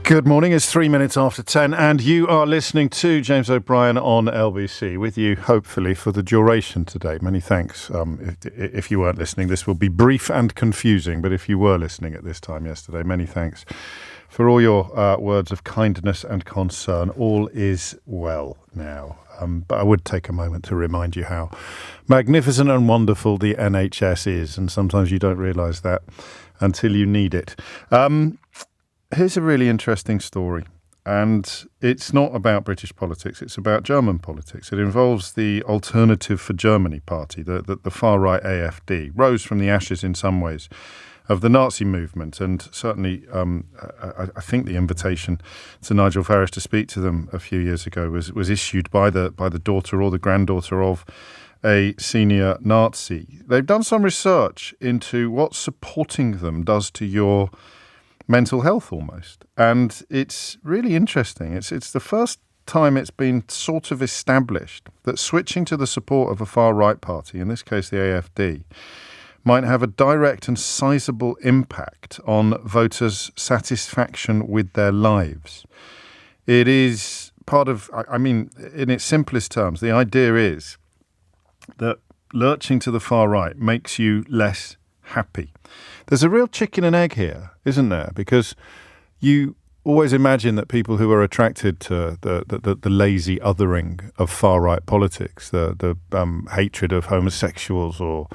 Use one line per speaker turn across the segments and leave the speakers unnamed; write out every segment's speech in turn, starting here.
Good morning, it's 3 minutes after 10 and you are listening to James O'Brien on LBC, with you hopefully for the duration today. Many thanks. If you weren't listening, this will be brief and confusing, but if you were listening at this time yesterday, many thanks for all your words of kindness and concern. All is well now. But I would take a moment to remind you how magnificent and wonderful the NHS is, and sometimes you don't realise that until you need it. Here's a really interesting story, and it's not about British politics, it's about German politics. It involves the Alternative for Germany party, the far-right AfD, rose from the ashes in some ways of the Nazi movement, and certainly I think the invitation to Nigel Farage to speak to them a few years ago was issued by the daughter or the granddaughter of a senior Nazi. They've done some research into what supporting them does to your mental health almost. And it's really interesting. It's the first time it's been sort of established that switching to the support of a far-right party, in this case the AfD, might have a direct and sizable impact on voters' satisfaction with their lives. It is part of, in its simplest terms, the idea is that lurching to the far right makes you less happy. There's a real chicken and egg here, isn't there? Because you always imagine that people who are attracted to the lazy othering of far-right politics, the hatred of homosexuals or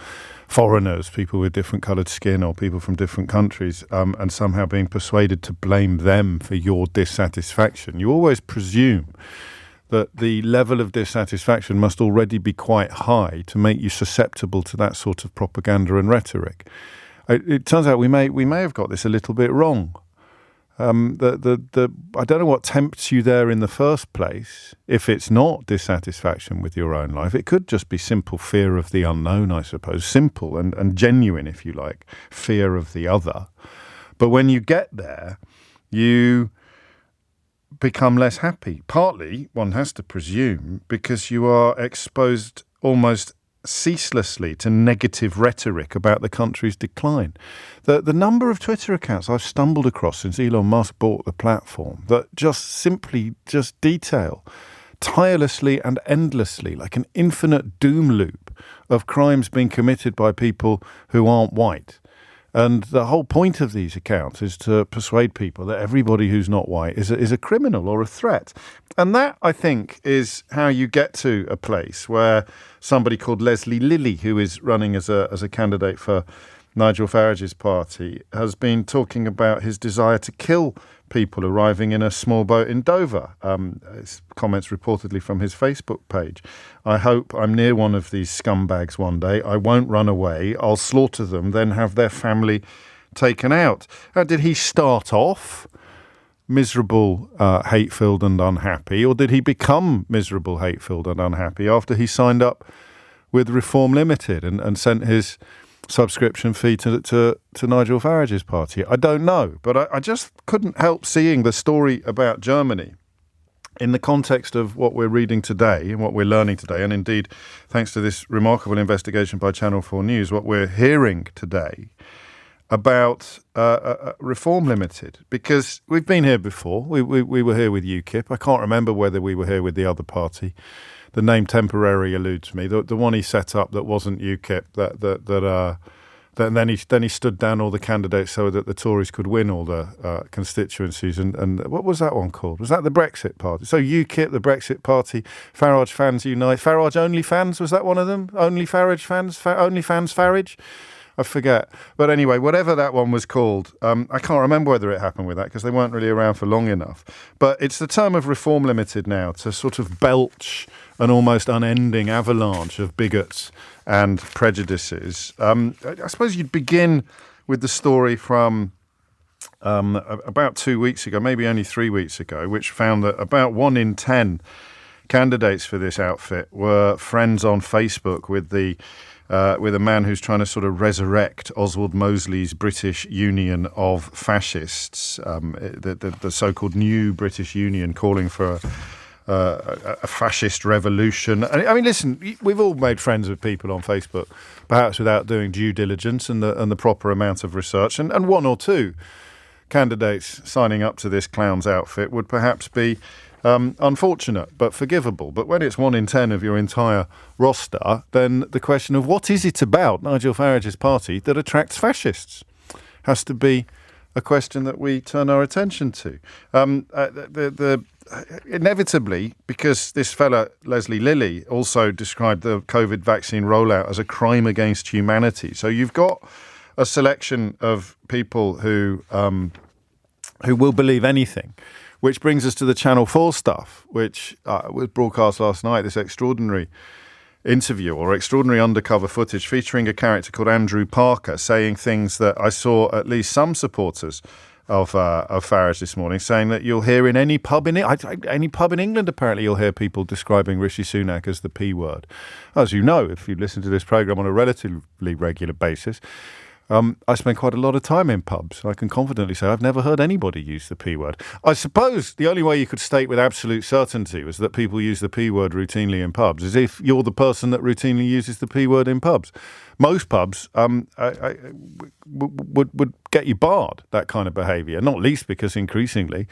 foreigners, people with different coloured skin or people from different countries, and somehow being persuaded to blame them for your dissatisfaction. You always presume that the level of dissatisfaction must already be quite high to make you susceptible to that sort of propaganda and rhetoric. It turns out we may have got this a little bit wrong. I don't know what tempts you there in the first place. If it's not dissatisfaction with your own life, it could just be simple fear of the unknown, I suppose. Simple and genuine, if you like, fear of the other. But when you get there, you become less happy. Partly, one has to presume, because you are exposed almost ceaselessly to negative rhetoric about the country's decline. The number of Twitter accounts I've stumbled across since Elon Musk bought the platform that just detail tirelessly and endlessly, like an infinite doom loop of crimes being committed by people who aren't white. And the whole point of these accounts is to persuade people that everybody who's not white is a criminal or a threat. And that, I think, is how you get to a place where somebody called Leslie Lilly, who is running as a candidate for Nigel Farage's party, has been talking about his desire to kill people arriving in a small boat in Dover. It's comments reportedly from his Facebook page. I hope I'm near one of these scumbags one day. I won't run away. I'll slaughter them, then have their family taken out. Did he start off miserable, hate-filled and unhappy, or did he become miserable, hate-filled and unhappy after he signed up with Reform Limited and sent his subscription fee to Nigel Farage's party? I don't know, but I just couldn't help seeing the story about Germany in the context of what we're reading today and what we're learning today, and indeed, thanks to this remarkable investigation by Channel 4 News, what we're hearing today about Reform Limited, because we've been here before. We were here with UKIP. I can't remember whether we were here with the other party. The name temporarily eludes me. The one he set up that wasn't UKIP. Then he stood down all the candidates so that the Tories could win all the constituencies. And what was that one called? Was that the Brexit Party? So UKIP, the Brexit Party, Farage Fans Unite, Farage Only Fans, was that one of them? Only Farage Fans, Only Fans Farage? I forget. But anyway, whatever that one was called, I can't remember whether it happened with that because they weren't really around for long enough. But it's the term of Reform Limited now to sort of belch an almost unending avalanche of bigots and prejudices. I suppose you'd begin with the story from about 2 weeks ago, maybe only 3 weeks ago, which found that about 1 in 10 candidates for this outfit were friends on Facebook with a man who's trying to sort of resurrect Oswald Mosley's British Union of Fascists, the so-called new British Union, calling for a fascist revolution. I mean, listen, we've all made friends with people on Facebook, perhaps without doing due diligence and the proper amount of research, and one or two candidates signing up to this clown's outfit would perhaps be unfortunate but forgivable. But when it's 1 in 10 of your entire roster, then the question of what is it about Nigel Farage's party that attracts fascists has to be a question that we turn our attention to. Inevitably, because this fella, Leslie Lilly, also described the COVID vaccine rollout as a crime against humanity. So you've got a selection of people who will believe anything, which brings us to the Channel 4 stuff, which was broadcast last night, this extraordinary interview or extraordinary undercover footage featuring a character called Andrew Parker saying things that I saw at least some supporters of Farage this morning saying that you'll hear in any pub in England, apparently you'll hear people describing Rishi Sunak as the P word. As you know, if you listen to this programme on a relatively regular basis, I spend quite a lot of time in pubs. I can confidently say I've never heard anybody use the P word. I suppose the only way you could state with absolute certainty was that people use the P word routinely in pubs, as if you're the person that routinely uses the P word in pubs. Most pubs would get you barred, that kind of behaviour, not least because increasingly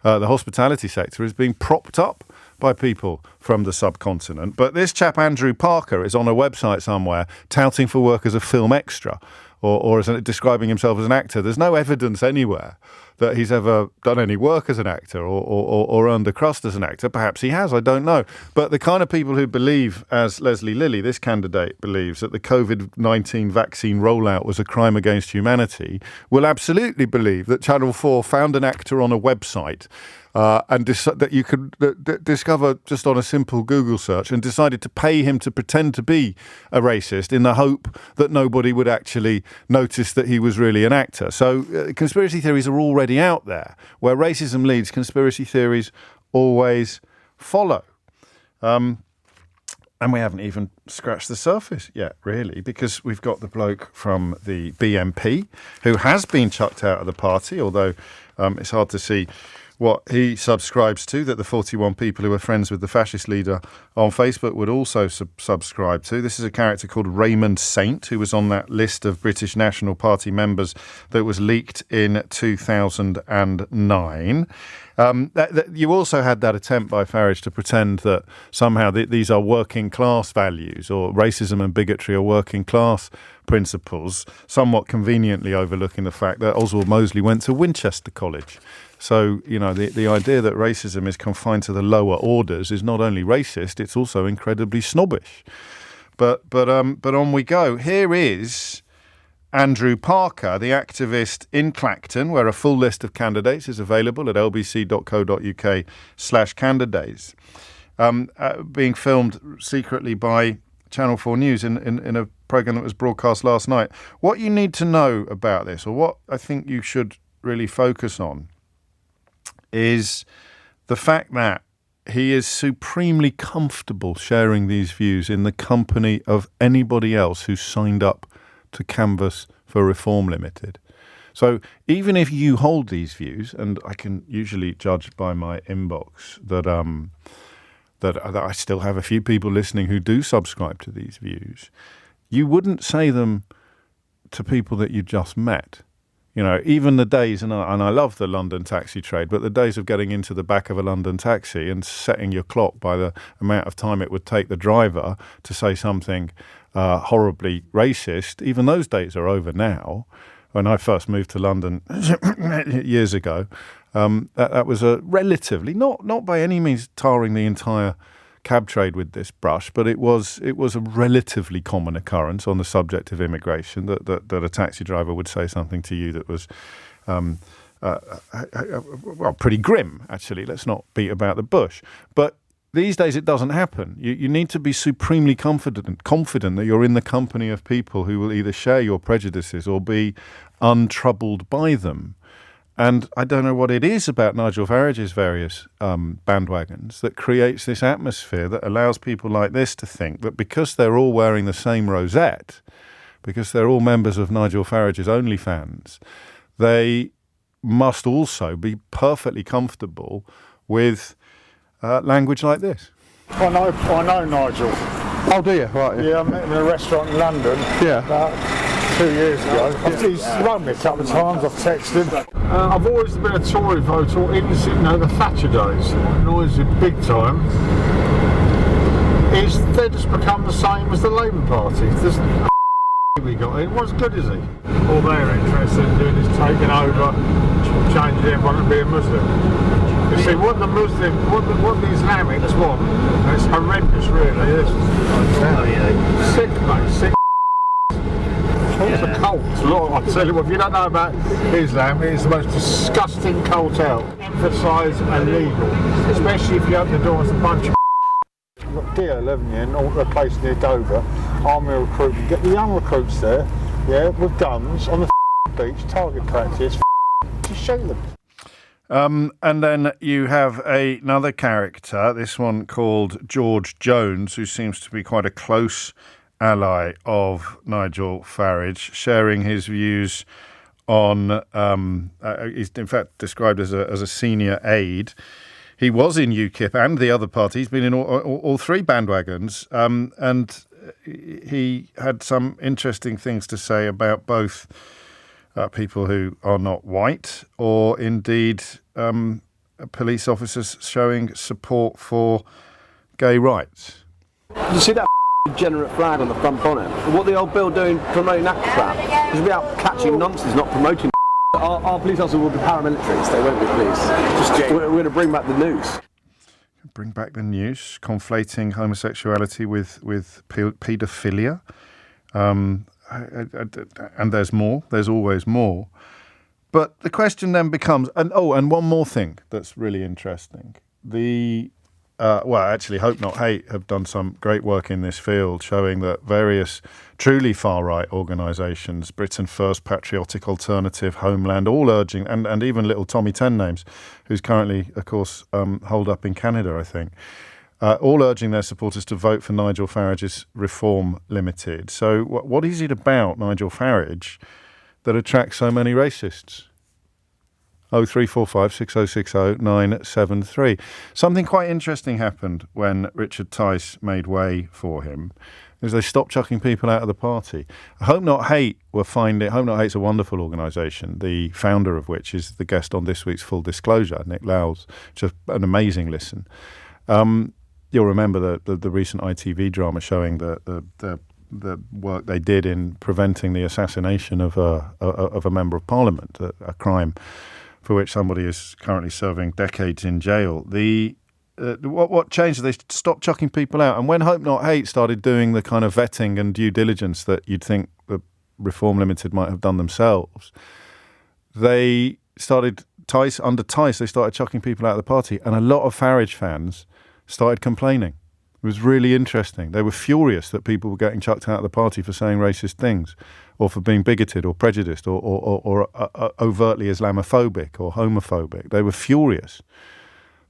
the hospitality sector is being propped up by people from the subcontinent. But this chap, Andrew Parker, is on a website somewhere touting for work as a film extra or describing himself as an actor. There's no evidence anywhere that he's ever done any work as an actor or earned a crust as an actor. Perhaps he has, I don't know. But the kind of people who believe, as Leslie Lilly, this candidate, believes that the COVID-19 vaccine rollout was a crime against humanity, will absolutely believe that Channel 4 found an actor on a website and that you could discover just on a simple Google search and decided to pay him to pretend to be a racist in the hope that nobody would actually notice that he was really an actor. So conspiracy theories are already out there. Where racism leads, conspiracy theories always follow. And we haven't even scratched the surface yet, really, because we've got the bloke from the BNP who has been chucked out of the party, although it's hard to see what he subscribes to, that the 41 people who are friends with the fascist leader on Facebook would also subscribe to. This is a character called Raymond Saint, who was on that list of British National Party members that was leaked in 2009. You also had that attempt by Farage to pretend that somehow these are working class values, or racism and bigotry are working class principles, somewhat conveniently overlooking the fact that Oswald Mosley went to Winchester College. So, you know, the idea that racism is confined to the lower orders is not only racist, it's also incredibly snobbish. But on we go. Here is Andrew Parker, the activist in Clacton, where a full list of candidates is available at lbc.co.uk/candidates, being filmed secretly by Channel 4 News in a programme that was broadcast last night. What you need to know about this, or what I think you should really focus on, is the fact that he is supremely comfortable sharing these views in the company of anybody else who's signed up to canvass for Reform Limited. So even if you hold these views, and I can usually judge by my inbox that I still have a few people listening who do subscribe to these views, you wouldn't say them to people that you just met. You know, even the days, and I love the London taxi trade, but the days of getting into the back of a London taxi and setting your clock by the amount of time it would take the driver to say something horribly racist, even those days are over now. When I first moved to London years ago, that was a relatively, not by any means tarring the entire cab trade with this brush, but it was a relatively common occurrence on the subject of immigration that a taxi driver would say something to you that was pretty grim, actually. Let's not beat about the bush. But these days it doesn't happen. You need to be supremely confident that you're in the company of people who will either share your prejudices or be untroubled by them. And I don't know what it is about Nigel Farage's various bandwagons that creates this atmosphere that allows people like this to think that because they're all wearing the same rosette, because they're all members of Nigel Farage's OnlyFans, they must also be perfectly comfortable with language like this.
I know Nigel.
Oh, do you? Right.
Yeah, I met him in a restaurant in London.
Yeah.
About 2 years ago. He's rung me a couple of times, I've texted him. I've always been a Tory voter, even the Thatcher days, annoys you big time. They've just become the same as the Labour Party. There's we got in. What's good is he? All they're interested in doing is taking over, changing everyone to be a Muslim. You see, what the Islamics want, and it's horrendous really, is sick, mate, sick. It's a cult. I tell you what, if you don't know about Islam, it's the most disgusting cult out. Emphasise illegal, especially if you open the door with a bunch of D11 in, all the place near Dover, army recruitment, get the young recruits there, yeah, with guns on the beach, target practice, just shoot them.
And then you have another character, this one called George Jones, who seems to be quite a close ally of Nigel Farage, sharing his views on, he's in fact described as a senior aide. He was in UKIP and the other party. He's been in all three bandwagons, and he had some interesting things to say about both people who are not white or indeed police officers showing support for gay rights.
You see that degenerate flag on the front bonnet? What the old Bill doing promoting that crap? He's about catching nonsense, not promoting. Our police officers will be paramilitaries, they won't be police. We're going to bring back the noose.
Bring back the noose, conflating homosexuality with paedophilia. And there's more, there's always more. But the question then becomes, and one more thing that's really interesting. Hope Not Hate have done some great work in this field, showing that various truly far-right organisations, Britain First, Patriotic Alternative, Homeland, all urging, and even little Tommy Ten Names, who's currently, of course, holed up in Canada, I think, all urging their supporters to vote for Nigel Farage's Reform Limited. So what is it about Nigel Farage that attracts so many racists? 0345 6060 973. Something quite interesting happened when Richard Tice made way for him, is they stopped chucking people out of the party. Hope Not Hate Hope Not Hate's a wonderful organisation, the founder of which is the guest on this week's Full Disclosure, Nick Lowell's, just an amazing listen. You'll remember the recent ITV drama showing the work they did in preventing the assassination of a member of Parliament, a crime for which somebody is currently serving decades in jail. What changed? They stopped chucking people out. And when Hope Not Hate started doing the kind of vetting and due diligence that you'd think the Reform Limited might have done themselves, they started, under Tice, they started chucking people out of the party. And a lot of Farage fans started complaining. It was really interesting. They were furious that people were getting chucked out of the party for saying racist things, or for being bigoted or prejudiced or overtly Islamophobic or homophobic. They were furious.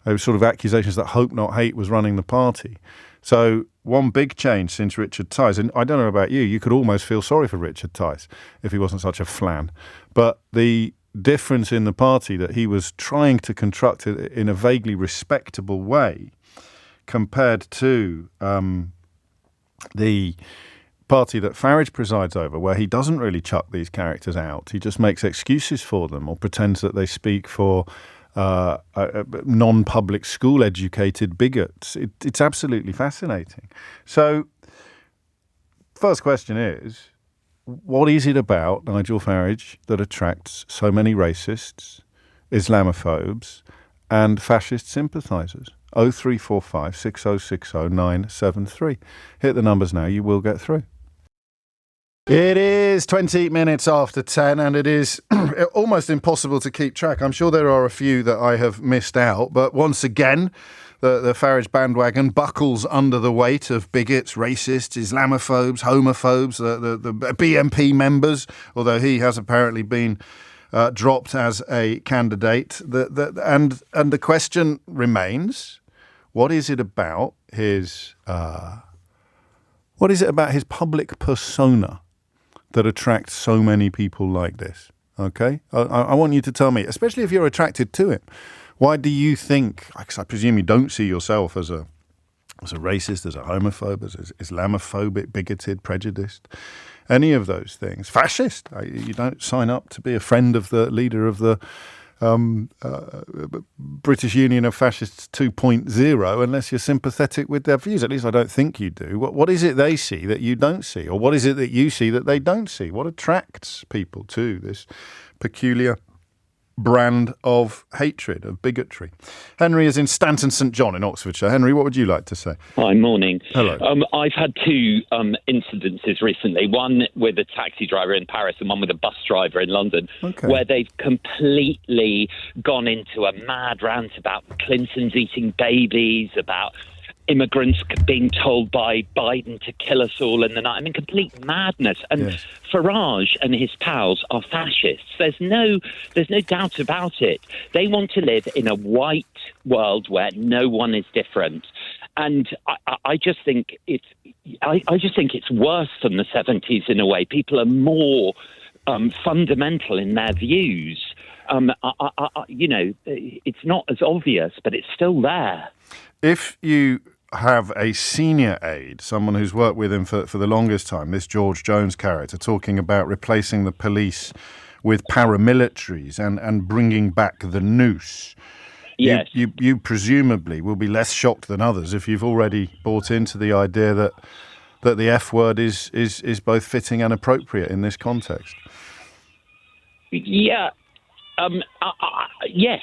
They were sort of accusations that Hope Not Hate was running the party. So one big change since Richard Tice, and I don't know about you, you could almost feel sorry for Richard Tice if he wasn't such a flan. But the difference in the party that he was trying to construct it in a vaguely respectable way compared to the party that Farage presides over, where he doesn't really chuck these characters out. He just makes excuses for them or pretends that they speak for non-public school educated bigots. It's absolutely fascinating. So, first question is, what is it about Nigel Farage that attracts so many racists, Islamophobes and fascist sympathisers? 0345 6060 973. Hit the numbers now, you will get through. It is 20 minutes after 10 and it is almost impossible to keep track. I'm sure there are a few that I have missed out, but once again, the Farage bandwagon buckles under the weight of bigots, racists, Islamophobes, homophobes, the BNP members, although he has apparently been dropped as a candidate. And the question remains, what is it about his public persona that attracts so many people like this? Okay? I want you to tell me, especially if you're attracted to him, why do you think, because I presume you don't see yourself as a racist, as a homophobe, as Islamophobic, bigoted, prejudiced, any of those things. Fascist. You don't sign up to be a friend of the leader of the British Union of Fascists 2.0 unless you're sympathetic with their views. At least I don't think you do. What is it they see that you don't see? Or what is it that you see that they don't see? What attracts people to this peculiar brand of hatred, of bigotry? Henry is in Stanton St John in Oxfordshire. Henry, what would you like to say?
Hi, morning.
Hello.
I've had two incidences recently, one with a taxi driver in Paris and one with a bus driver in London, where they've completely gone into a mad rant about Clintons eating babies, about immigrants being told by Biden to kill us all in the night. I mean, complete madness. And
yes.
Farage and his pals are fascists. There's no doubt about it. They want to live in a white world where no one is different. And I just think it's worse than the 70s in a way. People are more fundamental in their views. It's not as obvious, but it's still there.
If you have a senior aide, someone who's worked with him for the longest time, this George Jones character, talking about replacing the police with paramilitaries and bringing back the noose,
yes.
you presumably will be less shocked than others if you've already bought into the idea that the F word is both fitting and appropriate in this context.
Yeah. Yes.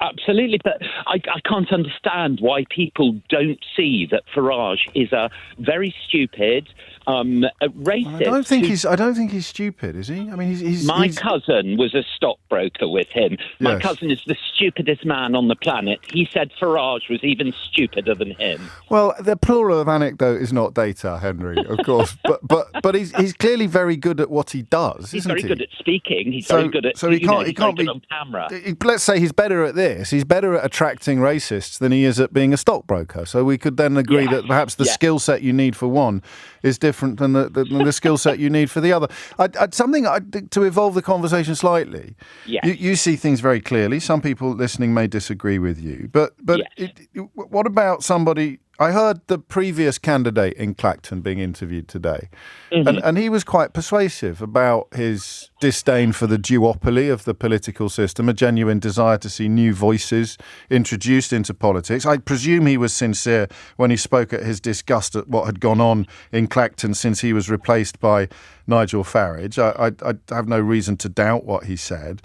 Absolutely, but I can't understand why people don't see that Farage is a very stupid, racist.
I don't think he's stupid, is he? I mean, he's
My cousin was a stockbroker with him. My
Yes.
cousin is the stupidest man on the planet. He said Farage was even stupider than him.
Well, the plural of anecdote is not data, Henry, of course, but he's clearly very good at what he does.
He's
isn't
very
he?
good at speaking. He's very good at.
So he can't
be
be
on camera.
Let's say he's better at this. He's better at attracting racists than he is at being a stockbroker. So we could then agree
Yes.
that perhaps the skill set you need for one is different than the skill set you need for the other. To evolve the conversation slightly.
Yes.
You see things very clearly. Some people listening may disagree with you, but
Yes.
what about somebody? I heard the previous candidate in Clacton being interviewed today, and he was quite persuasive about his disdain for the duopoly of the political system, a genuine desire to see new voices introduced into politics. I presume he was sincere when he spoke at his disgust at what had gone on in Clacton since he was replaced by Nigel Farage. I have no reason to doubt what he said.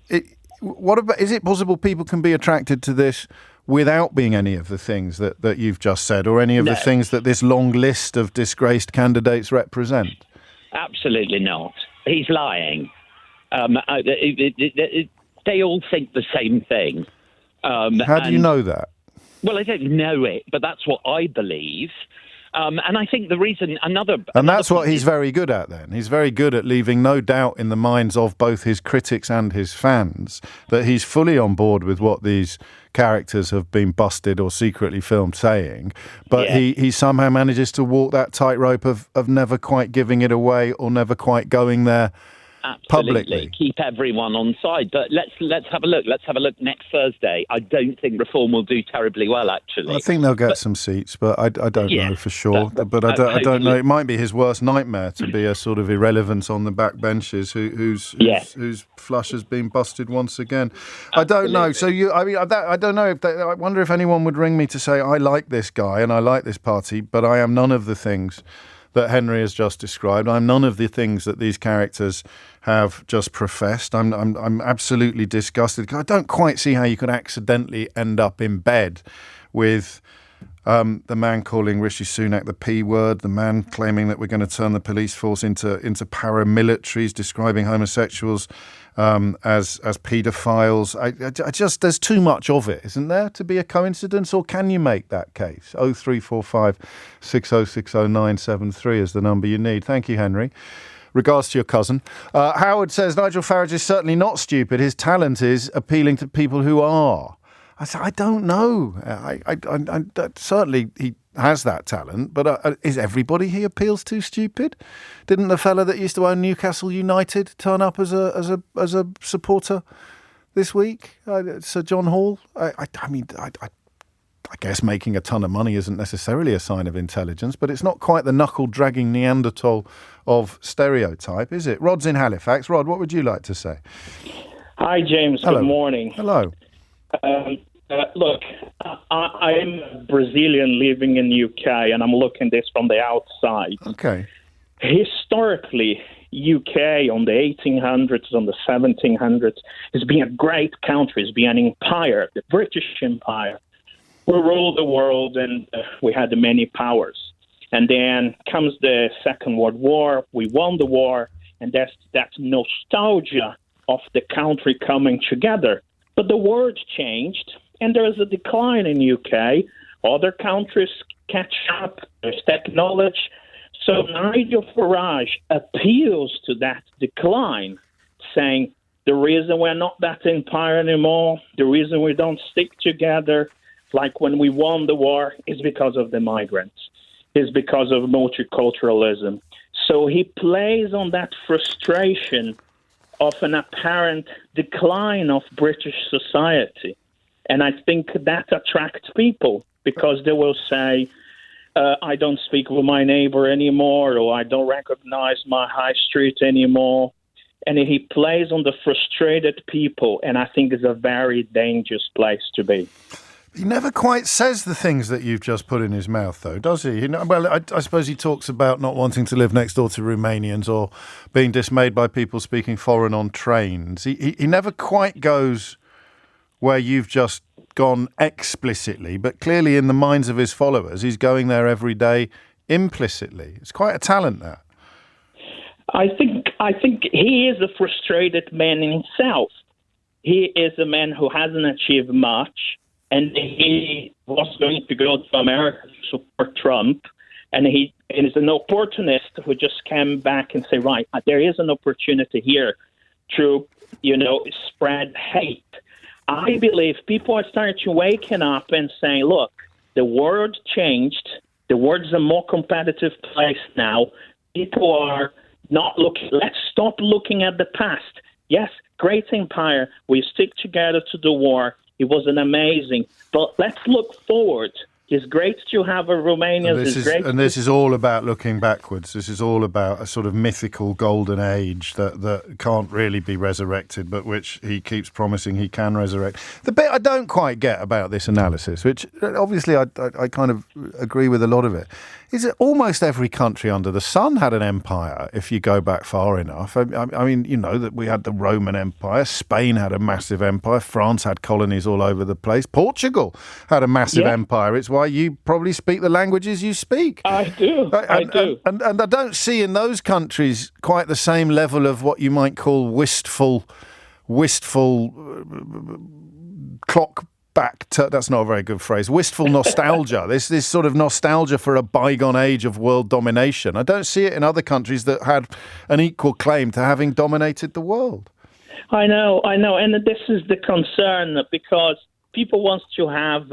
Is it possible people can be attracted to this without being any of the things that you've just said, or any of the things that this long list of disgraced candidates represent?
Absolutely not. He's lying. They all think the same thing.
How do you know that?
Well, I don't know it, but that's what I believe. And I think the reason
And that's what he's very good at then. He's very good at leaving no doubt in the minds of both his critics and his fans that he's fully on board with what these characters have been busted or secretly filmed saying. But he somehow manages to walk that tightrope of never quite giving it away or never quite going there.
Absolutely.
Publicly.
Keep everyone on side. But let's have a look. Let's have a look next Thursday. I don't think Reform will do terribly well, actually.
I think they'll get some seats, but I don't know for sure. But I don't know. It might be his worst nightmare to be a sort of irrelevance on the back benches whose flush has been busted once again.
Absolutely.
I don't know. So I don't know. I wonder if anyone would ring me to say, I like this guy and I like this party, but I am none of the things that Henry has just described. I'm none of the things that these characters have just professed. I'm absolutely disgusted. I don't quite see how you could accidentally end up in bed with the man calling Rishi Sunak the P word, the man claiming that we're going to turn the police force into paramilitaries, describing homosexuals as paedophiles. I just there's too much of it, isn't there, to be a coincidence? Or can you make that case? 0345 6060973 is the number you need. Thank you, Henry. Regards to your cousin. Howard says Nigel Farage is certainly not stupid. His talent is appealing to people who are. I said, I don't know. I certainly he has that talent, but is everybody he appeals to stupid? Didn't the fella that used to own Newcastle United turn up as a supporter this week? Sir John Hall. I I guess making a ton of money isn't necessarily a sign of intelligence, but it's not quite the knuckle-dragging Neanderthal of stereotype, is it? Rod's in Halifax. Rod, what would you like to say?
Hi, James.
Hello.
Good morning.
Hello.
Look, I am a Brazilian living in UK, and I'm looking this from the outside.
Okay.
Historically, UK on the 1800s, on the 1700s, has been a great country. It's been an empire, the British Empire. We ruled the world, and we had many powers. And then comes the Second World War. We won the war, and that's that nostalgia of the country coming together. But the world changed, and there's a decline in UK. Other countries catch up. There's technology. So Nigel Farage appeals to that decline, saying the reason we're not that empire anymore, the reason we don't stick together, like when we won the war, is because of the migrants, is because of multiculturalism. So he plays on that frustration of an apparent decline of British society. And I think that attracts people because they will say, I don't speak with my neighbor anymore, or I don't recognize my high street anymore. And he plays on the frustrated people, and I think it's a very dangerous place to be.
He never quite says the things that you've just put in his mouth, though, does he? Well, I suppose he talks about not wanting to live next door to Romanians or being dismayed by people speaking foreign on trains. He never quite goes where you've just gone explicitly, but clearly in the minds of his followers, he's going there every day implicitly. It's quite a talent, that.
I think he is a frustrated man in himself. He is a man who hasn't achieved much. And he was going to go to America to support Trump. And he is an opportunist who just came back and say, right, there is an opportunity here to, spread hate. I believe people are starting to waken up and saying, look, the world changed. The world's a more competitive place now. People are not looking. Let's stop looking at the past. Yes, great empire. We stick together to the war. It was an amazing, but let's look forward. It's great to have a Romania.
This is all about looking backwards. This is all about a sort of mythical golden age that can't really be resurrected, but which he keeps promising he can resurrect. The bit I don't quite get about this analysis, which obviously I kind of agree with a lot of it, is that almost every country under the sun had an empire, if you go back far enough. I mean, that we had the Roman Empire, Spain had a massive empire, France had colonies all over the place, Portugal had a massive empire. It's why you probably speak the languages you speak.
I do.
And I don't see in those countries quite the same level of what you might call wistful clock back to, that's not a very good phrase, wistful nostalgia, this sort of nostalgia for a bygone age of world domination. I don't see it in other countries that had an equal claim to having dominated the world.
I know. And this is the concern, because people want to have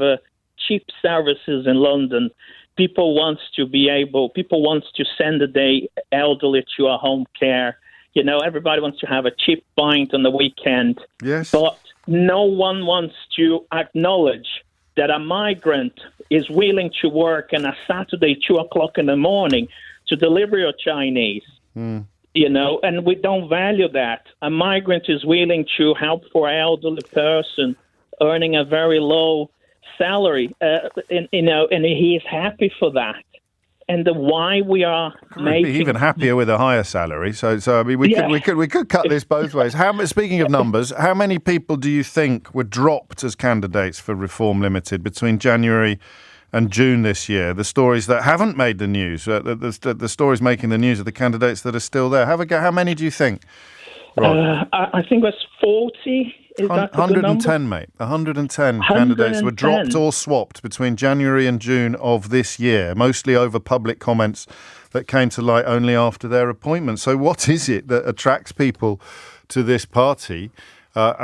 cheap services in London. People want to send their elderly to a home care. Everybody wants to have a cheap pint on the weekend.
Yes.
But no one wants to acknowledge that a migrant is willing to work on a Saturday, 2:00 in the morning, to deliver your Chinese. And we don't value that. A migrant is willing to help for an elderly person earning a very low salary, and he is happy for that. And why we are making...
be even happier with a higher salary. So I mean, we could cut this both ways. Speaking of numbers, how many people do you think were dropped as candidates for Reform Limited between January and June this year? The stories that haven't made the news, the stories making the news are the candidates that are still there. How many do you think?
I think it was 40. Is that
110, mate. 110 candidates were dropped or swapped between January and June of this year, mostly over public comments that came to light only after their appointment. So what is it that attracts people to this party?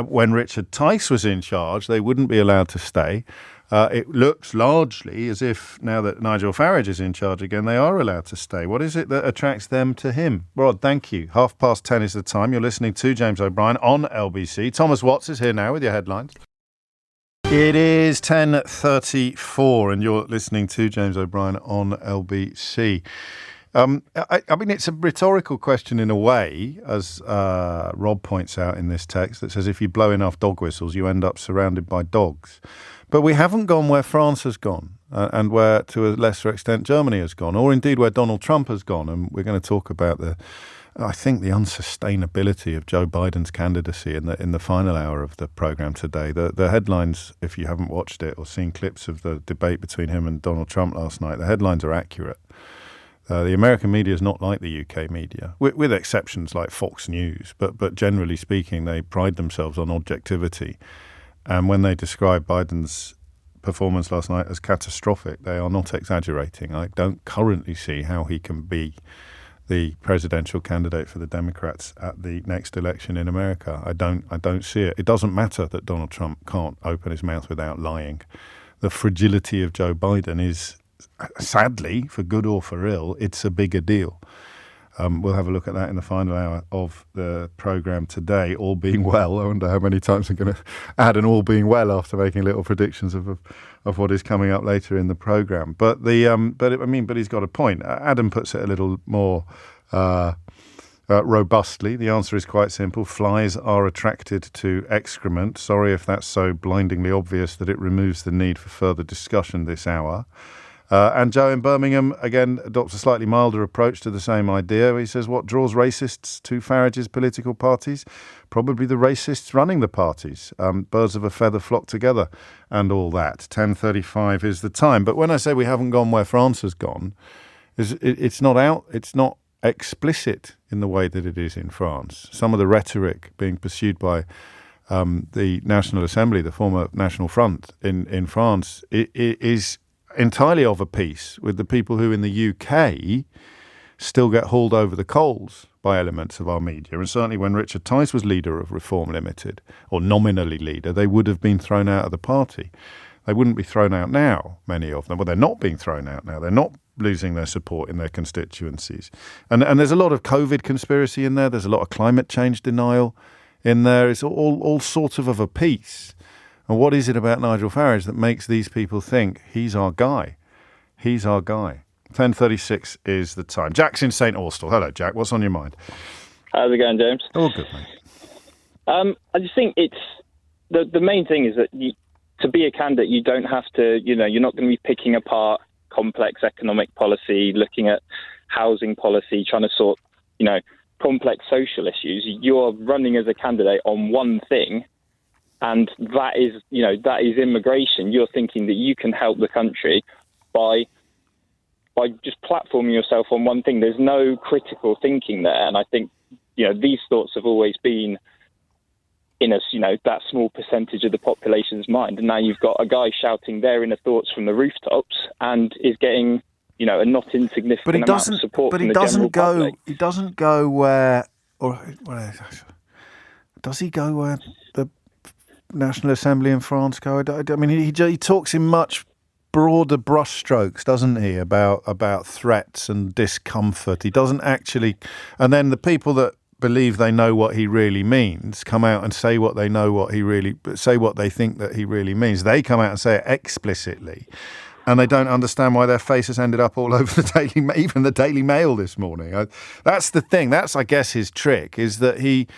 When Richard Tice was in charge, they wouldn't be allowed to stay. It looks largely as if now that Nigel Farage is in charge again, they are allowed to stay. What is it that attracts them to him? Rod, thank you. 10:30 is the time. You're listening to James O'Brien on LBC. Thomas Watts is here now with your headlines. It is 10:34 and you're listening to James O'Brien on LBC. I mean, it's a rhetorical question in a way, as Rob points out in this text, that says if you blow enough dog whistles, you end up surrounded by dogs. But we haven't gone where France has gone and where, to a lesser extent, Germany has gone, or indeed where Donald Trump has gone. And we're going to talk about I think the unsustainability of Joe Biden's candidacy in the final hour of the programme today. The headlines, if you haven't watched it or seen clips of the debate between him and Donald Trump last night, the headlines are accurate. The American media is not like the UK media, with exceptions like Fox News. But generally speaking, they pride themselves on objectivity. And when they describe Biden's performance last night as catastrophic, they are not exaggerating. I don't currently see how he can be the presidential candidate for the Democrats at the next election in America. I don't see it. It doesn't matter that Donald Trump can't open his mouth without lying. The fragility of Joe Biden is, sadly, for good or for ill, it's a bigger deal. We'll have a look at that in the final hour of the programme today, all being well. I wonder how many times I'm going to add an all being well after making little predictions of what is coming up later in the programme. But he's got a point. Adam puts it a little more robustly. The answer is quite simple. Flies are attracted to excrement. Sorry if that's so blindingly obvious that it removes the need for further discussion this hour. And Joe in Birmingham, again, adopts a slightly milder approach to the same idea. He says, what draws racists to Farage's political parties? Probably the racists running the parties. Birds of a feather flock together and all that. 10:35 is the time. But when I say we haven't gone where France has gone, it's not explicit in the way that it is in France. Some of the rhetoric being pursued by the National Assembly, the former National Front in France, is entirely of a piece with the people who in the UK still get hauled over the coals by elements of our media. And certainly when Richard Tice was leader of Reform Limited, or nominally leader, they would have been thrown out of the party. They wouldn't be thrown out now, many of them. Well, they're not being thrown out now. They're not losing their support in their constituencies. And there's a lot of COVID conspiracy in there. There's a lot of climate change denial in there. It's all sort of a piece. And what is it about Nigel Farage that makes these people think he's our guy? He's our guy. 10:36 is the time. Jack's in St. Austell. Hello, Jack. What's on your mind?
How's it going, James?
All good, mate.
I just think it's the main thing is that to be a candidate, you don't have to, you're not going to be picking apart complex economic policy, looking at housing policy, trying to sort, complex social issues. You're running as a candidate on one thing. And that is immigration. You're thinking that you can help the country by just platforming yourself on one thing. There's no critical thinking there. And I think, these thoughts have always been in that small percentage of the population's mind. And now you've got a guy shouting their inner thoughts from the rooftops and is getting, a not insignificant amount of support from the general public.
He doesn't go where, does he go where the National Assembly in France go? I mean, he talks in much broader brushstrokes, doesn't he, about threats and discomfort. He doesn't actually, and then the people that believe they know what he really means come out and say what they say what they think that he really means. They come out and say it explicitly, and they don't understand why their faces ended up all over even the Daily Mail this morning. That's the thing. That's, I guess, his trick, is that he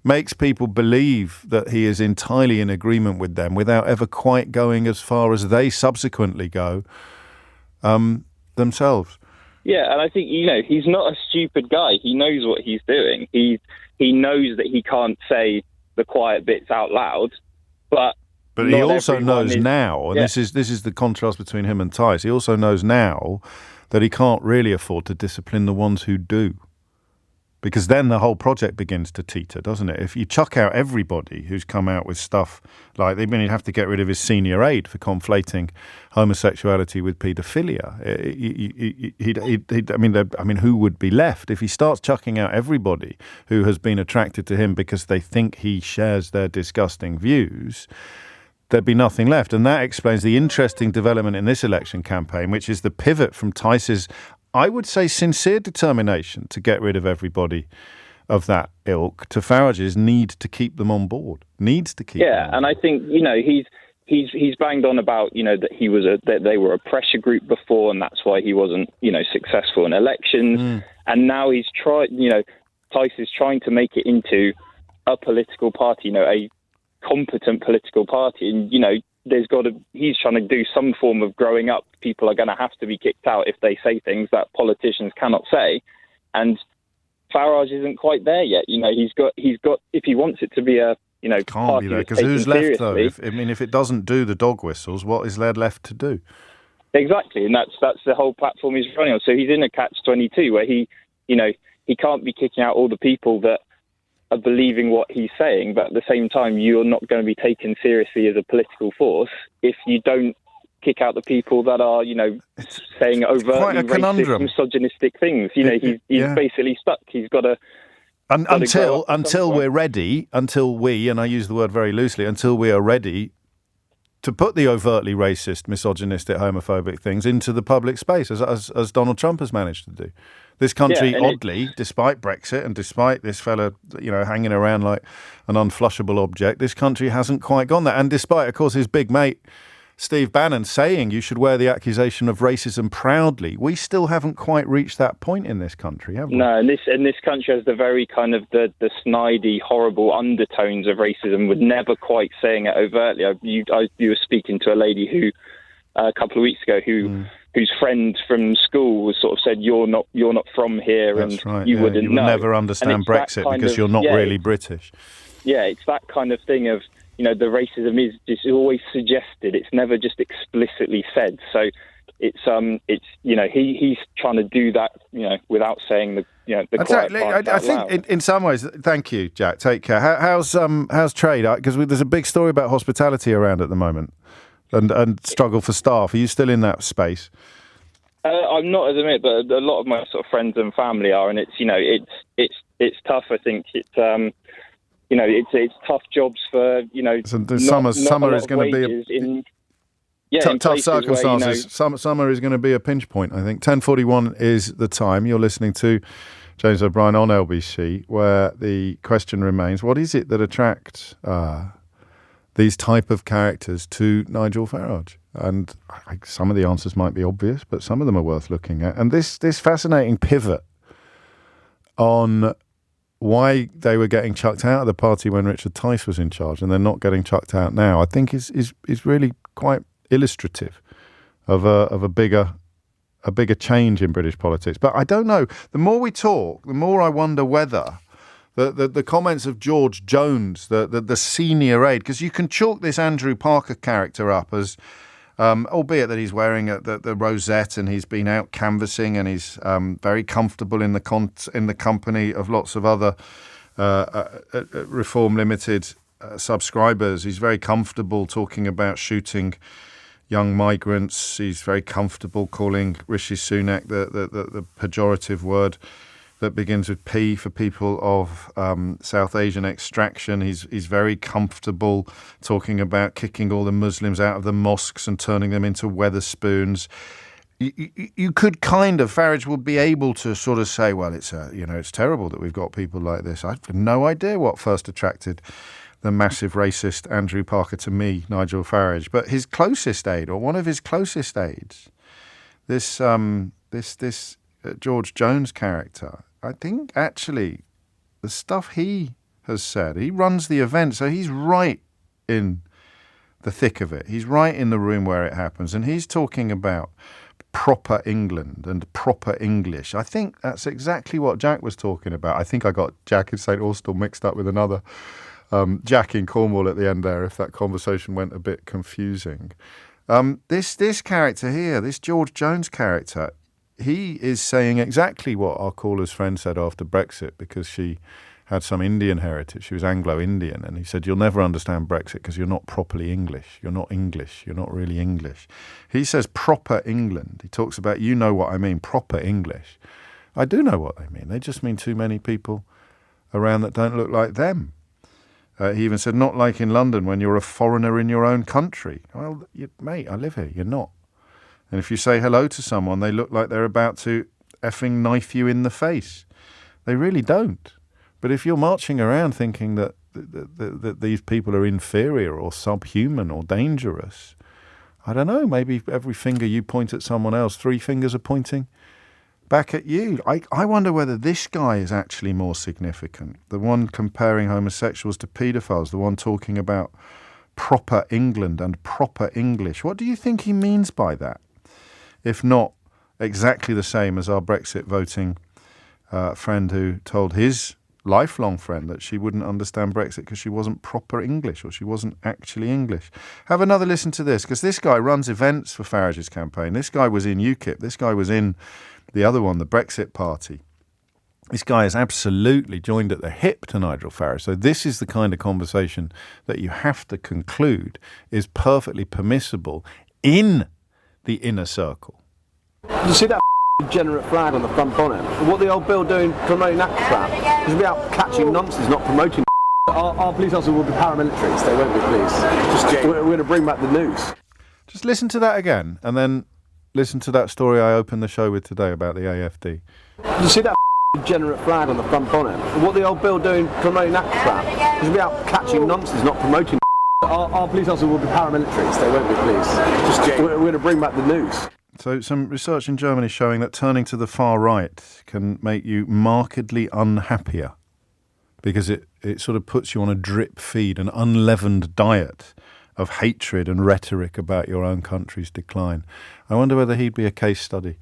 makes people believe that he is entirely in agreement with them without ever quite going as far as they subsequently go themselves.
Yeah, and I think, he's not a stupid guy. He knows what he's doing. He knows that he can't say the quiet bits out loud, but
he also knows now, and this is the contrast between him and Tice, he also knows now that he can't really afford to discipline the ones who do. Because then the whole project begins to teeter, doesn't it? If you chuck out everybody who's come out with stuff like, he'd have to get rid of his senior aide for conflating homosexuality with paedophilia. Who would be left? If he starts chucking out everybody who has been attracted to him because they think he shares their disgusting views, there'd be nothing left. And that explains the interesting development in this election campaign, which is the pivot from Tice's, I would say, sincere determination to get rid of everybody of that ilk to Farage's need to keep them on board. And I
think, he's banged on about, that they were a pressure group before, and that's why he wasn't, successful in elections. And now he's Tice is trying to make it into a political party, a competent political party. And, he's trying to do some form of growing up. People are going to have to be kicked out if they say things that politicians cannot say. And Farage isn't quite there yet. He's got, if he wants it to be a,
can't be there, because who's left though? If it doesn't do the dog whistles, what is there left to do?
Exactly, and that's the whole platform he's running on. So he's in a catch-22 where he can't be kicking out all the people that are believing what he's saying, but at the same time, you're not going to be taken seriously as a political force if you don't kick out the people that are, saying overtly racist, misogynistic things. He's basically stuck. He's got to.
Until we're ready, until we, and I use the word very loosely, until we are ready to put the overtly racist, misogynistic, homophobic things into the public space, as Donald Trump has managed to do. This country, oddly, despite Brexit and despite this fella, hanging around like an unflushable object, this country hasn't quite gone that. And despite, of course, his big mate, Steve Bannon, saying you should wear the accusation of racism proudly, we still haven't quite reached that point in this country, have we?
No, and this country has the very kind of the snidey, horrible undertones of racism, with never quite saying it overtly. You were speaking to a lady who, a couple of weeks ago, whose friend from school was sort of said, "You're not from here,
That's
and
right,
you wouldn't
you
know."
would never understand Brexit because you're not really British.
Yeah, it's that kind of thing of, the racism is just always suggested. It's never just explicitly said. So it's he's trying to do that, without saying the quiet parts
I think in some ways, thank you, Jack. Take care. How's trade? Because there's a big story about hospitality around at the moment, and struggle for staff. Are you still in that space?
I'm not at the minute, but a lot of my sort of friends and family are, and it's tough. I think it's it's tough jobs for
summer is going to be tough circumstances. Summer is going to be a pinch point. I think 10:41 is the time. You're listening to James O'Brien on LBC, where the question remains: what is it that attracts these type of characters to Nigel Farage? And some of the answers might be obvious, but some of them are worth looking at. And this fascinating pivot on why they were getting chucked out of the party when Richard Tice was in charge, and they're not getting chucked out now, I think is really quite illustrative of a bigger change in British politics. But I don't know. The more we talk, the more I wonder whether the comments of George Jones, the senior aide, because you can chalk this Andrew Parker character up as, albeit that he's wearing the rosette and he's been out canvassing and he's very comfortable in the company of lots of other Reform Limited subscribers. He's very comfortable talking about shooting young migrants. He's very comfortable calling Rishi Sunak the pejorative word that begins with P for people of South Asian extraction. He's very comfortable talking about kicking all the Muslims out of the mosques and turning them into Weatherspoons. You could Farage will be able to sort of say, well, it's terrible that we've got people like this. I have no idea what first attracted the massive racist Andrew Parker to me, Nigel Farage. But his closest aide, or one of his closest aides, this George Jones character, I think actually the stuff he has said, he runs the event, so he's right in the thick of it. He's right in the room where it happens, and he's talking about proper England and proper English. I think that's exactly what Jack was talking about. I think I got Jack in St Austell mixed up with another Jack in Cornwall at the end there, if that conversation went a bit confusing. This character here, this George Jones character, he is saying exactly what our caller's friend said after Brexit, because she had some Indian heritage. She was Anglo-Indian, and he said, you'll never understand Brexit because you're not properly English. You're not English. You're not really English. He says proper England. He talks about, you know what I mean, proper English. I do know what they mean. They just mean too many people around that don't look like them. He even said, not like in London when you're a foreigner in your own country. Well, mate, I live here. You're not. And if you say hello to someone, they look like they're about to effing knife you in the face. They really don't. But if you're marching around thinking that that these people are inferior or subhuman or dangerous. I don't know, maybe every finger you point at someone else, 3 fingers are pointing back at you. I wonder whether this guy is actually more significant. The one comparing homosexuals to paedophiles, the one talking about proper England and proper English. What do you think he means by that? If not exactly the same as our Brexit voting friend who told his lifelong friend that she wouldn't understand Brexit because she wasn't proper English, or she wasn't actually English. Have another listen to this, because this guy runs events for Farage's campaign. This guy was in UKIP. This guy was in the other one, the Brexit Party. This guy is absolutely joined at the hip to Nigel Farage. So this is the kind of conversation that you have to conclude is perfectly permissible in the inner circle.
You see that degenerate flag on the front bonnet? What the old bill doing promoting that crap is about catching nonsense, not promoting. Our police officers will be paramilitaries, they won't be police. We're going to bring back the news.
Just listen to that again, and then listen to that story I opened the show with today about the AFD.
You see that degenerate flag on the front bonnet? What the old bill doing promoting that crap is about catching nonsense, not promoting. Our police officers will be paramilitaries, they won't be police. We're going to bring back the news.
So some research in Germany showing that turning to the far right can make you markedly unhappier because it sort of puts you on a drip feed, an unleavened diet of hatred and rhetoric about your own country's decline. I wonder whether he'd be a case study.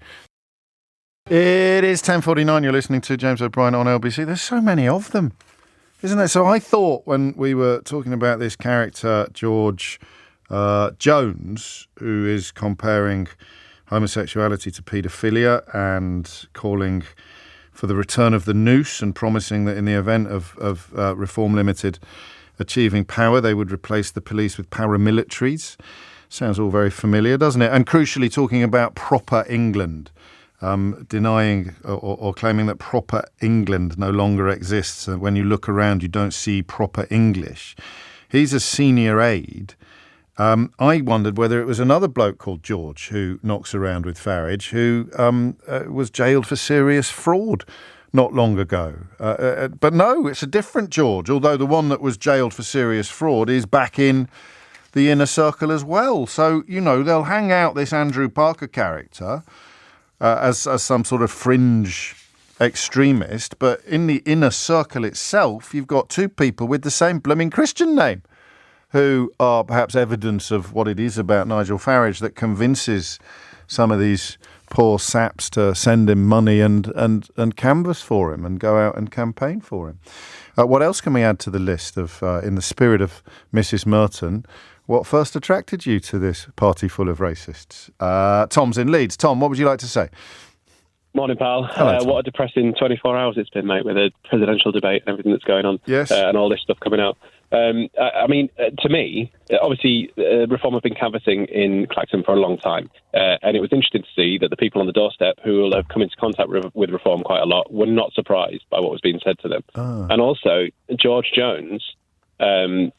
It is 10:49. You're listening to James O'Brien on LBC. There's so many of them, isn't there? So I thought when we were talking about this character, George Jones, who is comparing homosexuality to paedophilia and calling for the return of the noose and promising that in the event of Reform Limited achieving power, they would replace the police with paramilitaries. Sounds all very familiar, doesn't it? And crucially talking about proper England, denying or claiming that proper England no longer exists. When you look around, you don't see proper English. He's a senior aide. I wondered whether it was another bloke called George who knocks around with Farage, who was jailed for serious fraud not long ago. But no, it's a different George, although the one that was jailed for serious fraud is back in the inner circle as well. So, you know, they'll hang out this Andrew Parker character as some sort of fringe extremist, but in the inner circle itself, you've got 2 people with the same blooming Christian name, who are perhaps evidence of what it is about Nigel Farage that convinces some of these poor saps to send him money and canvass for him and go out and campaign for him. What else can we add to the list of, in the spirit of Mrs. Merton, what first attracted you to this party full of racists? Tom's in Leeds. Tom, what would you like to say?
Morning, pal.
Hello,
what a depressing 24 hours it's been, mate, with the presidential debate and everything that's going on.
Yes.
And all this stuff coming out. I mean, to me, obviously, Reform have been canvassing in Clacton for a long time. And it was interesting to see that the people on the doorstep who will have come into contact with Reform quite a lot were not surprised by what was being said to them. And also, George Jones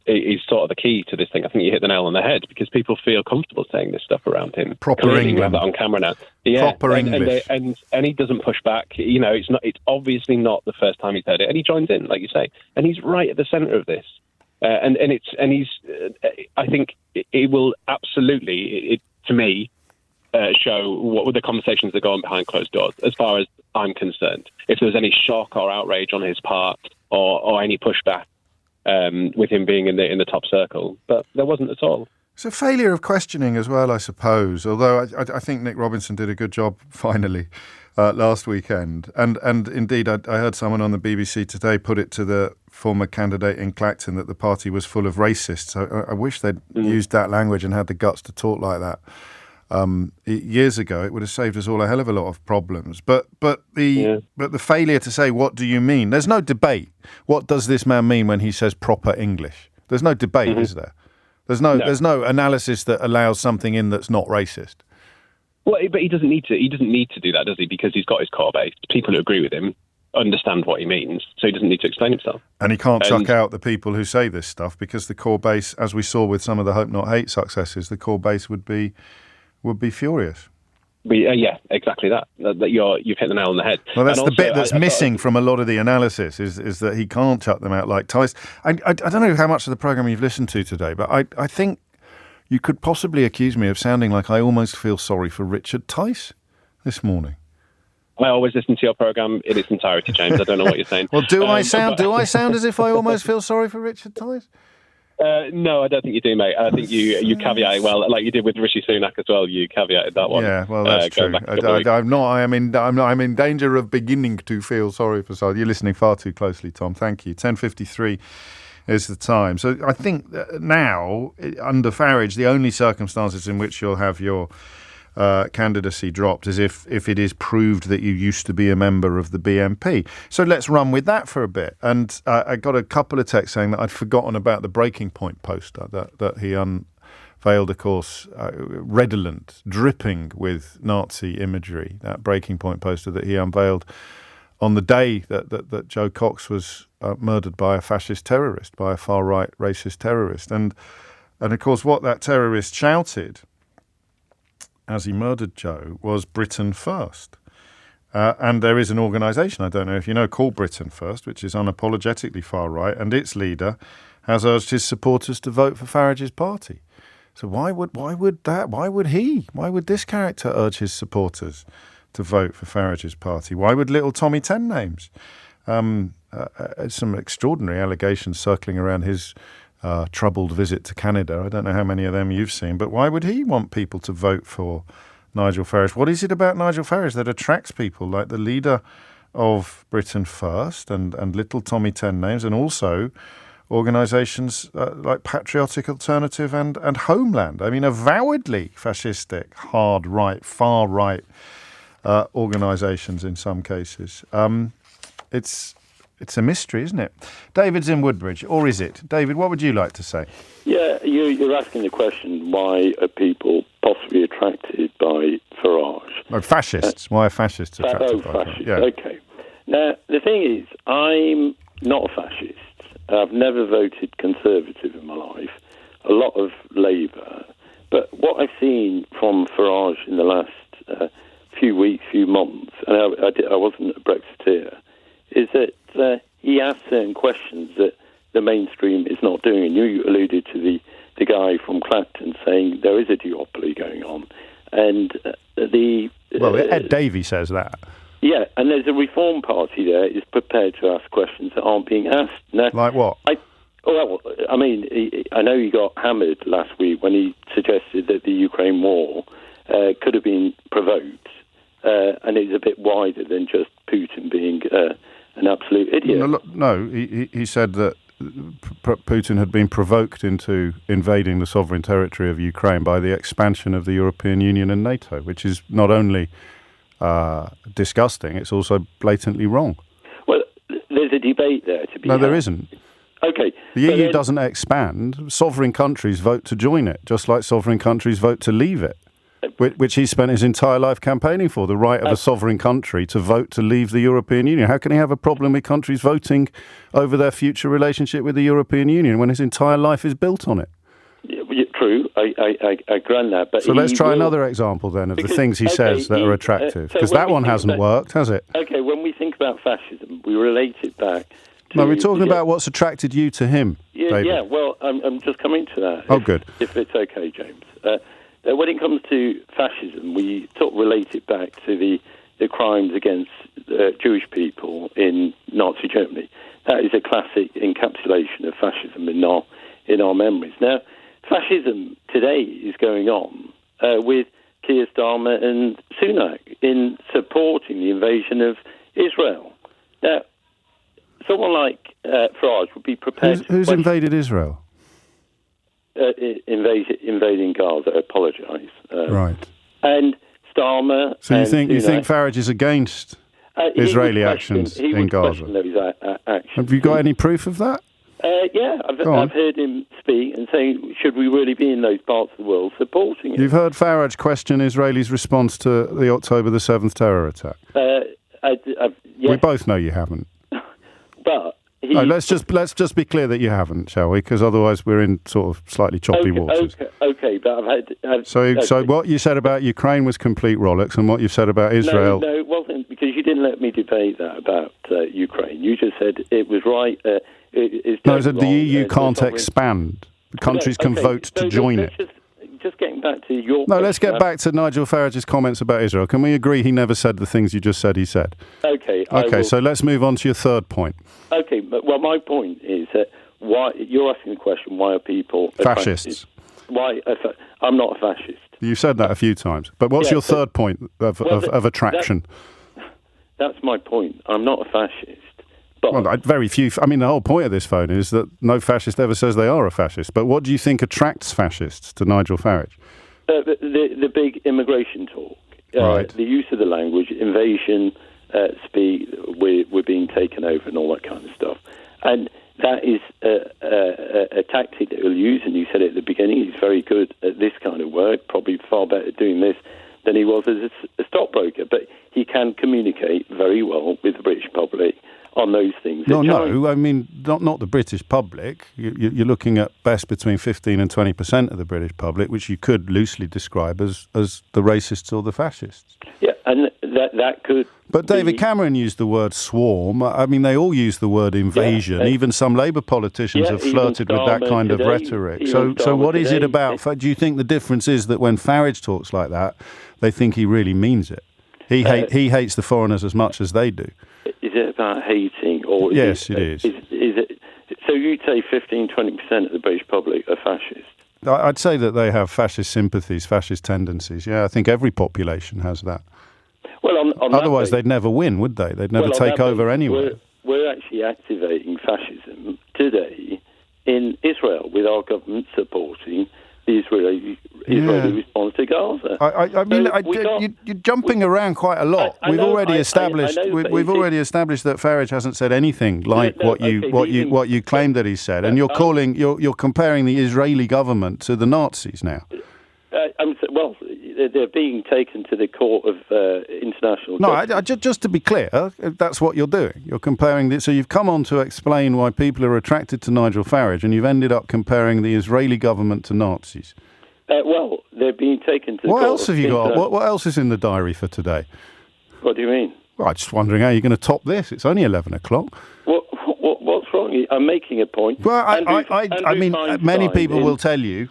is sort of the key to this thing. I think you hit the nail on the head because people feel comfortable saying this stuff around him.
Proper England.
We have that on camera now. Yeah,
Proper English.
And he doesn't push back. You know, it's obviously not the first time he's heard it. And he joins in, like you say. And he's right at the centre of this. I think it will absolutely, to me, show what were the conversations that go on behind closed doors, as far as I'm concerned. If there was any shock or outrage on his part or any pushback with him being in the top circle, but there wasn't at all.
It's a failure of questioning as well, I suppose, although I think Nick Robinson did a good job finally last weekend. And indeed, I heard someone on the BBC today put it to the former candidate in Clacton that the party was full of racists. I wish they'd used that language and had the guts to talk like that. Years ago, it would have saved us all a hell of a lot of problems. But the failure to say, what do you mean? There's no debate. What does this man mean when he says proper English? There's no debate, is there? There's no analysis that allows something in that's not racist.
Well, but he doesn't need to. He doesn't need to do that, does he? Because he's got his core base. People who agree with him understand what he means, so he doesn't need to explain himself.
And he can't chuck out the people who say this stuff because the core base, as we saw with some of the Hope Not Hate successes, the core base would be furious.
Yeah, exactly that. You've hit the nail on the head.
Well, that's
And
the
also,
bit that's missing from a lot of the analysis is that he can't chuck them out like Tice. I don't know how much of the programme you've listened to today, but I think you could possibly accuse me of sounding like I almost feel sorry for Richard Tice this morning.
I always listen to your programme in its entirety, James. I don't know what you're saying.
Well, do I sound as if I almost feel sorry for Richard Tice?
No, I don't think you do, mate. I think you caveat well, like you did with Rishi Sunak as well. You caveated that one.
Yeah, well, that's true. I'm not. I'm in danger of beginning to feel sorry for Sardi. You're listening far too closely, Tom. Thank you. 10:53 is the time. So I think now under Farage, the only circumstances in which you'll have your candidacy dropped is if it is proved that you used to be a member of the BNP. So let's run with that for a bit. And I got a couple of texts saying that I'd forgotten about the Breaking Point poster that he unveiled, of course, redolent, dripping with Nazi imagery, that Breaking Point poster that he unveiled on the day that Joe Cox was murdered by a fascist terrorist, by a far-right racist terrorist. And of course, what that terrorist shouted as he murdered Joe was Britain First. And there is an organisation, I don't know if you know, called Britain First, which is unapologetically far right, and its leader has urged his supporters to vote for Farage's party. So why would this character urge his supporters to vote for Farage's party? Why would little Tommy Ten Names? Some extraordinary allegations circling around his troubled visit to Canada. I don't know how many of them you've seen, but why would he want people to vote for Nigel Farage? What is it about Nigel Farage that attracts people like the leader of Britain First and little Tommy Ten Names, and also organisations like Patriotic Alternative and Homeland? I mean, avowedly fascistic, hard right, far right organisations in some cases. It's a mystery, isn't it? David's in Woodbridge, or is it? David, what would you like to say?
Yeah, you're asking the question, why are people possibly attracted by Farage?
Oh, fascists. Why are fascists attracted by
fascists.
Farage? Yeah.
Okay. Now, the thing is, I'm not a fascist. I've never voted Conservative in my life, a lot of Labour. But what I've seen from Farage in the last few weeks, few months, and I wasn't a Brexiteer, is that he asks certain questions that the mainstream is not doing. And you alluded to the guy from Clacton saying there is a duopoly going on. And
Ed Davey says that.
Yeah, and there's a Reform Party there is prepared to ask questions that aren't being asked. Now,
like what?
I know he got hammered last week when he suggested that the Ukraine war could have been provoked, and it's a bit wider than just Putin being an absolute idiot.
No, he said that Putin had been provoked into invading the sovereign territory of Ukraine by the expansion of the European Union and NATO, which is not only disgusting, it's also blatantly wrong.
Well, there's a debate there to be
No,
had.
there isn't.
Okay.
The EU doesn't expand. Sovereign countries vote to join it, just like sovereign countries vote to leave it, which he spent his entire life campaigning for, the right of a sovereign country to vote to leave the European Union. How can he have a problem with countries voting over their future relationship with the European Union when his entire life is built on it?
True, I grant that. But
so let's try another example then of the things he says that are attractive, because that one hasn't worked, has it?
Okay, when we think about fascism, we relate it back to...
No, we're talking about what's attracted you to him, David.
Yeah, well, I'm just coming to that.
Oh, good.
If it's okay, James. When it comes to fascism, we sort of relate it back to the crimes against Jewish people in Nazi Germany. That is a classic encapsulation of fascism in our memories. Now, fascism today is going on with Keir Starmer and Sunak in supporting the invasion of Israel. Now, someone like Farage would be prepared...
Who's invaded Israel?
Invading Gaza, apologise.
Right.
And Starmer...
So you think Farage is against Israeli actions in Gaza?
Those actions.
Have you got any proof of that?
Yeah, I've heard him speak and say, should we really be in those parts of the world supporting it?
You've heard Farage question Israelis' response to the October the 7th terror attack?
Yes.
We both know you haven't.
But...
No, let's just be clear that you haven't, shall we? Because otherwise we're in sort of slightly choppy waters.
Okay, but
So what you said about Ukraine was complete rollocks, and what you've said about Israel...
No, it wasn't, because you didn't let me debate that about Ukraine. You just said it was right.
No, the EU can't expand. Countries can vote to join it.
Just getting back to your...
No, let's get back to Nigel Farage's comments about Israel. Can we agree he never said the things you just said he said?
Okay.
So let's move on to your third point.
Okay, well, my point is that why you're asking the question, why are people...
Fascists.
Why? I'm not a fascist.
You've said that a few times. But what's your third point of attraction?
That's my point. I'm not a fascist. But
well, very few... I mean, the whole point of this phone is that no fascist ever says they are a fascist. But what do you think attracts fascists to Nigel Farage?
The big immigration talk.
Right.
The use of the language, invasion, speed, we're being taken over and all that kind of stuff. And that is a tactic that he'll use, and you said it at the beginning, he's very good at this kind of work, probably far better at doing this than he was as a stockbroker. But he can communicate very well with the British public on those things.
No, I mean, not the British public. You're looking at best between 15 and 20% of the British public, which you could loosely describe as the racists or the fascists.
Yeah, and that could...
But David Cameron used the word swarm. I mean, they all use the word invasion. Even some Labour politicians have flirted with that kind of rhetoric. So what is it about? Do you think the difference is that when Farage talks like that, they think he really means it? He hates the foreigners as much as they do.
Is it about hating? Or
yes, it is.
Is it? So you'd say 15-20% of the British public are fascist?
I'd say that they have fascist sympathies, fascist tendencies. Yeah, I think every population has that.
Well, on
otherwise they'd never win, would they? They'd never take over anyway.
We're actually activating fascism today in Israel with our government supporting the Israeli response to Gaza.
You're jumping around quite a lot. We've already established that Farage hasn't said anything like what you claim that he said, and you're comparing the Israeli government to the Nazis now.
Well, they're being taken to the court of international justice.
No, just to be clear, that's what you're doing. You're comparing this. So you've come on to explain why people are attracted to Nigel Farage, and you've ended up comparing the Israeli government to Nazis.
Well, they're being taken to the court.
What else have you got? What else is in the diary for today?
What do you mean?
Well, I'm just wondering how you're going to top this. It's only 11 o'clock.
What's wrong? I'm making a point.
Well, I mean, many people will tell you.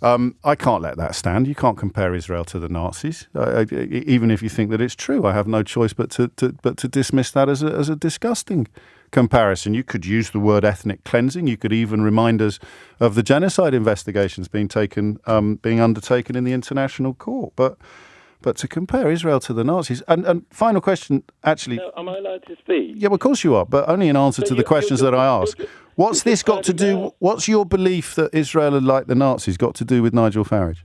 I can't let that stand. You can't compare Israel to the Nazis, even if you think that it's true. I have no choice but to dismiss that as a disgusting comparison. You could use the word ethnic cleansing. You could even remind us of the genocide investigations being undertaken in the international court. But to compare Israel to the Nazis... And final question, actually...
No, am I allowed to speak?
Yeah, of course you are, but only in answer to the questions that I ask. What's this got to do... What's your belief that Israel are like the Nazis got to do with Nigel Farage?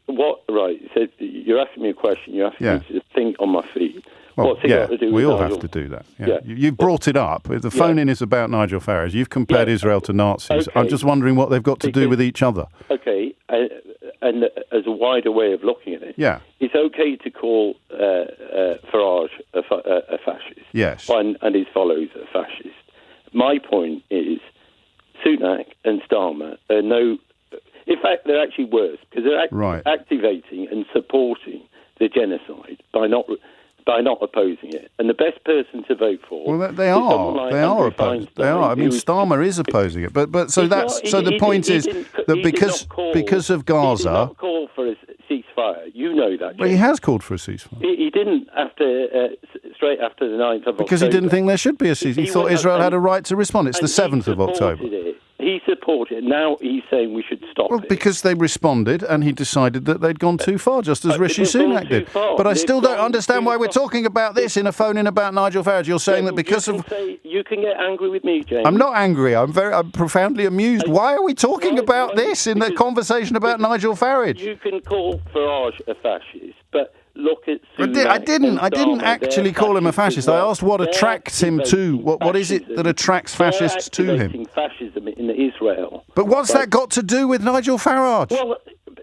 What? Right, so you're asking me a question. You're asking me to think on my feet.
Well,
what's it got to do with
we all
Nigel?
have to do that. Yeah. You've brought it up. The phone-in is about Nigel Farage. You've compared Israel to Nazis.
Okay.
I'm just wondering what they've got to do with each other.
Okay, and as a wider way of looking at it, it's okay to call Farage a fascist.
Yes.
And his followers a fascist. My point is Sunak and Starmer are no... In fact, they're actually worse, because they're activating and supporting the genocide by not opposing it. And the best person to vote for... Well,
they are opposed. They are. I mean, Starmer is opposing it. But the point is that because of Gaza...
He did not call for a ceasefire. You know that.
Well, he has called for a ceasefire.
He didn't straight after the 9th of October.
Because he didn't think there should be a ceasefire. He thought Israel had a right to respond. It's the 7th of October.
He supported it. Now he's saying we should stop it.
Because they responded and he decided that they'd gone too far, just as Rishi Sunak did. But I still don't understand why we're talking about this in a phone-in about Nigel Farage. You're saying that because of...
You can get angry with me, James.
I'm not angry. I'm profoundly amused. Why are we talking about this in the conversation about Nigel Farage?
You can call Farage a fascist, but... Look at Sunak.
I didn't actually call him a fascist. I asked what attracts him to. What is it that attracts fascists to him?
Fascism in Israel.
But what's that got to do with Nigel Farage?
Well,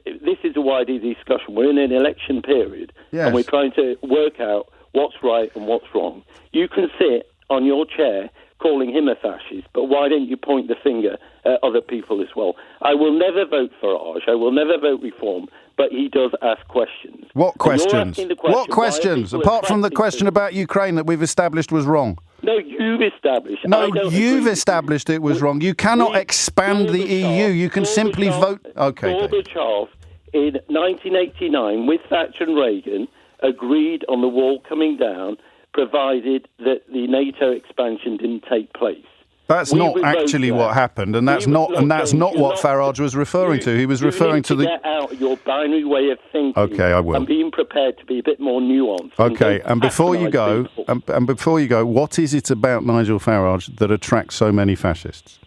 this is a wider discussion. We're in an election period, and we're trying to work out what's right and what's wrong. You can sit on your chair calling him a fascist, but why don't you point the finger at other people as well? I will never vote for Farage. I will never vote Reform, but he does ask questions.
What questions? What
Why
questions? Apart from the question about Ukraine that we've established was wrong.
No, you've established.
No, you've established it was wrong. You cannot expand the EU. You can simply vote. Okay,
Gorbachev in 1989 with Thatcher and Reagan agreed on the wall coming down, provided that the NATO expansion didn't take place.
That's not actually what happened, and that's not what Farage was referring to. He was referring to the.
Get out your binary way of thinking.
Okay, I will.
And being prepared to be a bit more nuanced.
Okay, and before you go, what is it about Nigel Farage that attracts so many fascists?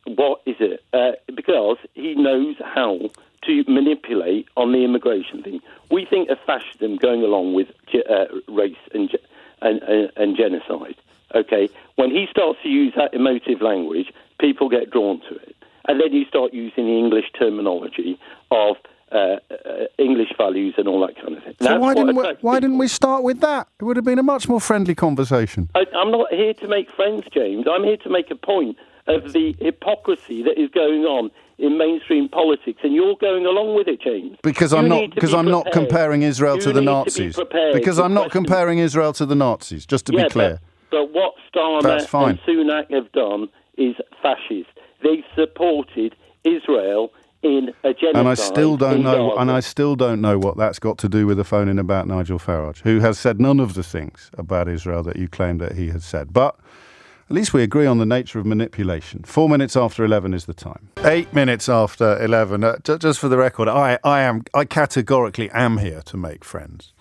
What is it? Because he knows how to manipulate on the immigration thing. We think of fascism going along with race and genocide. Okay, when he starts to use that emotive language, people get drawn to it. And then you start using the English terminology of English values and all that kind of thing.
So why didn't we start with that? It would have been a much more friendly conversation.
I'm not here to make friends, James. I'm here to make a point of the hypocrisy that is going on in mainstream politics, and you're going along with it, James.
Because I'm not comparing Israel to the Nazis. Because I'm not comparing Israel to the Nazis, just to be clear.
But what Starmer and Sunak have done is fascist. They've supported Israel in a genocide.
And I still don't know what that's got to do with the phone-in about Nigel Farage, who has said none of the things about Israel that you claim that he has said. But at least we agree on the nature of manipulation. 4 minutes after 11 is the time. 8 minutes after 11. Just for the record, I categorically am here to make friends.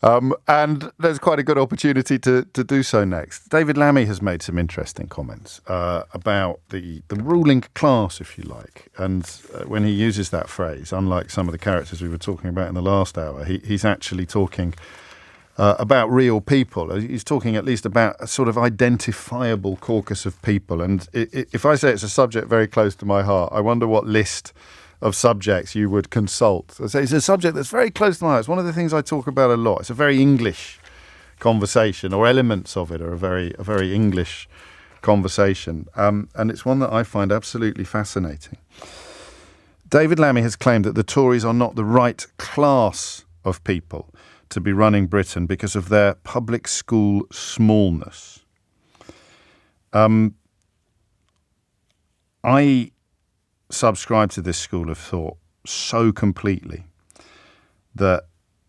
And there's quite a good opportunity to do so next. David Lammy has made some interesting comments about the ruling class, if you like. And when he uses that phrase, unlike some of the characters we were talking about in the last hour, he's actually talking about real people. He's talking at least about a sort of identifiable caucus of people. And if I say it's a subject very close to my heart, I wonder what list of subjects you would consult. I say it's a subject that's very close to my heart. It's one of the things I talk about a lot. It's a very English conversation, or elements of it are a very English conversation. And it's one that I find absolutely fascinating. David Lammy has claimed that the Tories are not the right class of people to be running Britain because of their public school smallness. I subscribe to this school of thought so completely that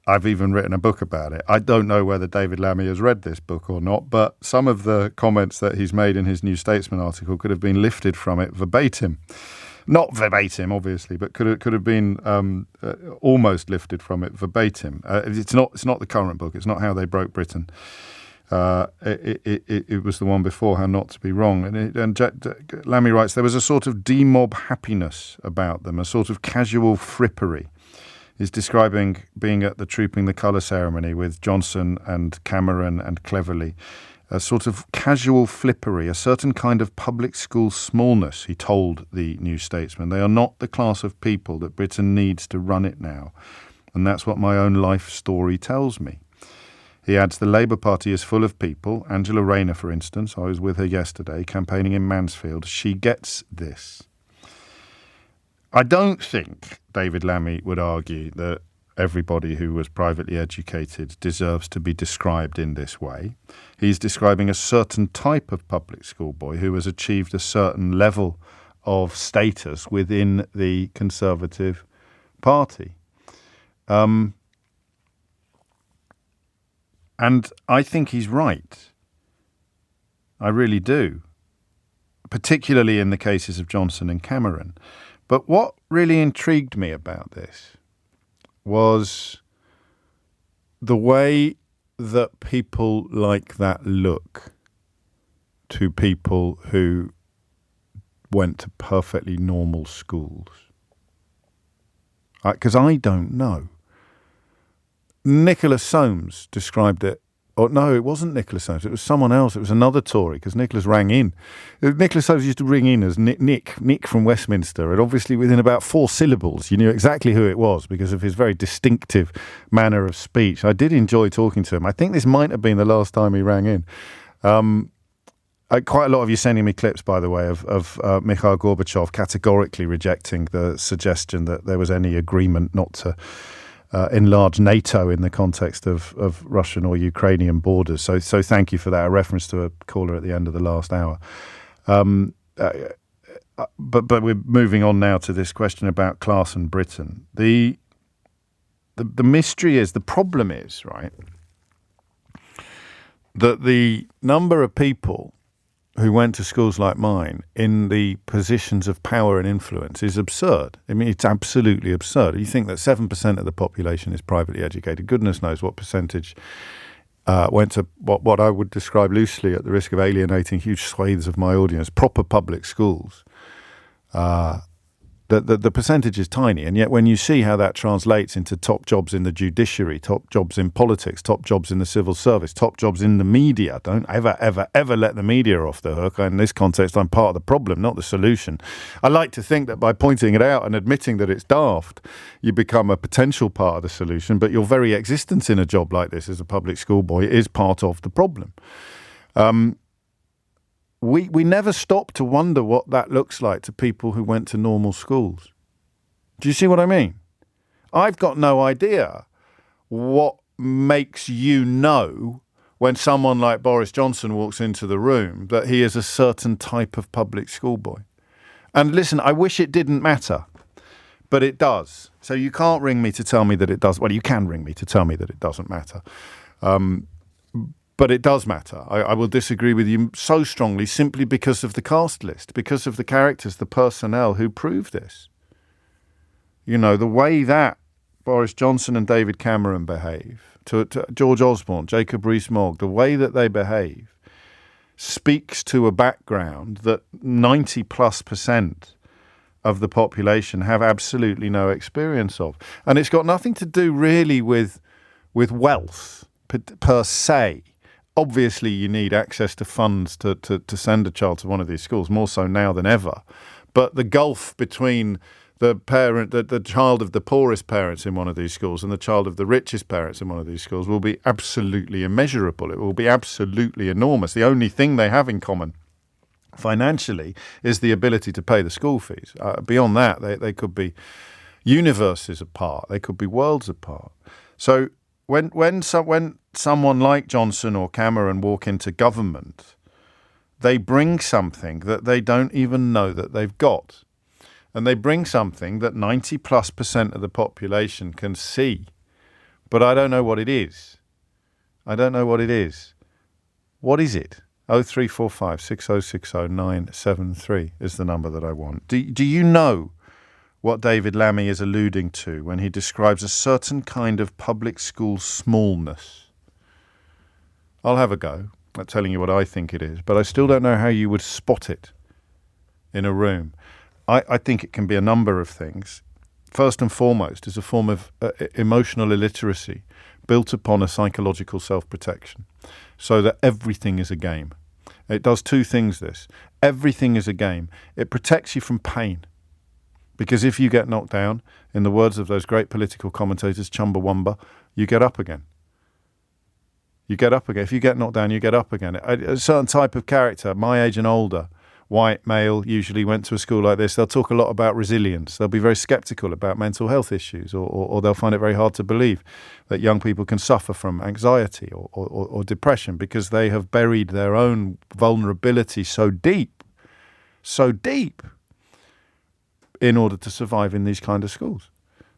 I've even written a book about it. I don't know whether David Lammy has read this book or not, but some of the comments that he's made in his New Statesman article could have been lifted from it verbatim. Not verbatim, obviously, but could have been almost lifted from it verbatim. It's not the current book. It's not How They Broke Britain. It was the one before, How Not to Be Wrong. And Lammy writes, there was a sort of demob happiness about them, a sort of casual frippery. He's describing being at the Trooping the Colour ceremony with Johnson and Cameron and Cleverly. A sort of casual flippery, a certain kind of public school smallness, he told the New Statesman. They are not the class of people that Britain needs to run it now. And that's what my own life story tells me. He adds, the Labour Party is full of people. Angela Rayner, for instance, I was with her yesterday, campaigning in Mansfield. She gets this. I don't think David Lammy would argue that everybody who was privately educated deserves to be described in this way. He's describing a certain type of public school boy who has achieved a certain level of status within the Conservative Party. And I think he's right. I really do. Particularly in the cases of Johnson and Cameron. But what really intrigued me about this was the way that people like that look to people who went to perfectly normal schools. Because I don't know. Nicholas Soames described it. Oh, no, it wasn't Nicholas Soames. It was someone else. It was another Tory, because Nicholas rang in. Nicholas Soames used to ring in as Nick from Westminster, and obviously within about 4 syllables you knew exactly who it was because of his very distinctive manner of speech. I did enjoy talking to him. I think this might have been the last time he rang in. Quite a lot of you sending me clips, by the way, of Mikhail Gorbachev categorically rejecting the suggestion that there was any agreement not to enlarge NATO in the context of Russian or Ukrainian borders. So thank you for that. A reference to a caller at the end of the last hour. But we're moving on now to this question about class and Britain. The mystery is, the problem is, right, that the number of people who went to schools like mine in the positions of power and influence is absurd. I mean, it's absolutely absurd. You think that 7% of the population is privately educated. Goodness knows what percentage went to what I would describe loosely, at the risk of alienating huge swathes of my audience, proper public schools. The percentage is tiny, and yet when you see how that translates into top jobs in the judiciary, top jobs in politics, top jobs in the civil service, top jobs in the media, don't ever let the media off the hook. In this context, I'm part of the problem, not the solution. I like to think that by pointing it out and admitting that it's daft, you become a potential part of the solution, but your very existence in a job like this as a public schoolboy is part of the problem. We never stop to wonder what that looks like to people who went to normal schools. Do you see what I mean? I've got no idea what makes you know when someone like Boris Johnson walks into the room that he is a certain type of public schoolboy. And listen, I wish it didn't matter, but it does. So you can't ring me to tell me that it does. Well, you can ring me to tell me that it doesn't matter. But it does matter. I will disagree with you so strongly simply because of the cast list, because of the characters, the personnel who prove this. You know, the way that Boris Johnson and David Cameron behave, to George Osborne, Jacob Rees-Mogg, the way that they behave speaks to a background that 90+% of the population have absolutely no experience of. And it's got nothing to do really with wealth per se. Obviously, you need access to funds to send a child to one of these schools, more so now than ever. But the gulf between the child of the poorest parents in one of these schools and the child of the richest parents in one of these schools will be absolutely immeasurable. It will be absolutely enormous. The only thing they have in common financially is the ability to pay the school fees. Beyond that, they could be universes apart. They could be worlds apart. So when someone like Johnson or Cameron walk into government, they bring something that they don't even know that they've got. And they bring something that 90+% of the population can see. But I don't know what it is. I don't know what it is. What is it? 0345 6060 973 is the number that I want. Do you know what David Lammy is alluding to when he describes a certain kind of public school smallness? I'll have a go at telling you what I think it is, but I still don't know how you would spot it in a room. I think it can be a number of things. First and foremost is a form of emotional illiteracy built upon a psychological self-protection, so that everything is a game. It does two things, this. Everything is a game. It protects you from pain. Because if you get knocked down, in the words of those great political commentators, Chumbawamba, you get up again. You get up again. If you get knocked down, you get up again. A certain type of character, my age and older, white, male, usually went to a school like this, they'll talk a lot about resilience. They'll be very sceptical about mental health issues, or they'll find it very hard to believe that young people can suffer from anxiety or depression because they have buried their own vulnerability so deep, in order to survive in these kind of schools.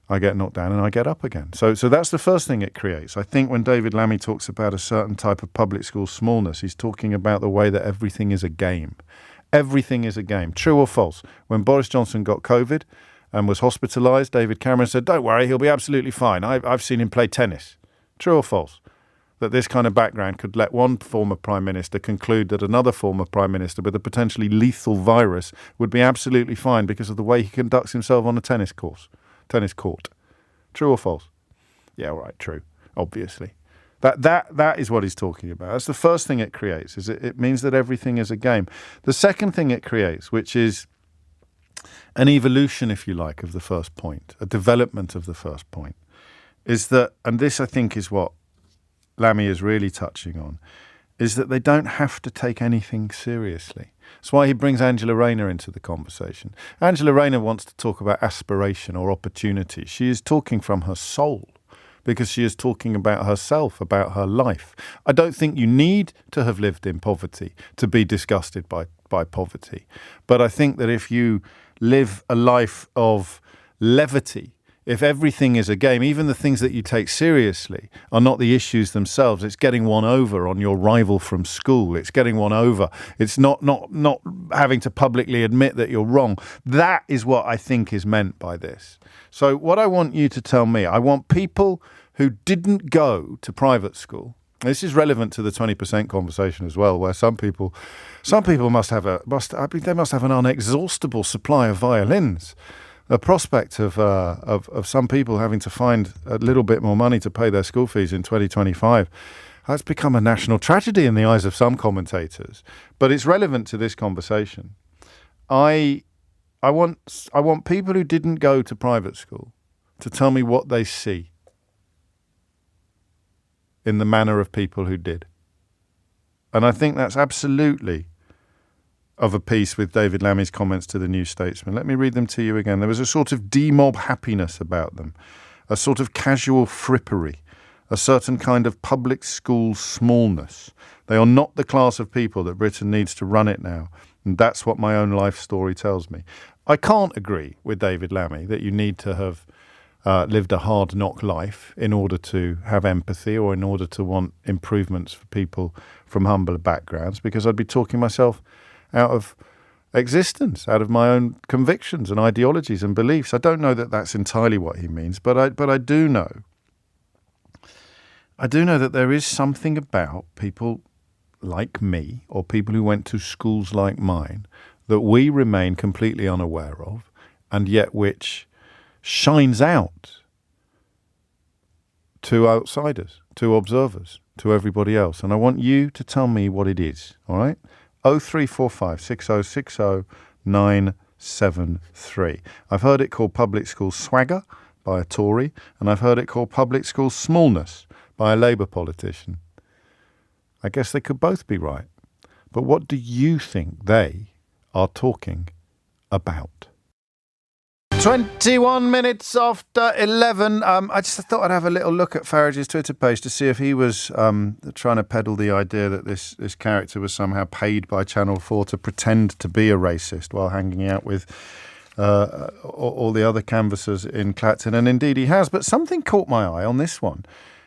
I get knocked down and I get up again. So that's the first thing it creates. I think when David Lammy talks about a certain type of public school smallness, he's talking about the way that everything is a game. Everything is a game. True or false? When Boris Johnson got COVID and was hospitalised, David Cameron said, don't worry, he'll be absolutely fine. I've seen him play tennis. True or false? That this kind of background could let one former Prime Minister conclude that another former Prime Minister with a potentially lethal virus would be absolutely fine because of the way he conducts himself on a tennis court. True or false? Yeah, right, true, obviously. That is what he's talking about. That's the first thing it creates, is it means that everything is a game. The second thing it creates, which is an evolution, if you like, of the first point, a development of the first point, is that, and this I think is what Lammy is really touching on, is that they don't have to take anything seriously. That's why he brings Angela Rayner into the conversation. Angela Rayner wants to talk about aspiration or opportunity. She is talking from her soul because she is talking about herself, about her life. I don't think you need to have lived in poverty to be disgusted by poverty. But I think that if you live a life of levity, if everything is a game, even the things that you take seriously are not the issues themselves. It's getting one over on your rival from school. It's getting one over. It's not having to publicly admit that you're wrong. That is what I think is meant by this. So what I want you to tell me, I want people who didn't go to private school. This is relevant to the 20% conversation as well, where some people must have an unexhaustible supply of violins. The prospect of some people having to find a little bit more money to pay their school fees in 2025 has become a national tragedy in the eyes of some commentators. But it's relevant to this conversation. I want people who didn't go to private school to tell me what they see in the manner of people who did. And I think that's absolutely of a piece with David Lammy's comments to the New Statesman. Let me read them to you again. There was a sort of demob happiness about them, a sort of casual frippery, a certain kind of public school smallness. They are not the class of people that Britain needs to run it now, and that's what my own life story tells me. I can't agree with David Lammy that you need to have lived a hard knock life in order to have empathy or in order to want improvements for people from humbler backgrounds, because I'd be talking myself out of existence, out of my own convictions and ideologies and beliefs. I don't know that that's entirely what he means, but I do know that there is something about people like me or people who went to schools like mine that we remain completely unaware of, and yet which shines out to outsiders, to observers, to everybody else. And I want you to tell me what it is, all right? 0345 6060 973. I've heard it called public school swagger by a Tory, and I've heard it called public school smallness by a Labour politician. I guess they could both be right. But what do you think they are talking about? 21 minutes after 11. I just thought I'd have a little look at Farage's Twitter page to see if he was trying to peddle the idea that this character was somehow paid by Channel 4 to pretend to be a racist while hanging out with all the other canvassers in Clacton. And indeed he has. But something caught my eye on this one.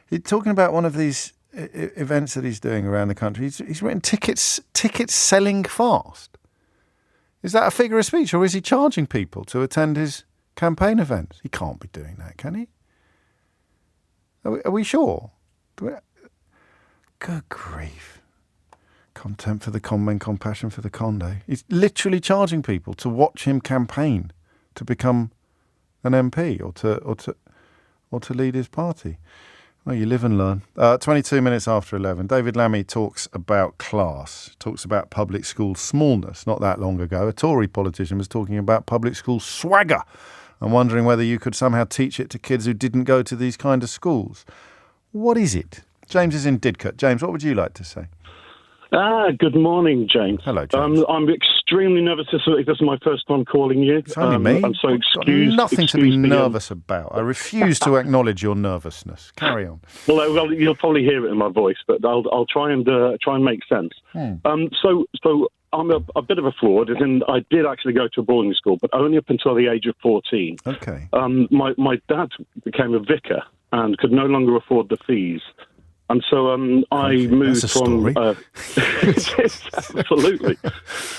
He's talking about one of these events that he's doing around the country. He's written tickets selling fast. Is that a figure of speech, or is he charging people to attend his campaign events? He can't be doing that, can he? Are we sure? Good grief. Contempt for the conmen, compassion for the conde. He's literally charging people to watch him campaign to become an MP or to lead his party. Well, you live and learn. 22 minutes after 11. David Lammy talks about class, talks about public school smallness. Not that long ago, a Tory politician was talking about public school swagger. I'm wondering whether you could somehow teach it to kids who didn't go to these kind of schools. What is it? James is in Didcot. James, what would you like to say?
Good morning, James.
Hello, James.
I'm extremely nervous. This is my first time calling you.
It's only me.
I'm so excused.
Nothing to be nervous about. I refuse to acknowledge your nervousness. Carry on.
Well, you'll probably hear it in my voice, but I'll try and make sense. So I'm a bit of a fraud, as in I did actually go to a boarding school, but only up until the age of 14.
Okay.
My dad became a vicar and could no longer afford the fees. And so I moved from... absolutely.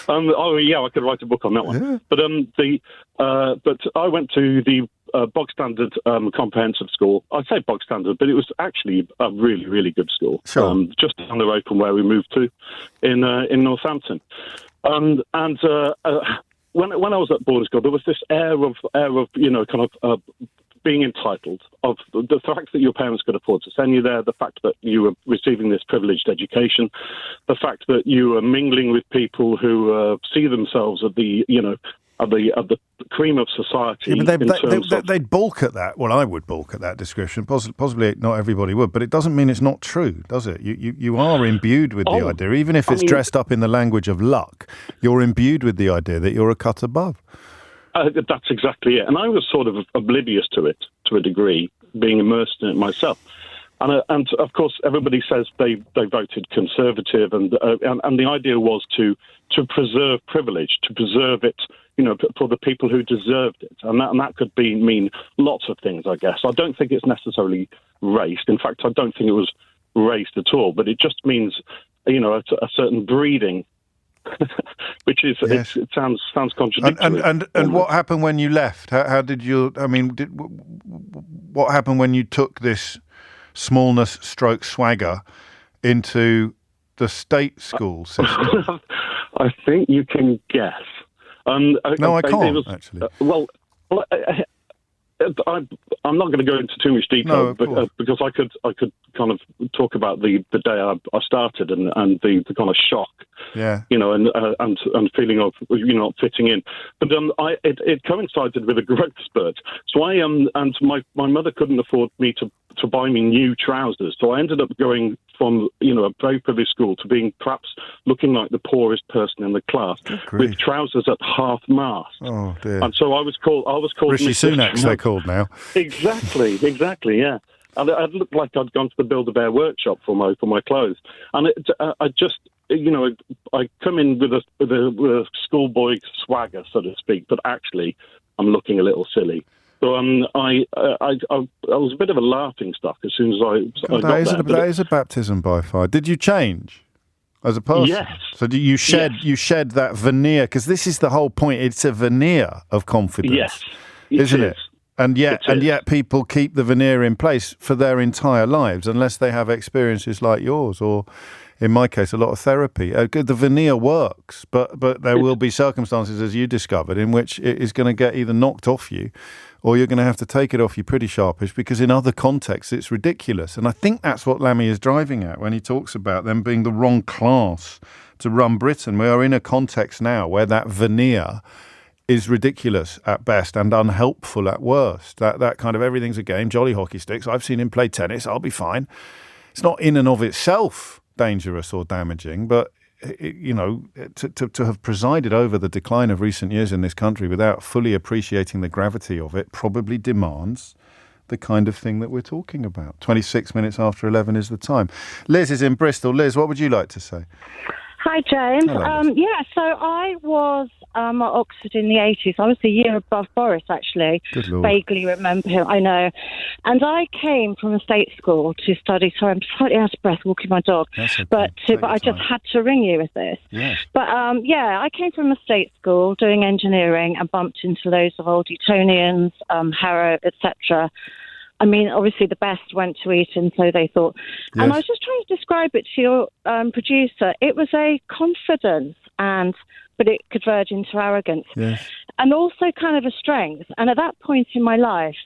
I could write a book on that one. Yeah. But I went to the bog standard comprehensive school. I say bog standard, but it was actually a really, really good school.
Sure.
Just down the road from where we moved to in Northampton. When I was at boarding school, there was this air of kind of being entitled, of the fact that your parents could afford to send you there, the fact that you were receiving this privileged education, the fact that you were mingling with people who see themselves as the the cream of society.
Yeah, but they'd balk at that. Well, I would balk at that description. Possibly not everybody would, but it doesn't mean it's not true, does it? You are imbued with the idea, even if it's dressed up in the language of luck. You're imbued with the idea that you're a cut above.
That's exactly it. And I was sort of oblivious to it to a degree, being immersed in it myself. And of course, everybody says they voted Conservative, and the idea was to preserve privilege, to preserve it, for the people who deserved it, and that could mean lots of things, I guess. I don't think it's necessarily raced. In fact, I don't think it was raced at all. But it just means, a certain breeding. Which is
yes.
it sounds contradictory.
And what happened when you left? How did you? I mean, what happened when you took this smallness stroke swagger into the state school system?
I think you can guess.
No, I can't actually.
I'm not going to go into too much detail, because I could kind of talk about the day I started and the kind of shock, and feeling of not fitting in. But it coincided with a growth spurt. So and my mother couldn't afford me to buy me new trousers. So I ended up going from a very privileged school to being perhaps looking like the poorest person in the class with trousers at half mast.
Oh dear!
And so I was called
Rishi Sunak's they're called now.
Exactly, yeah. And it looked like I'd gone to the Build-A-Bear workshop for my clothes. And I just, I come in with a schoolboy swagger, so to speak, but actually I'm looking a little silly. So I was a bit of a laughing stock as soon as I got there.
That is a baptism by fire. Did you change as a person?
Yes.
So you shed that veneer, because this is the whole point. It's a veneer of confidence.
Yes.
Isn't it? And yet people keep the veneer in place for their entire lives unless they have experiences like yours, or in my case, a lot of therapy. The veneer works, but there will be circumstances, as you discovered, in which it is going to get either knocked off you or you're going to have to take it off you pretty sharpish, because in other contexts it's ridiculous. And I think that's what Lammy is driving at when he talks about them being the wrong class to run Britain. We are in a context now where that veneer is ridiculous at best and unhelpful at worst. That kind of everything's a game, jolly hockey sticks. I've seen him play tennis, I'll be fine. It's not in and of itself dangerous or damaging, but to have presided over the decline of recent years in this country without fully appreciating the gravity of it probably demands the kind of thing that we're talking about. 26 minutes after 11 is the time. Liz is in Bristol. Liz, what would you like to say?
Hi, James.
Hello,
so I was at Oxford in the 80s. I was a year above Boris, actually.
Good Lord.
Vaguely remember him, I know. And I came from a state school to study. Sorry, I'm slightly out of breath walking my dog.
That's okay.
But I just had to ring you with this.
Yes.
But, I came from a state school doing engineering and bumped into loads of old Etonians, Harrow, etc. I mean, obviously the best went to Eton, so they thought.
Yes.
And I was just trying to describe it to your producer. It was a confidence, but it could verge into arrogance.
Yes.
And also kind of a strength. And at that point in my life,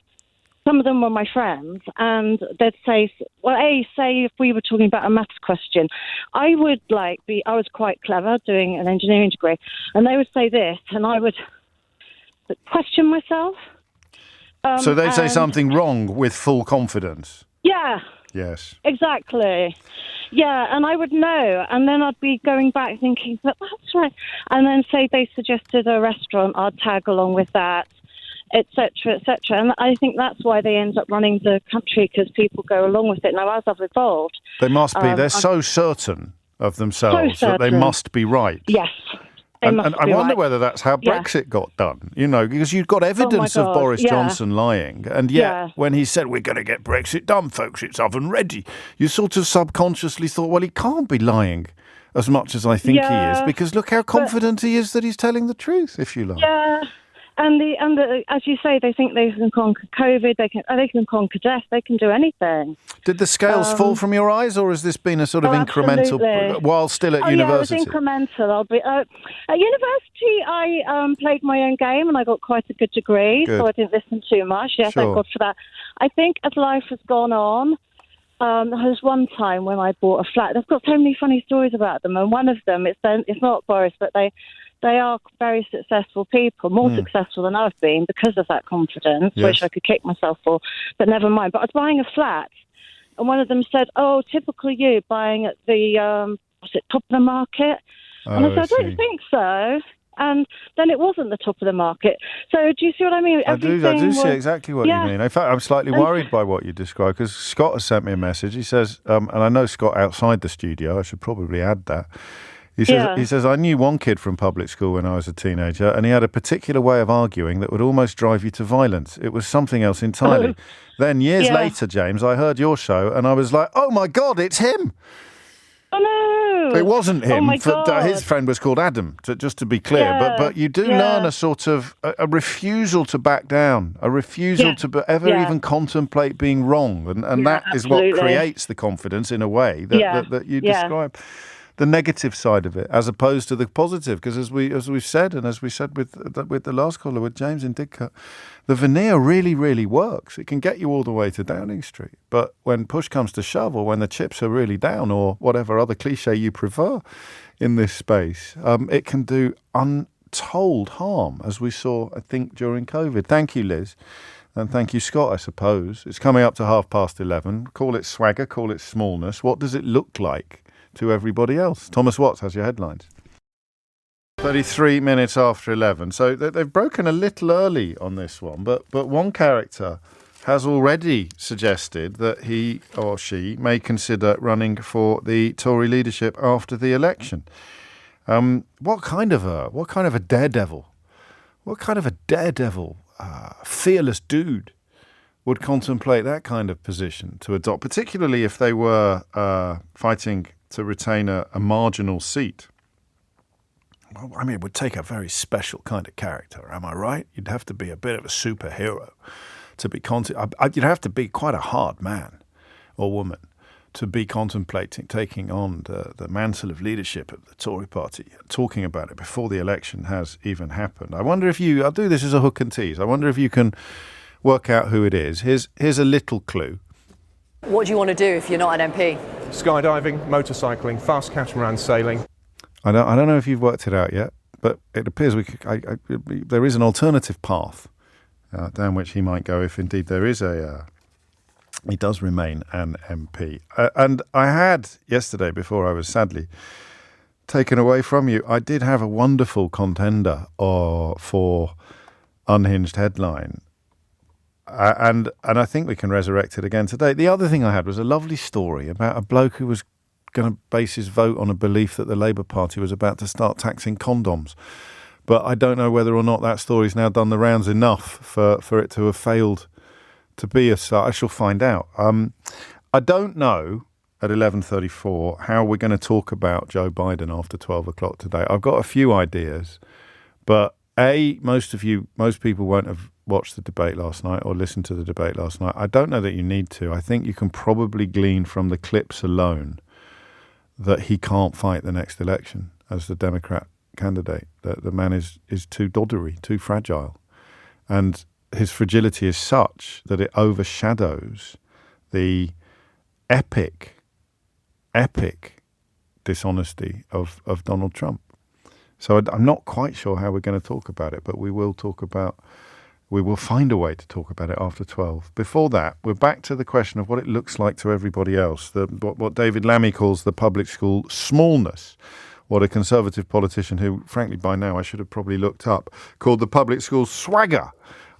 some of them were my friends, and they'd say, say if we were talking about a maths question, I would I was quite clever doing an engineering degree, and they would say this, and I would question myself.
So they'd say something wrong with full confidence.
Yeah.
Yes.
Exactly. Yeah, and I would know, and then I'd be going back thinking, but that's right. And then say they suggested a restaurant, I'd tag along with that, etc., etc. And I think that's why they end up running the country, because people go along with it. Now, as I've evolved...
They must be. They're so certain of themselves that they must be right.
Yes.
And I wonder whether that's how Brexit got done, because you've got evidence of Boris Johnson lying. And yet, when he said, we're going to get Brexit done, folks, it's oven ready, you sort of subconsciously thought, well, he can't be lying as much as I think he is, because look how confident he is that he's telling the truth, if you like.
Yeah. And as you say, they think they can conquer COVID, they can conquer death, they can do anything.
Did the scales fall from your eyes, or has this been a sort of incremental, while still at university?
Yeah, it was incremental. At university, I played my own game and I got quite a good degree, so I didn't listen too much. Yeah, thank God for that. I think as life has gone on, there was one time when I bought a flat. I've got so many funny stories about them, and one of them, it's not Boris, but they are very successful people, more successful than I've been because of that confidence, which I could kick myself for, but never mind. But I was buying a flat, and one of them said, "Oh, typical you buying at the top of the market," and I said, "I don't think so." And then it wasn't the top of the market. So do you see what I mean?
I do see exactly what you mean. In fact, I'm slightly worried by what you described, because Scott has sent me a message. He says, and I know Scott outside the studio, I should probably add that. He says, I knew one kid from public school when I was a teenager, and he had a particular way of arguing that would almost drive you to violence. It was something else entirely. Then years later, James, I heard your show, and I was like, oh my God, it's him.
Oh, no.
It wasn't him.
Oh, my God.
His friend was called Adam, just to be clear.
Yeah.
But you do learn a sort of a refusal to back down, a refusal to ever even contemplate being wrong. And that is what creates the confidence, in a way, that you describe. The negative side of it, as opposed to the positive, because as we've said, and as we said with the last caller, with James in Didcot, the veneer really, really works. It can get you all the way to Downing Street, but when push comes to shove, or when the chips are really down, or whatever other cliche you prefer in this space, it can do untold harm, as we saw, I think, during COVID. Thank you, Liz. And thank you, Scott, I suppose. It's coming up to 11:30. Call it swagger, call it smallness. What does it look like to everybody else? Thomas Watts has your headlines. 33 minutes after 11. So they've broken a little early on this one, but one character has already suggested that he or she may consider running for the Tory leadership after the election. What kind of a daredevil? What kind of a daredevil, fearless dude would contemplate that kind of position to adopt, particularly if they were fighting to retain a marginal seat? Well, I mean, it would take a very special kind of character, am I right? You'd have to be a bit of a superhero to be you'd have to be quite a hard man or woman to be contemplating taking on the mantle of leadership of the Tory party, talking about it before the election has even happened. I wonder if I'll do this as a hook and tease. I wonder if you can work out who it is. Here's a little clue.
What do you want to do if you're not an MP?
Skydiving, motorcycling, fast catamaran sailing.
I don't know if you've worked it out yet, but it appears there is an alternative path down which he might go if indeed there is he does remain an MP. And I had yesterday, before I was sadly taken away from you, I did have a wonderful contender for Unhinged Headline. And I think we can resurrect it again today. The other thing I had was a lovely story about a bloke who was going to base his vote on a belief that the Labour Party was about to start taxing condoms. But I don't know whether or not that story's now done the rounds enough for it to have failed to be a start. I shall find out. I don't know at 11:34 how we're going to talk about Joe Biden after 12 o'clock today. I've got a few ideas, but most people won't have watched the debate last night or listened to the debate last night. I don't know that you need to. I think you can probably glean from the clips alone that he can't fight the next election as the Democrat candidate. That the man is too doddery, too fragile. And his fragility is such that it overshadows the epic dishonesty of Donald Trump. So I'm not quite sure how we're going to talk about it, but we will find a way to talk about it after 12. Before that, we're back to the question of what it looks like to everybody else, what David Lammy calls the public school smallness, what a Conservative politician who, frankly, by now I should have probably looked up, called the public school swagger.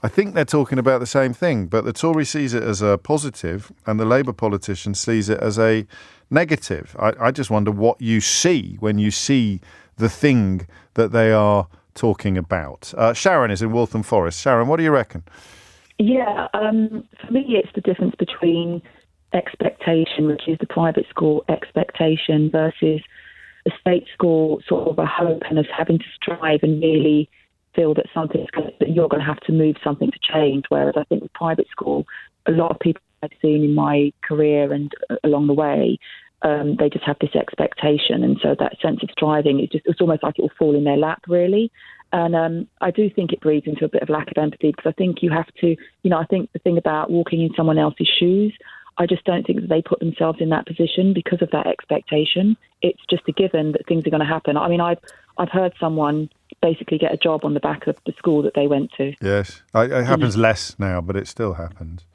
I think they're talking about the same thing, but the Tory sees it as a positive and the Labour politician sees it as a negative. I just wonder what you see when you see the thing that they are talking about. Sharon is in Waltham Forest. Sharon, what do you reckon?
Yeah, for me it's the difference between expectation, which is the private school expectation, versus a state school sort of a hope and us having to strive and really feel that that you're going to have to move something to change. Whereas I think with private school, a lot of people I've seen in my career and along the way, they just have this expectation, and so that sense of striving it's almost like it will fall in their lap, really. And I do think it breeds into a bit of lack of empathy, because I think you have to, I think the thing about walking in someone else's shoes, I just don't think that they put themselves in that position because of that expectation. It's just a given that things are going to happen. I mean, I've heard someone basically get a job on the back of the school that they went to.
Yes, it happens less now, but it still happens.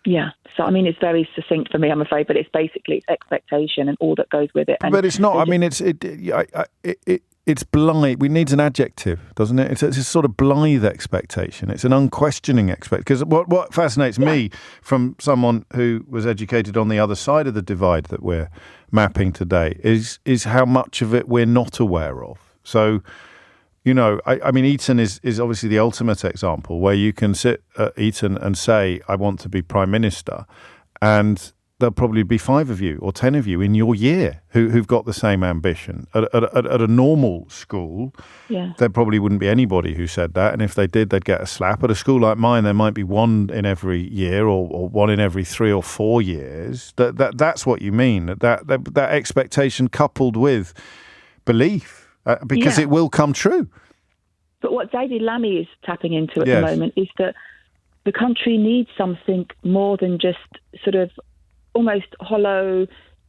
Yeah, so I mean, it's very succinct for me, I'm afraid, but it's basically expectation and all that goes with it. And
but it's not. I mean, it's blithe. We need an adjective, doesn't it? It's a sort of blithe expectation. It's an unquestioning expectation. Because what fascinates me from someone who was educated on the other side of the divide that we're mapping today is how much of it we're not aware of. So, you know, I mean, Eton is obviously the ultimate example where you can sit at Eton and say, I want to be Prime Minister, and there'll probably be 5 of you or 10 of you in your year who've got the same ambition. At a normal school, there probably wouldn't be anybody who said that, and if they did, they'd get a slap. At a school like mine, there might be 1 in every year or 1 in every 3 or 4 years. That's what you mean, that expectation coupled with belief. Because it will come true.
But what David Lammy is tapping into at the moment is that the country needs something more than just sort of almost hollow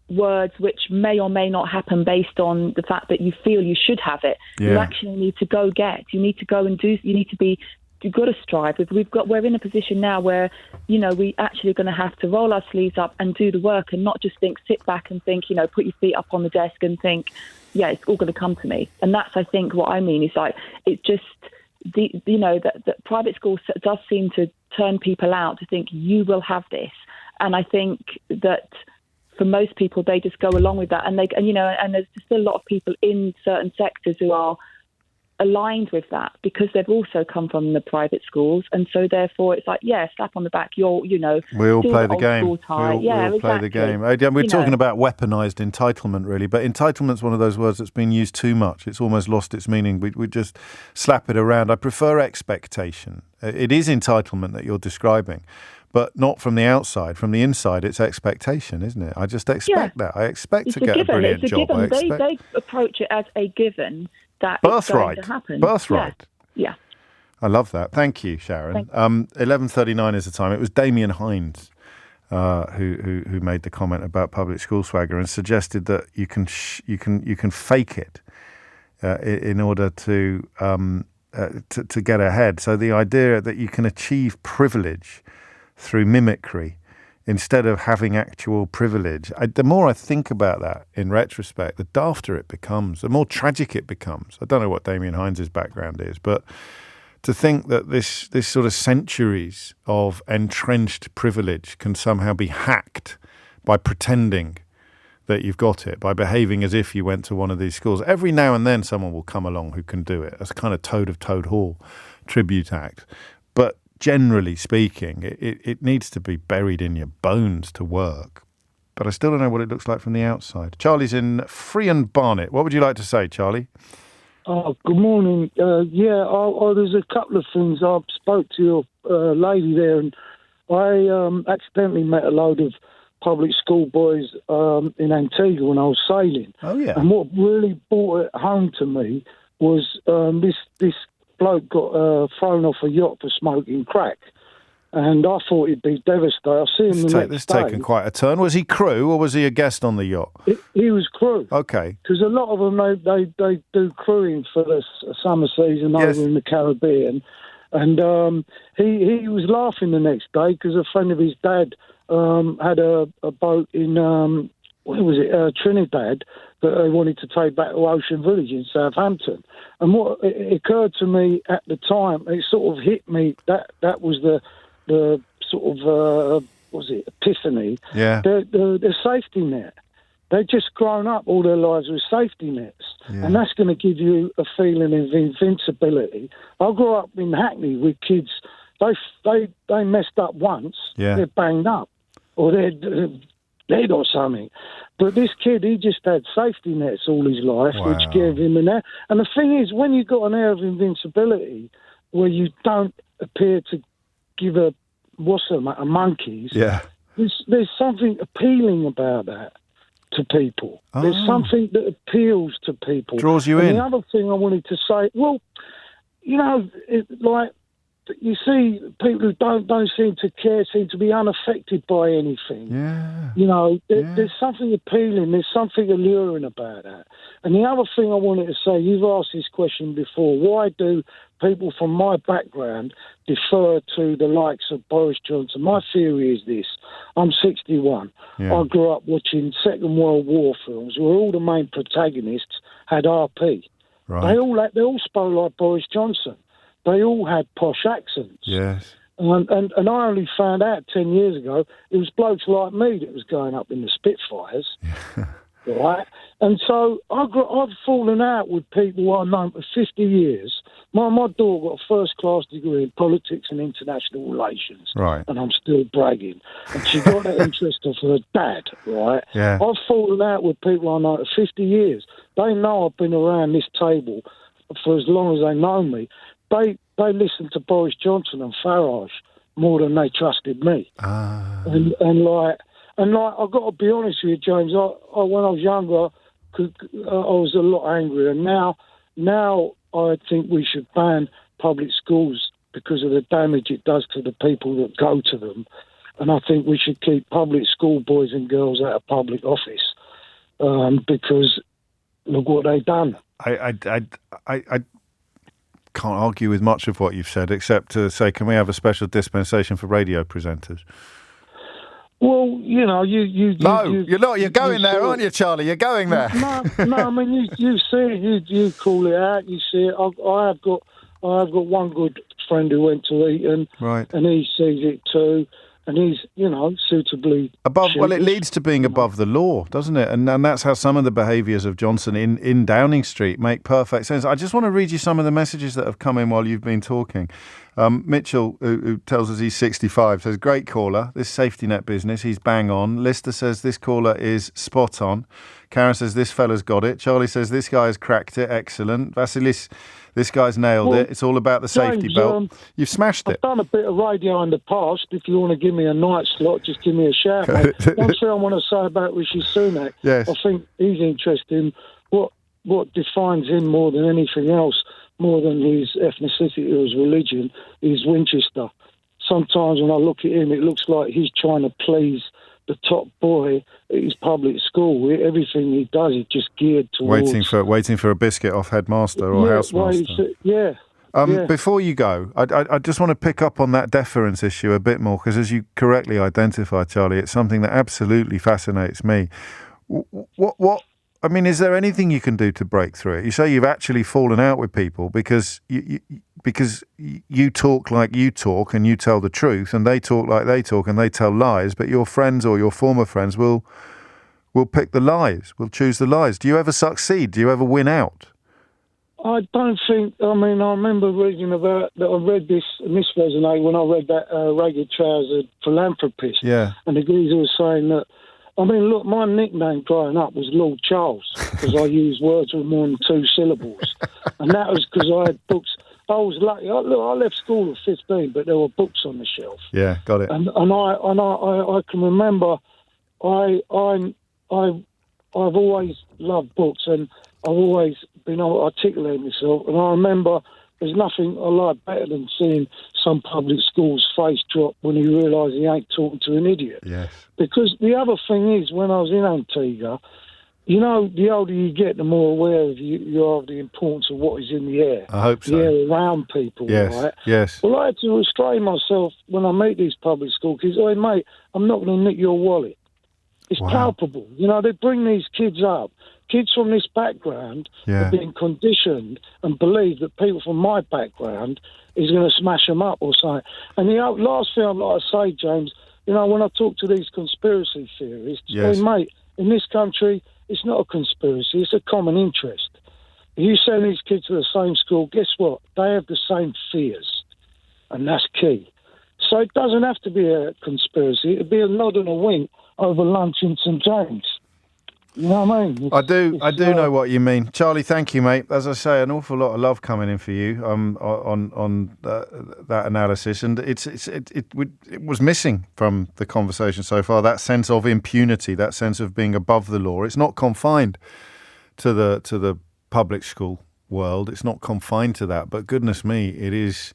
words which may or may not happen based on the fact that you feel you should have it.
Yeah.
You actually need to go get. You need to go and do. You need to be. You've got to strive. We're in a position now where, you know, we actually are going to have to roll our sleeves up and do the work and not just sit back and think, you know, put your feet up on the desk and think, yeah, it's all going to come to me. And that's, I think, what I mean is like, it just, that private schools does seem to turn people out to think you will have this. And I think that for most people, they just go along with that. And there's still a lot of people in certain sectors who are aligned with that because they've also come from the private schools, and so therefore it's like, slap on the back. We all
play the game.
We all
play the game. We're talking about weaponized entitlement, really, but entitlement's one of those words that's been used too much. It's almost lost its meaning. We just slap it around. I prefer expectation. It is entitlement that you're describing, but not from the outside. From the inside, it's expectation, isn't it? I just expect that. I expect to get a brilliant job.
They approach it as a given. That
birthright.
Is going to happen.
Birthright.
Yeah.
I love that. Thank you, Sharon. 11:39 is the time. It was Damien Hines who made the comment about public school swagger and suggested that you can fake it in order to get ahead. So the idea that you can achieve privilege through mimicry instead of having actual privilege. The more I think about that in retrospect, the dafter it becomes, the more tragic it becomes. I don't know what Damien Hines' background is, but to think that this sort of centuries of entrenched privilege can somehow be hacked by pretending that you've got it, by behaving as if you went to one of these schools. Every now and then someone will come along who can do it. That's a kind of Toad of Toad Hall tribute act. But generally speaking, it needs to be buried in your bones to work. But I still don't know what it looks like from the outside. Charlie's in Frian Barnet. What would you like to say, Charlie?
Oh, good morning. There's a couple of things. I spoke to your lady there, and I accidentally met a load of public school boys in Antigua when I was sailing.
Oh, yeah.
And what really brought it home to me was this bloke got thrown off a yacht for smoking crack, and I thought he'd be devastated. I see him the next day.
This taken quite a turn. Was he crew or was he a guest on the yacht?
He was crew.
Okay.
Because a lot of them they do crewing for the summer season over in the Caribbean, and he was laughing the next day because a friend of his dad had a boat in Trinidad that they wanted to take back to Ocean Village in Southampton. And what it occurred to me at the time, it sort of hit me that was the sort of epiphany.
Yeah.
The safety net. They've just grown up all their lives with safety nets, and that's going to give you a feeling of invincibility. I grew up in Hackney with kids. They messed up once, they're banged up, or they're dead or something. But this kid, he just had safety nets all his life, which gave him an air. And the thing is, when you've got an air of invincibility, where you don't appear to give a monkeys, there's something appealing about that to people. Oh. There's something that appeals to people.
Draws you in.
The other thing I wanted to say, well, you see, people who don't seem to care seem to be unaffected by anything.
Yeah.
You know, there's something appealing, there's something alluring about that. And the other thing I wanted to say, you've asked this question before, why do people from my background defer to the likes of Boris Johnson? My theory is this. I'm 61.
Yeah.
I grew up watching Second World War films where all the main protagonists had RP.
Right.
They all spoke like Boris Johnson. They all had posh accents.
Yes.
And I only found out 10 years ago it was blokes like me that was going up in the Spitfires. Right? And so I've fallen out with people I've known for 50 years. My daughter got a first-class degree in politics and international relations.
Right.
And I'm still bragging. And she got that interest of her dad, right?
Yeah.
I've fallen out with people I know for 50 years. They know I've been around this table for as long as they know me. They listened to Boris Johnson and Farage more than they trusted me. And I've got to be honest with you, James. I when I was younger, I was a lot angrier. Now I think we should ban public schools because of the damage it does to the people that go to them. And I think we should keep public school boys and girls out of public office because look what they've done.
I can't argue with much of what you've said, except to say, can we have a special dispensation for radio presenters?
Well, you know, you're
not. You're going there, aren't you, Charlie? You're going there.
No. I mean, you see it. You call it out. You see it. I have got one good friend who went to Eton,
right,
and he sees it too. And he's, you know, suitably
above. Well, it leads to being above the law, doesn't it? And that's how some of the behaviours of Johnson in Downing Street make perfect sense. I just want to read you some of the messages that have come in while you've been talking. Mitchell, who tells us he's 65, says, great caller, this safety net business, he's bang on. Lister says, this caller is spot on. Karen says, this fella's got it. Charlie says, this guy has cracked it, excellent. Vasilis, this guy's nailed it. It's all about the safety belt. You've smashed it.
I've done a bit of radio in the past. If you want to give me a night slot, just give me a shout, mate. One thing I want to say about Rishi Sunak,
yes.
I think he's interesting. What defines him more than anything else, more than his ethnicity or his religion, is Winchester. Sometimes when I look at him, it looks like he's trying to please the top boy at his public school. Everything he does is just geared towards...
Waiting for a biscuit off headmaster or housemaster. Before you go, I just want to pick up on that deference issue a bit more, because as you correctly identify, Charlie, it's something that absolutely fascinates me. What I mean, is there anything you can do to break through it? You say you've actually fallen out with people because you talk like you talk and you tell the truth, and they talk like they talk and they tell lies, but your friends or your former friends will pick the lies, will choose the lies. Do you ever succeed? Do you ever win out?
I don't think... I mean, I remember reading about... that. I read this, and this resonated when I read that Ragged Trouser Philanthropist.
Yeah.
And the geezer was saying that... I mean, look, my nickname growing up was Lord Charles, because I used words with more than 2 syllables. And that was because I had books... I was lucky. I left school at 15, but there were books on the shelf.
Yeah, got it.
And I can remember... I've always loved books, and I've always been able to articulate myself. And I remember there's nothing I like better than seeing some public school's face drop when he realised he ain't talking to an idiot.
Yes.
Because the other thing is, when I was in Antigua, you know, the older you get, the more aware you are of the importance of what is in the air.
I hope so.
The air around people,
yes.
right?
Yes.
Well, I had to restrain myself when I meet these public school kids. Hey, mate, I'm not going to nick your wallet. It's palpable. You know, they bring these kids up. Kids from this background have been conditioned and believe that people from my background is going to smash them up or something. And the last thing I'd like to say, James, you know, when I talk to these conspiracy theorists, hey, mate, in this country, it's not a conspiracy, it's a common interest. If you send these kids to the same school, guess what? They have the same fears, and that's key. So it doesn't have to be a conspiracy. It'd be a nod and a wink over lunch in St James. You know what I mean?
I do know what you mean, Charlie. Thank you, mate. As I say, an awful lot of love coming in for you on that analysis, and it was missing from the conversation so far. That sense of impunity, that sense of being above the law. It's not confined to the public school world. It's not confined to that. But goodness me, it is.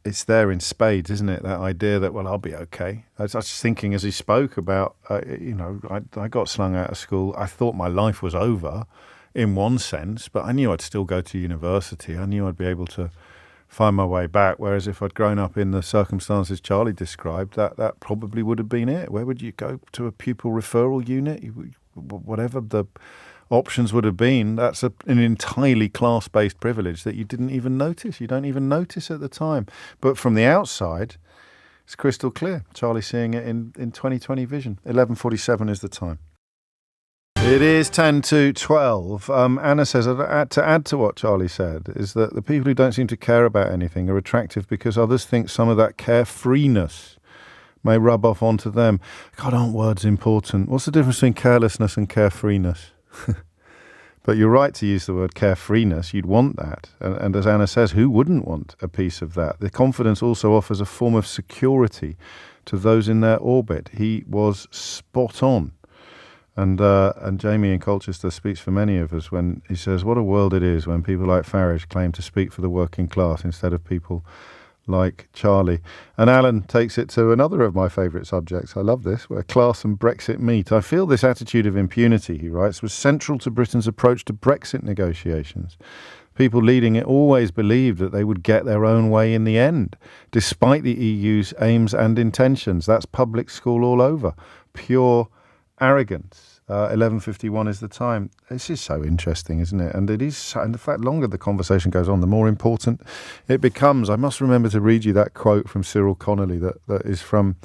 it's there in spades, isn't it? That idea that, well, I'll be okay. I was just thinking as he spoke about, I got slung out of school. I thought my life was over in one sense, but I knew I'd still go to university. I knew I'd be able to find my way back. Whereas if I'd grown up in the circumstances Charlie described, that probably would have been it. Where would you go? To a pupil referral unit? Whatever the options would have been, that's an entirely class-based privilege that you didn't even notice. You don't even notice at the time. But from the outside, it's crystal clear. Charlie seeing it in 2020 vision. 11:47 is the time. It is 10 to 12. Anna says, to add to what Charlie said, is that the people who don't seem to care about anything are attractive because others think some of that carefreeness may rub off onto them. God, aren't words important? What's the difference between carelessness and carefreeness? But you're right to use the word carefreeness. You'd want that. And as Anna says, who wouldn't want a piece of that? The confidence also offers a form of security to those in their orbit. He was spot on. And Jamie in Colchester speaks for many of us when he says, what a world it is when people like Farage claim to speak for the working class instead of people like Charlie. And Alan takes it to another of my favourite subjects. I love this, where class and Brexit meet. I feel this attitude of impunity, he writes, was central to Britain's approach to Brexit negotiations. People leading it always believed that they would get their own way in the end, despite the EU's aims and intentions. That's public school all over. Pure arrogance. 11:51 is the time. This is so interesting, isn't it? And it is, and in fact, longer the conversation goes on, the more important it becomes. I must remember to read you that quote from Cyril Connolly that is from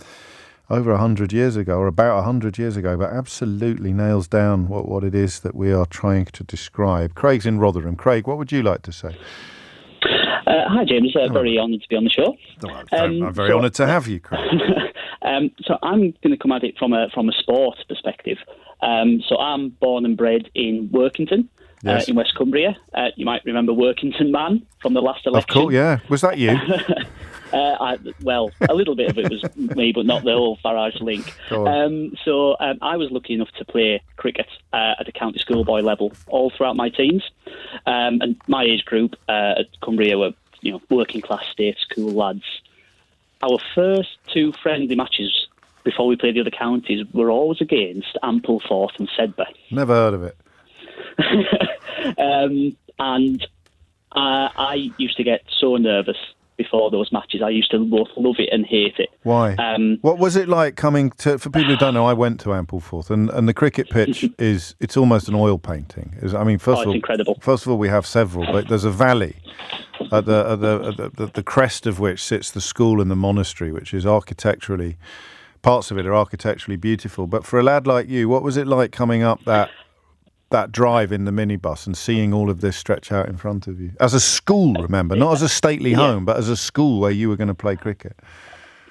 over 100 years ago, or about 100 years ago, but absolutely nails down what it is that we are trying to describe. Craig's in Rotherham. Craig, what would you like to say?
Hi, James. Very honoured to be on the show.
I'm very honoured to have you, Craig.
So I'm going to come at it from a sports perspective. So I'm born and bred in Workington, in West Cumbria. You might remember Workington Man from the last election.
Of course, yeah. Was that you?
Well, a little bit of it was me, but not the whole Farage link. So I was lucky enough to play cricket at a county schoolboy level all throughout my teens. And my age group at Cumbria were, working class state school lads. Our first two friendly matches before we played the other counties were always against Ampleforth and Sedbergh.
Never heard of it.
And I used to get so nervous before those matches. I used to both love it and hate it.
Why? What was it like coming to, for people who don't know, I went to Ampleforth, and the cricket pitch it's almost an oil painting. First of all,
incredible.
First of all, we have several, but there's a valley at the crest of which sits the school and the monastery, which is architecturally, parts of it are architecturally beautiful. But for a lad like you, what was it like coming up that drive in the minibus and seeing all of this stretch out in front of you? As a school, remember, not as a stately home, but as a school where you were going to play cricket.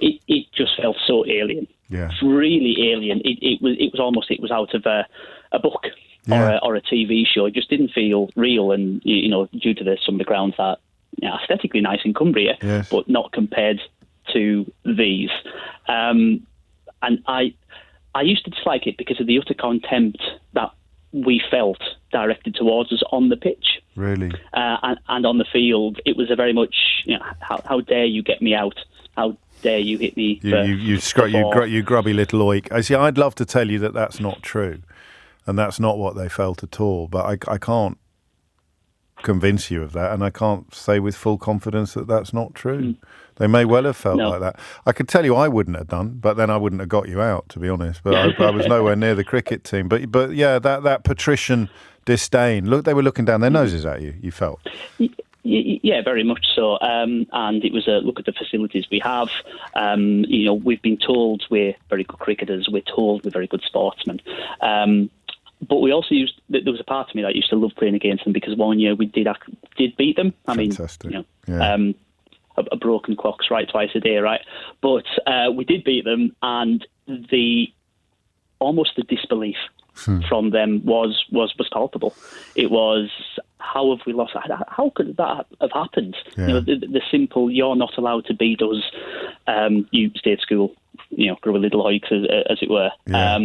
It just felt so alien.
Yeah.
Really alien. It was almost out of a book or a TV show. It just didn't feel real, and due to some of the grounds that aesthetically nice in Cumbria, but not compared to these. And I used to dislike it because of the utter contempt that we felt directed towards us on the pitch.
Really?
And on the field, it was a very much, how dare you get me out? How dare you hit me?
You grubby little oik. I see. I'd love to tell you that that's not true, and that's not what they felt at all. But I can't convince you of that, and I can't say with full confidence that that's not true. They may well have felt like that. I could tell you I wouldn't have done, but then I wouldn't have got you out, to be honest. But I was nowhere near the cricket team. But yeah, that patrician disdain. Look, they were looking down their noses at you. You felt.
Yeah, very much so. And it was a look at the facilities we have. We've been told we're very good cricketers. We're told we're very good sportsmen. But we also there was a part of me that used to love playing against them because one year we did beat them.
Fantastic.
A broken clock's right twice a day, right? But we did beat them, and almost the disbelief from them was palpable. It was, how have we lost? How could that have happened?
Yeah.
The simple, you're not allowed to beat us. You stay at school, grow a little oik, as it were.
Yeah.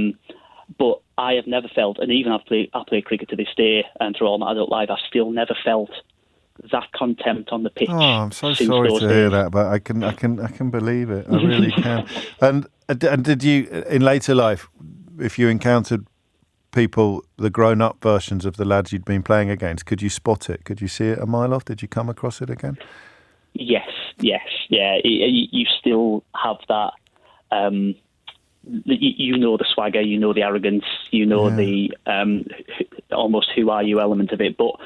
But I have never felt, and even I play cricket to this day, and through all my adult life, I've still never felt that contempt on the pitch.
Oh, I'm so sorry to hear that, but I can believe it. I really can. And did you, in later life, if you encountered people, the grown-up versions of the lads you'd been playing against, could you spot it? Could you see it a mile off? Did you come across it again?
Yes, yeah. You still have that. You know the swagger, you know the arrogance, you know the almost who are you element of it. But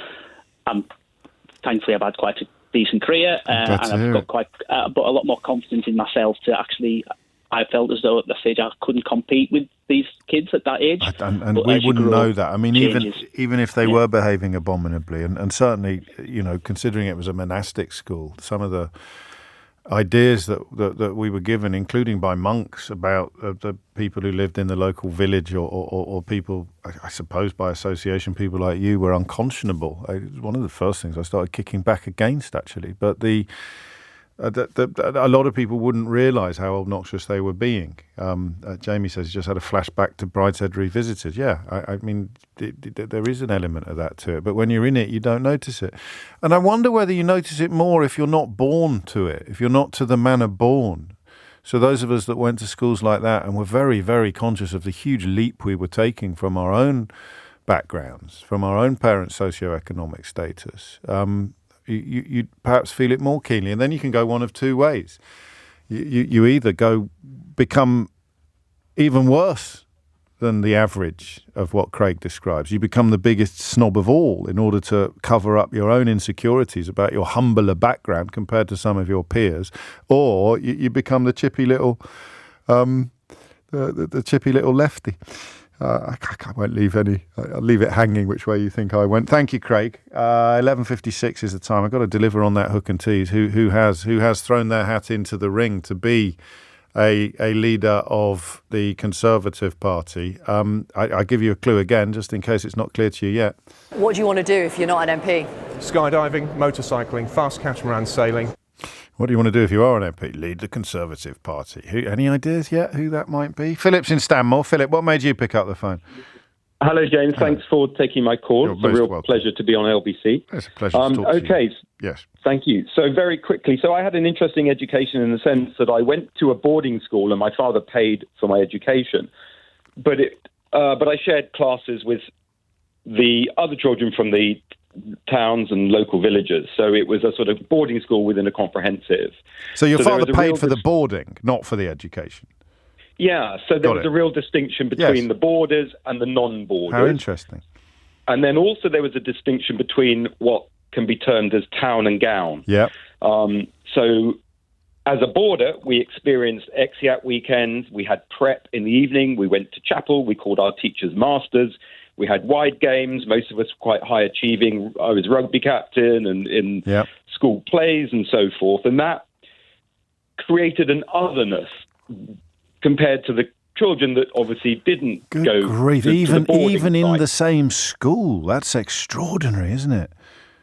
thankfully, I've had quite a decent career, and I've got but a lot more confidence in myself to actually. I felt as though at the stage I couldn't compete with these kids at that age.
And we wouldn't know that. I mean, even if they were behaving abominably, and certainly, considering it was a monastic school, some of the ideas that we were given, including by monks, about the people who lived in the local village or people, I suppose by association, people like you, were unconscionable. It was one of the first things I started kicking back against, actually. But a lot of people wouldn't realise how obnoxious they were being. Jamie says he just had a flashback to Brideshead Revisited. Yeah, I mean, there is an element of that to it. But when you're in it, you don't notice it. And I wonder whether you notice it more if you're not born to it, if you're not to the manner born. So those of us that went to schools like that and were very, very conscious of the huge leap we were taking from our own backgrounds, from our own parents' socioeconomic status, you perhaps feel it more keenly. And then you can go one of two ways. You either become even worse than the average of what Craig describes. You become the biggest snob of all in order to cover up your own insecurities about your humbler background compared to some of your peers. Or you become the chippy little the chippy little lefty. I won't leave any. I'll leave it hanging which way you think I went. Thank you, Craig. 11:56 is the time. I've got to deliver on that hook and tease. Who has thrown their hat into the ring to be a leader of the Conservative Party? I give you a clue again, just in case it's not clear to you yet.
What do you want to do if you're not an MP?
Skydiving, motorcycling, fast catamaran sailing.
What do you want to do if you are an MP? Lead the Conservative Party. Any ideas yet who that might be? Philip's in Stanmore. Philip, what made you pick up the phone?
Hello, James. Thanks for taking my call. It's a real pleasure to be on LBC.
It's a pleasure to talk to you. Yes.
Thank you. So very quickly, I had an interesting education in the sense that I went to a boarding school and my father paid for my education. But I shared classes with the other children from the towns and local villages. So it was a sort of boarding school within a comprehensive.
So your father paid for the boarding, not for the education?
Yeah, so there was a real distinction between the boarders and the non-boarders.
How interesting.
And then also there was a distinction between what can be termed as town and gown.
Yeah.
So as a boarder, we experienced exeat weekends. We had prep in the evening. We went to chapel. We called our teachers masters. We had wide games. Most of us were quite high achieving. I was rugby captain and in school plays and so forth. And that created an otherness compared to the children that obviously didn't go
grief.
To
even
the boarding
even in
side.
the same school. That's extraordinary, isn't it?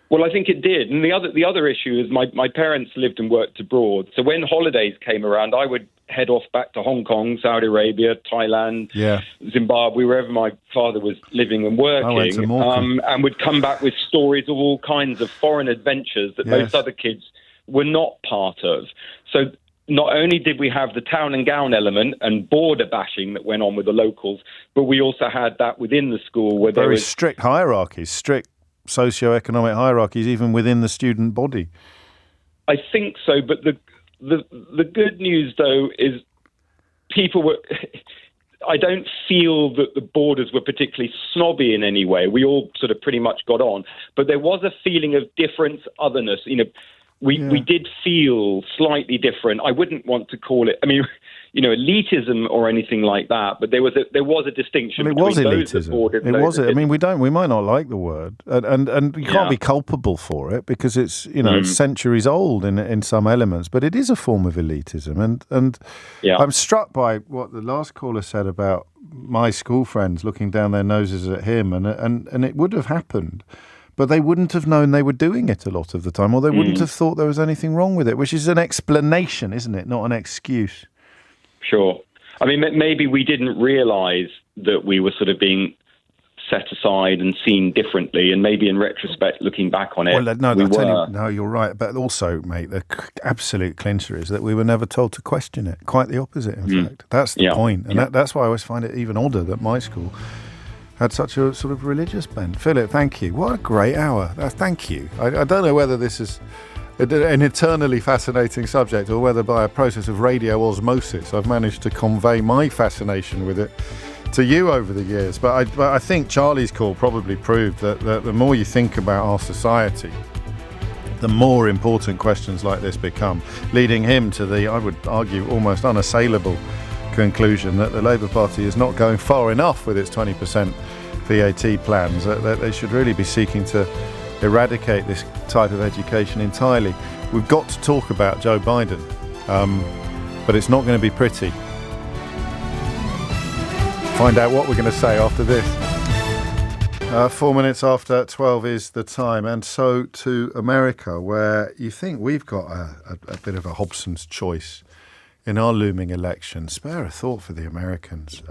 Well, I think it did. And the other issue is my parents lived and worked abroad. So when holidays came around, I would head off back to Hong Kong, Saudi Arabia, Thailand, Zimbabwe, wherever my father was living and working, and would come back with stories of all kinds of foreign adventures that most other kids were not part of. So not only did we have the town and gown element and border bashing that went on with the locals, but we also had that within the school where there was
strict hierarchies, strict socioeconomic hierarchies, even within the student body.
I think so, but the good news, though, is people were... I don't feel that the boarders were particularly snobby in any way. We all sort of pretty much got on. But there was a feeling of difference, otherness. We did feel slightly different. I wouldn't want to call it... elitism or anything like that, but there was a distinction.
Well, it was elitism. It was. I mean, we might not like the word, and you can't be culpable for it because it's centuries old in some elements. But it is a form of elitism, and I'm struck by what the last caller said about my school friends looking down their noses at him, and it would have happened. But they wouldn't have known they were doing it a lot of the time, or they wouldn't have thought there was anything wrong with it, which is an explanation, isn't it? Not an excuse.
Sure. I mean, maybe we didn't realise that we were sort of being set aside and seen differently, and maybe in retrospect, looking back on it,
you're right. But also, mate, the absolute clincher is that we were never told to question it. Quite the opposite, in fact. That's the point. And that's why I always find it even odder that my school had such a sort of religious bent. Philip, thank you. What a great hour. Thank you. I don't know whether this is an eternally fascinating subject or whether by a process of radio osmosis I've managed to convey my fascination with it to you over the years. But I think Charlie's call probably proved that the more you think about our society, the more important questions like this become, leading him to the, I would argue, almost unassailable conclusion that the Labour Party is not going far enough with its 20% VAT plans, that they should really be seeking to eradicate this type of education entirely. We've got to talk about Joe Biden, but it's not going to be pretty. Find out what we're going to say after this. 4 minutes after 12 is the time, and so to America, where you think we've got a bit of a Hobson's choice in our looming election. Spare a thought for the Americans.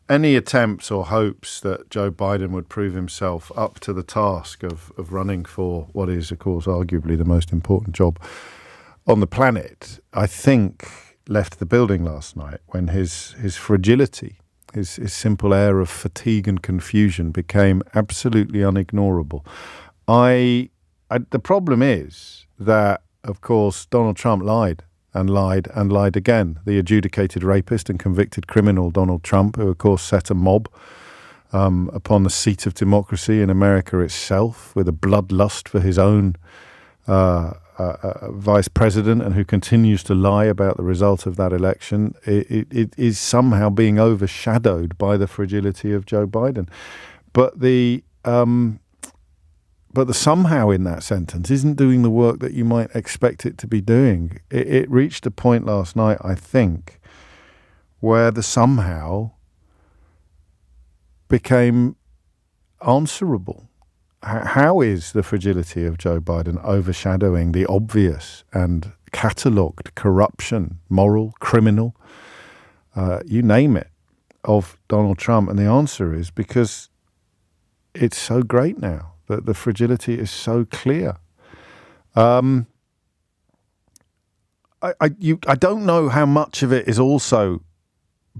Any attempts or hopes that Joe Biden would prove himself up to the task of running for what is, of course, arguably the most important job on the planet, I think left the building last night when his fragility, his simple air of fatigue and confusion became absolutely unignorable. The problem is that, of course, Donald Trump lied and lied and lied again. The adjudicated rapist and convicted criminal Donald Trump, who of course set a mob upon the seat of democracy in America itself with a bloodlust for his own vice president, and who continues to lie about the result of that election, it is somehow being overshadowed by the fragility of Joe Biden. But the somehow in that sentence isn't doing the work that you might expect it to be doing. It reached a point last night, I think, where the somehow became answerable. How is the fragility of Joe Biden overshadowing the obvious and catalogued corruption, moral, criminal, you name it, of Donald Trump? And the answer is because it's so great now. That the fragility is so clear. I don't know how much of it is also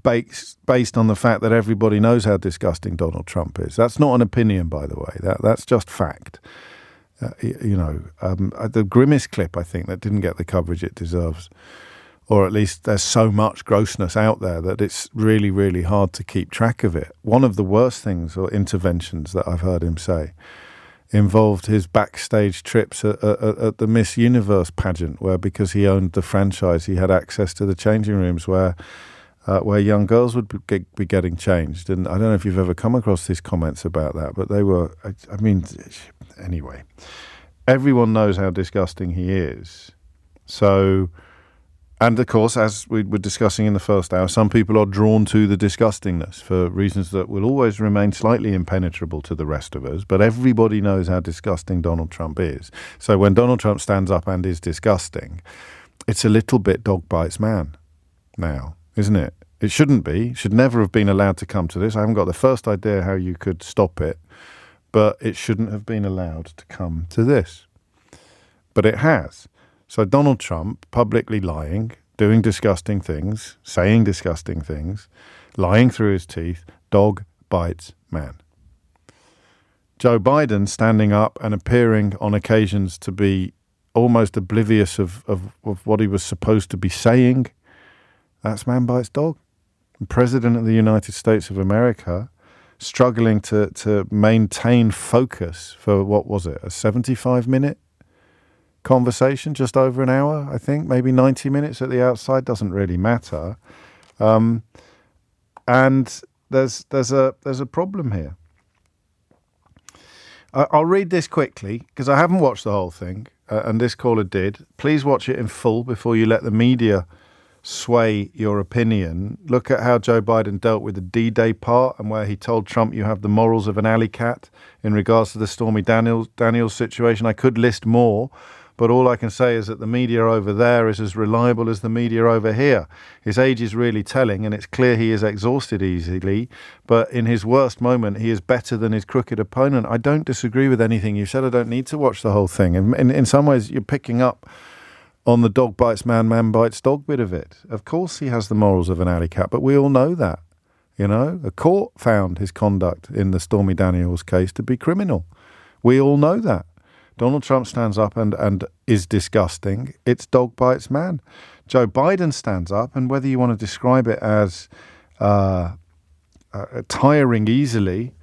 based on the fact that everybody knows how disgusting Donald Trump is. That's not an opinion, by the way. That's just fact. The Grimace clip, I think, that didn't get the coverage it deserves, or at least there's so much grossness out there that it's really, really hard to keep track of it. One of the worst things or interventions that I've heard him say involved his backstage trips at the Miss Universe pageant, where because he owned the franchise, he had access to the changing rooms where young girls would be getting changed. And I don't know if you've ever come across these comments about that, but they were, anyway. Everyone knows how disgusting he is. So, and of course, as we were discussing in the first hour, some people are drawn to the disgustingness for reasons that will always remain slightly impenetrable to the rest of us. But everybody knows how disgusting Donald Trump is. So when Donald Trump stands up and is disgusting, it's a little bit dog bites man now, isn't it? It shouldn't be. It should never have been allowed to come to this. I haven't got the first idea how you could stop it, but it shouldn't have been allowed to come to this. But it has. So Donald Trump publicly lying, doing disgusting things, saying disgusting things, lying through his teeth, dog bites man. Joe Biden standing up and appearing on occasions to be almost oblivious of what he was supposed to be saying, that's man bites dog. The President of the United States of America struggling to maintain focus for, what was it, a 75-minute conversation, just over an hour, I think, maybe 90 minutes at the outside, doesn't really matter. And there's a problem here. I'll read this quickly because I haven't watched the whole thing, and this caller did. Please watch it in full before you let the media sway your opinion. Look at how Joe Biden dealt with the D-Day part and where he told Trump you have the morals of an alley cat in regards to the Stormy Daniels situation. I could list more, but all I can say is that the media over there is as reliable as the media over here. His age is really telling, and it's clear he is exhausted easily, but in his worst moment, he is better than his crooked opponent. I don't disagree with anything you said. I don't need to watch the whole thing. In some ways, you're picking up on the dog bites man, man bites dog bit of it. Of course he has the morals of an alley cat, but we all know that. You know, a court found his conduct in the Stormy Daniels case to be criminal. We all know that. Donald Trump stands up and is disgusting. It's dog bites man. Joe Biden stands up, and whether you want to describe it as tiring easily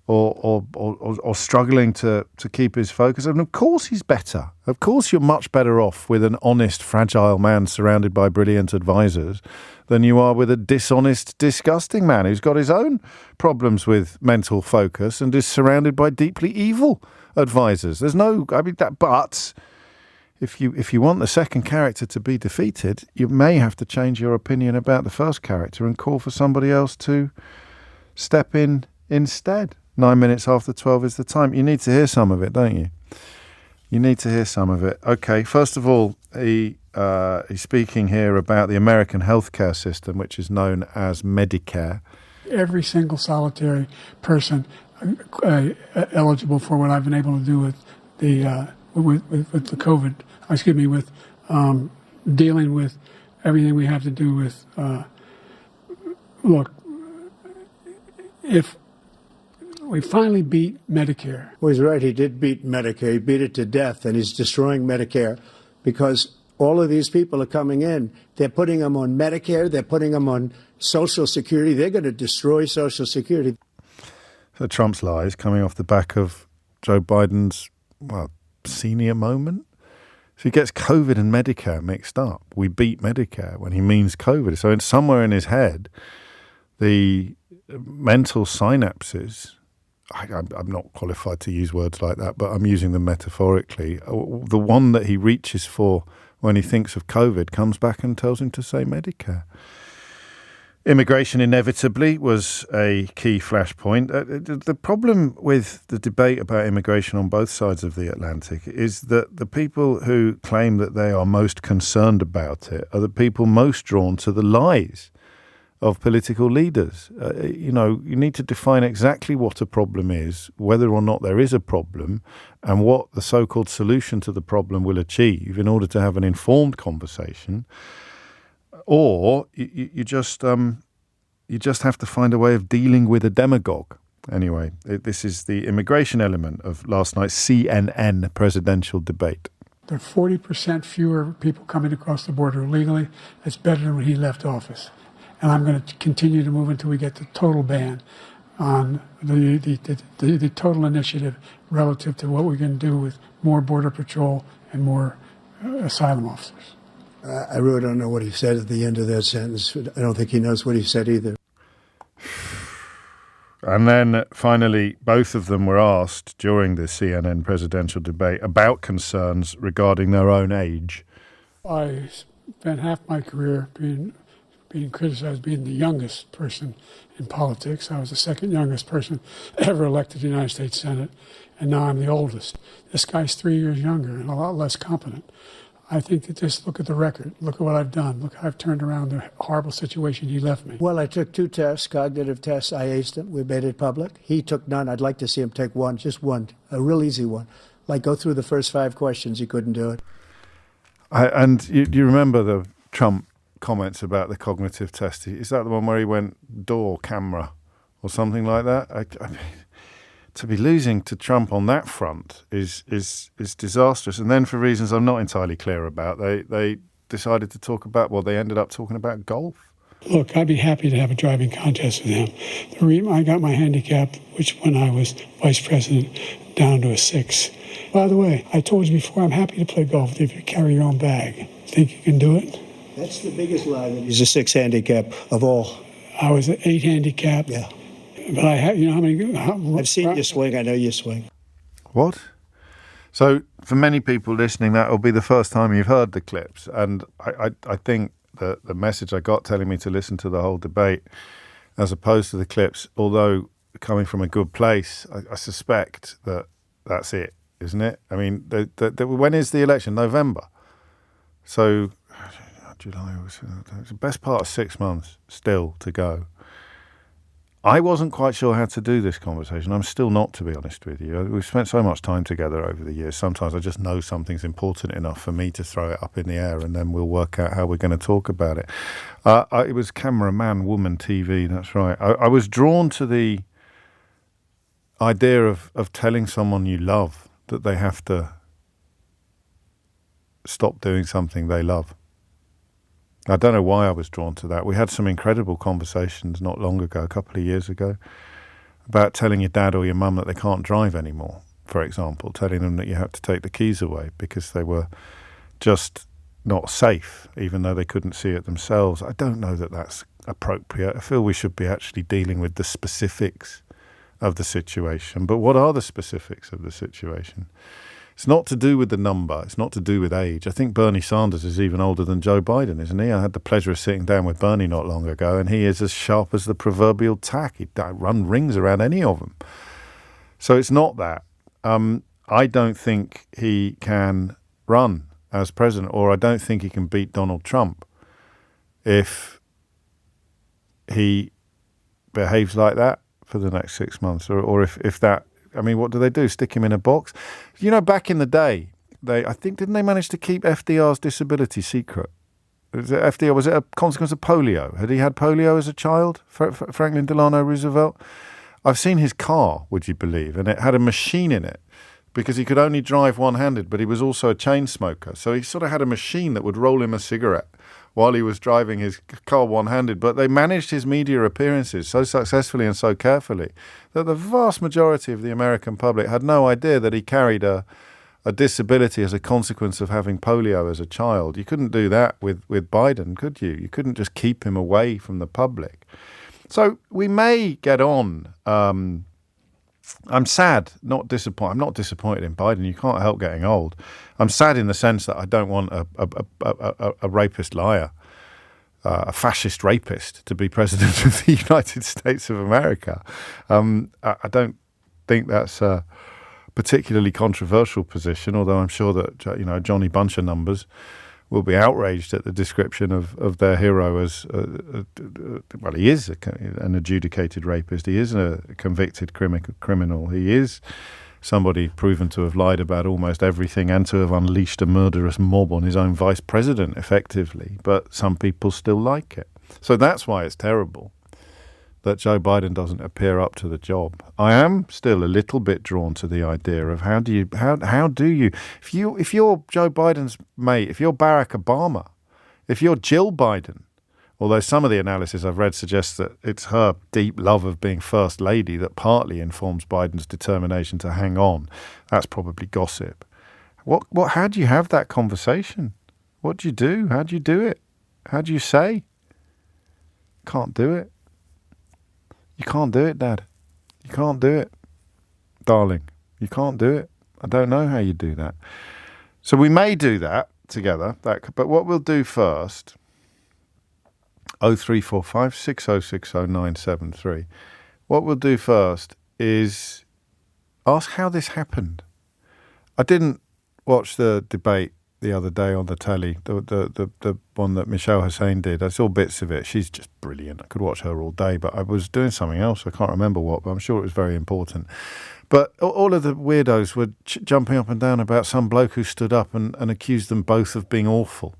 or struggling to keep his focus. And of course he's better. Of course you're much better off with an honest, fragile man surrounded by brilliant advisors than you are with a dishonest, disgusting man who's got his own problems with mental focus and is surrounded by deeply evil advisors. There's no, I mean, that, but if you want the second character to be defeated, you may have to change your opinion about the first character and call for somebody else to step in instead. 9 minutes after 12 is the time. You need to hear some of it, don't you? You need to hear some of it. Okay, first of all, he's speaking here about the American healthcare system, which is known as Medicare.
Every single solitary person eligible for what I've been able to do with the COVID. With dealing with everything we have to do with. Look, if we finally beat Medicare.
Well, he's right. He did beat Medicare. He beat it to death, and he's destroying Medicare because all of these people are coming in. They're putting them on Medicare. They're putting them on Social Security. They're going to destroy Social Security.
So Trump's lies coming off the back of Joe Biden's, senior moment. So he gets COVID and Medicare mixed up. We beat Medicare when he means COVID. So it's somewhere in his head, the mental synapses, I'm not qualified to use words like that, but I'm using them metaphorically. The one that he reaches for when he thinks of COVID comes back and tells him to say Medicare. Immigration inevitably was a key flashpoint. The problem with the debate about immigration on both sides of the Atlantic is that the people who claim that they are most concerned about it are the people most drawn to the lies of political leaders. You need to define exactly what a problem is, whether or not there is a problem, and what the so-called solution to the problem will achieve in order to have an informed conversation. Or you just have to find a way of dealing with a demagogue. Anyway, this is the immigration element of last night's CNN presidential debate.
There are 40% fewer people coming across the border illegally. That's better than when he left office. And I'm going to continue to move until we get the total ban on the total initiative relative to what we're going to do with more Border Patrol and more asylum officers.
I really don't know what he said at the end of that sentence. I don't think he knows what he said either.
And then finally, both of them were asked during the CNN presidential debate about concerns regarding their own age.
I spent half my career being criticized being the youngest person in politics. I was the second youngest person ever elected to the United States Senate, and now I'm the oldest. This guy's 3 years younger and a lot less competent. I think that just look at the record. Look at what I've done. Look how I've turned around the horrible situation he left me.
Well, I took 2 tests, cognitive tests. I aced them. We made it public. He took none. I'd like to see him take one, just one, a real easy one. Like go through the first 5 questions. He couldn't do it.
And you remember the Trump comments about the cognitive test? Is that the one where he went door camera or something like that? I mean, to be losing to Trump on that front is disastrous. And then for reasons I'm not entirely clear about, they decided to talk about, they ended up talking about golf.
Look, I'd be happy to have a driving contest with him. The reason I got my handicap, which when I was vice president, down to a 6. By the way, I told you before, I'm happy to play golf if you carry your own bag. Think you can do it?
That's the biggest lie. He's a 6 handicap of all.
I was an 8 handicap.
Yeah.
But I have, how many?
I've seen you swing. I know you swing.
What? So for many people listening, that will be the first time you've heard the clips. And I think that the message I got telling me to listen to the whole debate as opposed to the clips, although coming from a good place, I suspect that that's it. isn't it? I mean, when is the election? November. So July, it's the best part of 6 months still to go. I wasn't quite sure how to do this conversation. I'm still not, to be honest with you. We've spent so much time together over the years. Sometimes I just know something's important enough for me to throw it up in the air, and then we'll work out how we're going to talk about it. It was Cameraman Woman TV, that's right. I was drawn to the idea of telling someone you love that they have to stop doing something they love. I don't know why I was drawn to that. We had some incredible conversations not long ago, a couple of years ago, about telling your dad or your mum that they can't drive anymore, for example, telling them that you had to take the keys away because they were just not safe, even though they couldn't see it themselves. I don't know that that's appropriate. I feel we should be actually dealing with the specifics of the situation. But what are the specifics of the situation? It's not to do with the number. It's not to do with age. I think Bernie Sanders is even older than Joe Biden, isn't he? I had the pleasure of sitting down with Bernie not long ago, and he is as sharp as the proverbial tack. He'd run rings around any of them. So it's not that. I don't think he can run as president, or I don't think he can beat Donald Trump if he behaves like that for the next 6 months, or if that. I mean, what do they do? Stick him in a box? You know, back in the day, didn't they manage to keep FDR's disability secret? Was it a consequence of polio? Had he had polio as a child, Franklin Delano Roosevelt? I've seen his car, would you believe, and it had a machine in it because he could only drive one-handed, but he was also a chain smoker. So he sort of had a machine that would roll him a cigarette while he was driving his car one-handed. But they managed his media appearances so successfully and so carefully that the vast majority of the American public had no idea that he carried a disability as a consequence of having polio as a child. You couldn't do that with Biden, could you? You couldn't just keep him away from the public. So we may get on. I'm sad, not disappointed. I'm not disappointed in Biden. You can't help getting old. I'm sad in the sense that I don't want a rapist liar, a fascist rapist to be president of the United States of America. I don't think that's a particularly controversial position, although I'm sure that Johnny Bunch of Numbers will be outraged at the description of their hero as, well, he is an adjudicated rapist. He is a convicted criminal. He is somebody proven to have lied about almost everything and to have unleashed a murderous mob on his own vice president, effectively. But some people still like it. So that's why it's terrible that Joe Biden doesn't appear up to the job. I am still a little bit drawn to the idea of how do you if you're Joe Biden's mate, if you're Barack Obama, if you're Jill Biden, although some of the analysis I've read suggests that it's her deep love of being first lady that partly informs Biden's determination to hang on. That's probably gossip. How do you have that conversation? What do you do? How do you do it? How do you say? Can't do it. You can't do it, Dad. You can't do it, darling. You can't do it. I don't know how you do that. So we may do that together. But what we'll do first, 0345 6060 973. What we'll do first is ask how this happened. I didn't watch the debate the other day on the telly, the one that Michelle Hussein did. I saw bits of it. She's just brilliant. I could watch her all day, but I was doing something else. I can't remember what, but I'm sure it was very important. But all of the weirdos were jumping up and down about some bloke who stood up and accused them both of being awful.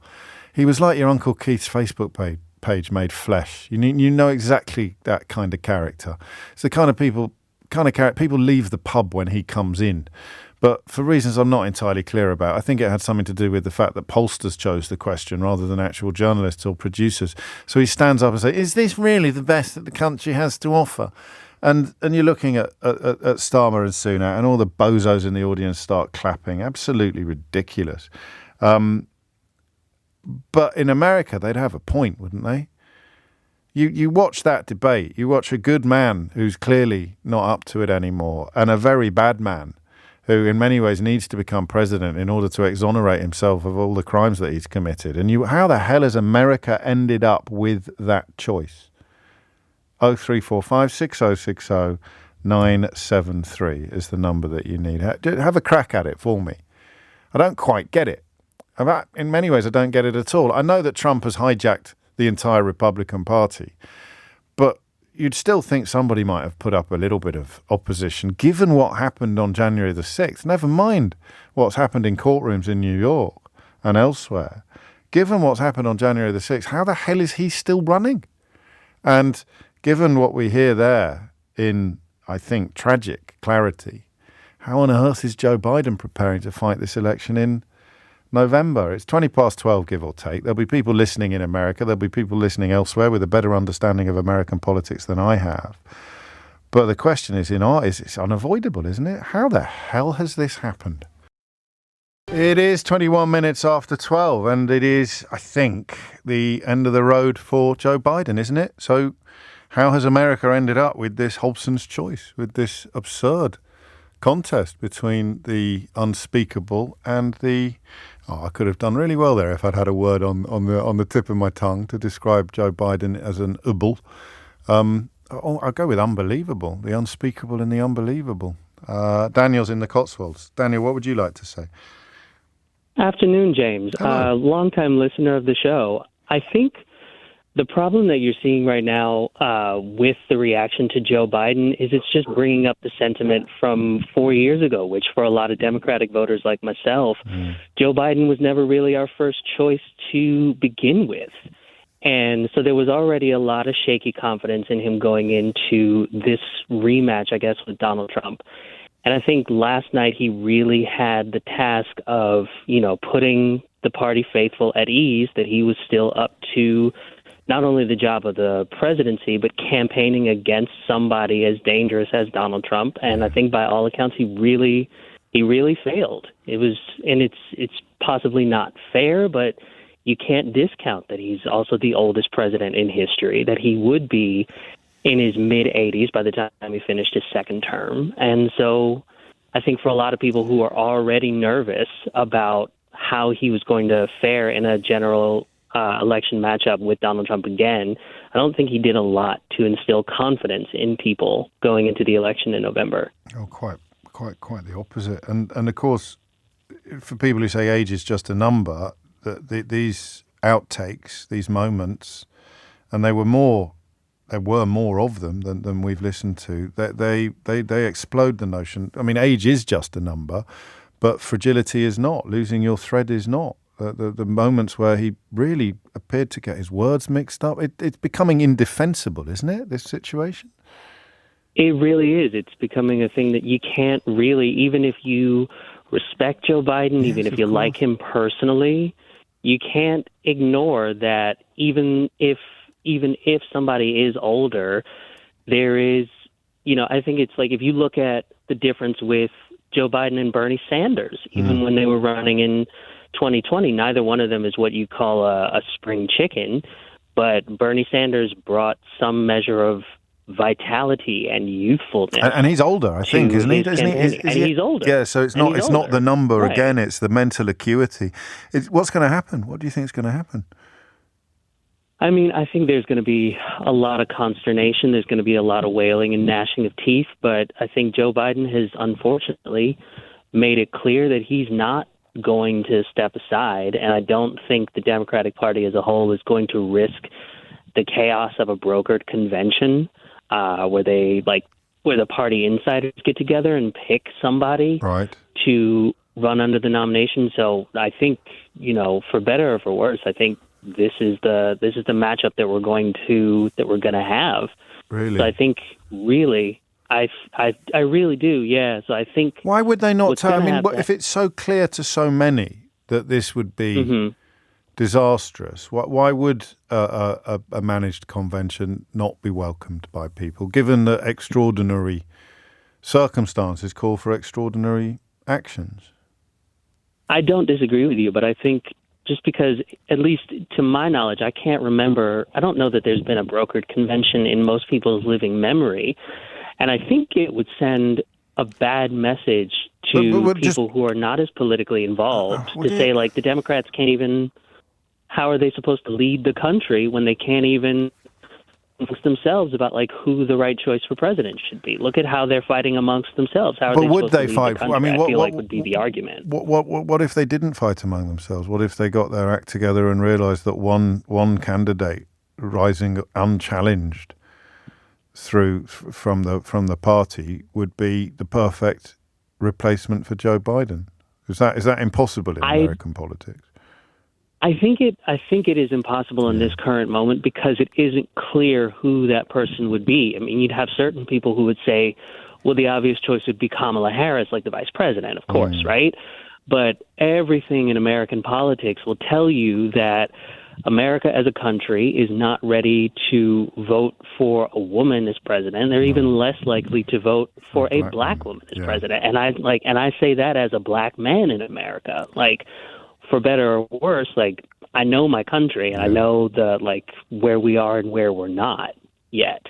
He was like your Uncle Keith's Facebook page made flesh. You know exactly that kind of character. It's the kind of people leave the pub when he comes in. But for reasons I'm not entirely clear about, I think it had something to do with the fact that pollsters chose the question rather than actual journalists or producers. So he stands up and says, is this really the best that the country has to offer? And you're looking at Starmer and Sunak, and all the bozos in the audience start clapping. Absolutely ridiculous. But in America, they'd have a point, wouldn't they? You watch that debate. You watch a good man who's clearly not up to it anymore, and a very bad man who in many ways needs to become president in order to exonerate himself of all the crimes that he's committed. And how the hell has America ended up with that choice? 0345 6060 973 is the number that you need. Have a crack at it for me. I don't quite get it. In many ways, I don't get it at all. I know that Trump has hijacked the entire Republican Party, but you'd still think somebody might have put up a little bit of opposition, given what happened on January the 6th, never mind what's happened in courtrooms in New York and elsewhere. Given what's happened on January the 6th, how the hell is he still running? And given what we hear there in, I think, tragic clarity, how on earth is Joe Biden preparing to fight this election in November? It's 20 past 12, give or take. There'll be people listening in America. There'll be people listening elsewhere with a better understanding of American politics than I have. But the question is, it's unavoidable, isn't it? How the hell has this happened? It is 21 minutes after 12, and it is, I think, the end of the road for Joe Biden, isn't it? So how has America ended up with this Hobson's choice, with this absurd contest between the unspeakable and the... I could have done really well there if I'd had a word on the tip of my tongue to describe Joe Biden as an ubble. I'll go with unbelievable, the unspeakable and the unbelievable. Daniel's in the Cotswolds. Daniel, what would you like to say?
Afternoon, James. Long-time listener of the show. I think the problem that you're seeing right now with the reaction to Joe Biden is it's just bringing up the sentiment from 4 years ago, which for a lot of Democratic voters like myself, Joe Biden was never really our first choice to begin with. And so there was already a lot of shaky confidence in him going into this rematch, I guess, with Donald Trump. And I think last night he really had the task of, putting the party faithful at ease that he was still up to not only the job of the presidency, but campaigning against somebody as dangerous as Donald Trump. And I think by all accounts, he really failed. It's possibly not fair, but you can't discount that he's also the oldest president in history, that he would be in his mid-80s by the time he finished his second term. And so I think for a lot of people who are already nervous about how he was going to fare in a general election matchup with Donald Trump again, I don't think he did a lot to instill confidence in people going into the election in November.
Oh, quite the opposite. And of course, for people who say age is just a number, these outtakes, these moments, and there were more of them than we've listened to. They explode the notion. I mean, age is just a number, but fragility is not. Losing your thread is not. The moments where he really appeared to get his words mixed up, it's becoming indefensible, isn't it, this situation?
It really is. It's becoming a thing that you can't really, even if you respect Joe Biden, even if you like him personally, you can't ignore that even if somebody is older, there is, I think it's like if you look at the difference with Joe Biden and Bernie Sanders, even when they were running in 2020, neither one of them is what you call a spring chicken, but Bernie Sanders brought some measure of vitality and youthfulness.
And he's older, I think, isn't he?
He's older.
Yeah, so it's not the number again, it's the mental acuity. What's going to happen? What do you think is going to happen?
I mean, I think there's going to be a lot of consternation. There's going to be a lot of wailing and gnashing of teeth. But I think Joe Biden has unfortunately made it clear that he's not going to step aside. And I don't think the Democratic Party as a whole is going to risk the chaos of a brokered convention where the party insiders get together and pick somebody to run under the nomination. So I think, for better or for worse, I think this is the matchup that we're going to have.
Really?
So I think really, I really do. Yeah. So I think
why would they not tell? I mean, if it's so clear to so many that this would be disastrous, why would a managed convention not be welcomed by people, given that extraordinary circumstances call for extraordinary actions?
I don't disagree with you, but I think just because, at least to my knowledge, I don't know that there's been a brokered convention in most people's living memory. And I think it would send a bad message to people who are not as politically involved to say, like, the Democrats can't even, how are they supposed to lead the country when they can't even amongst themselves about like who the right choice for president should be. Look at how they're fighting amongst themselves. How are
But
they
would
supposed
they
to lead
fight?
the country?
I mean,
I feel like would be the argument.
What if they didn't fight among themselves? What if they got their act together and realised that one candidate rising unchallenged from the party would be the perfect replacement for Joe Biden? Is that impossible in American politics?
I think it is impossible in this current moment because it isn't clear who that person would be. I mean, you'd have certain people who would say, well, the obvious choice would be Kamala Harris, like the vice president, of course, right? But everything in American politics will tell you that America as a country is not ready to vote for a woman as president. They're even less likely to vote for a black woman as president. And I say that as a black man in America. Like, for better or worse, like, I know my country and I know where we are and where we're not yet.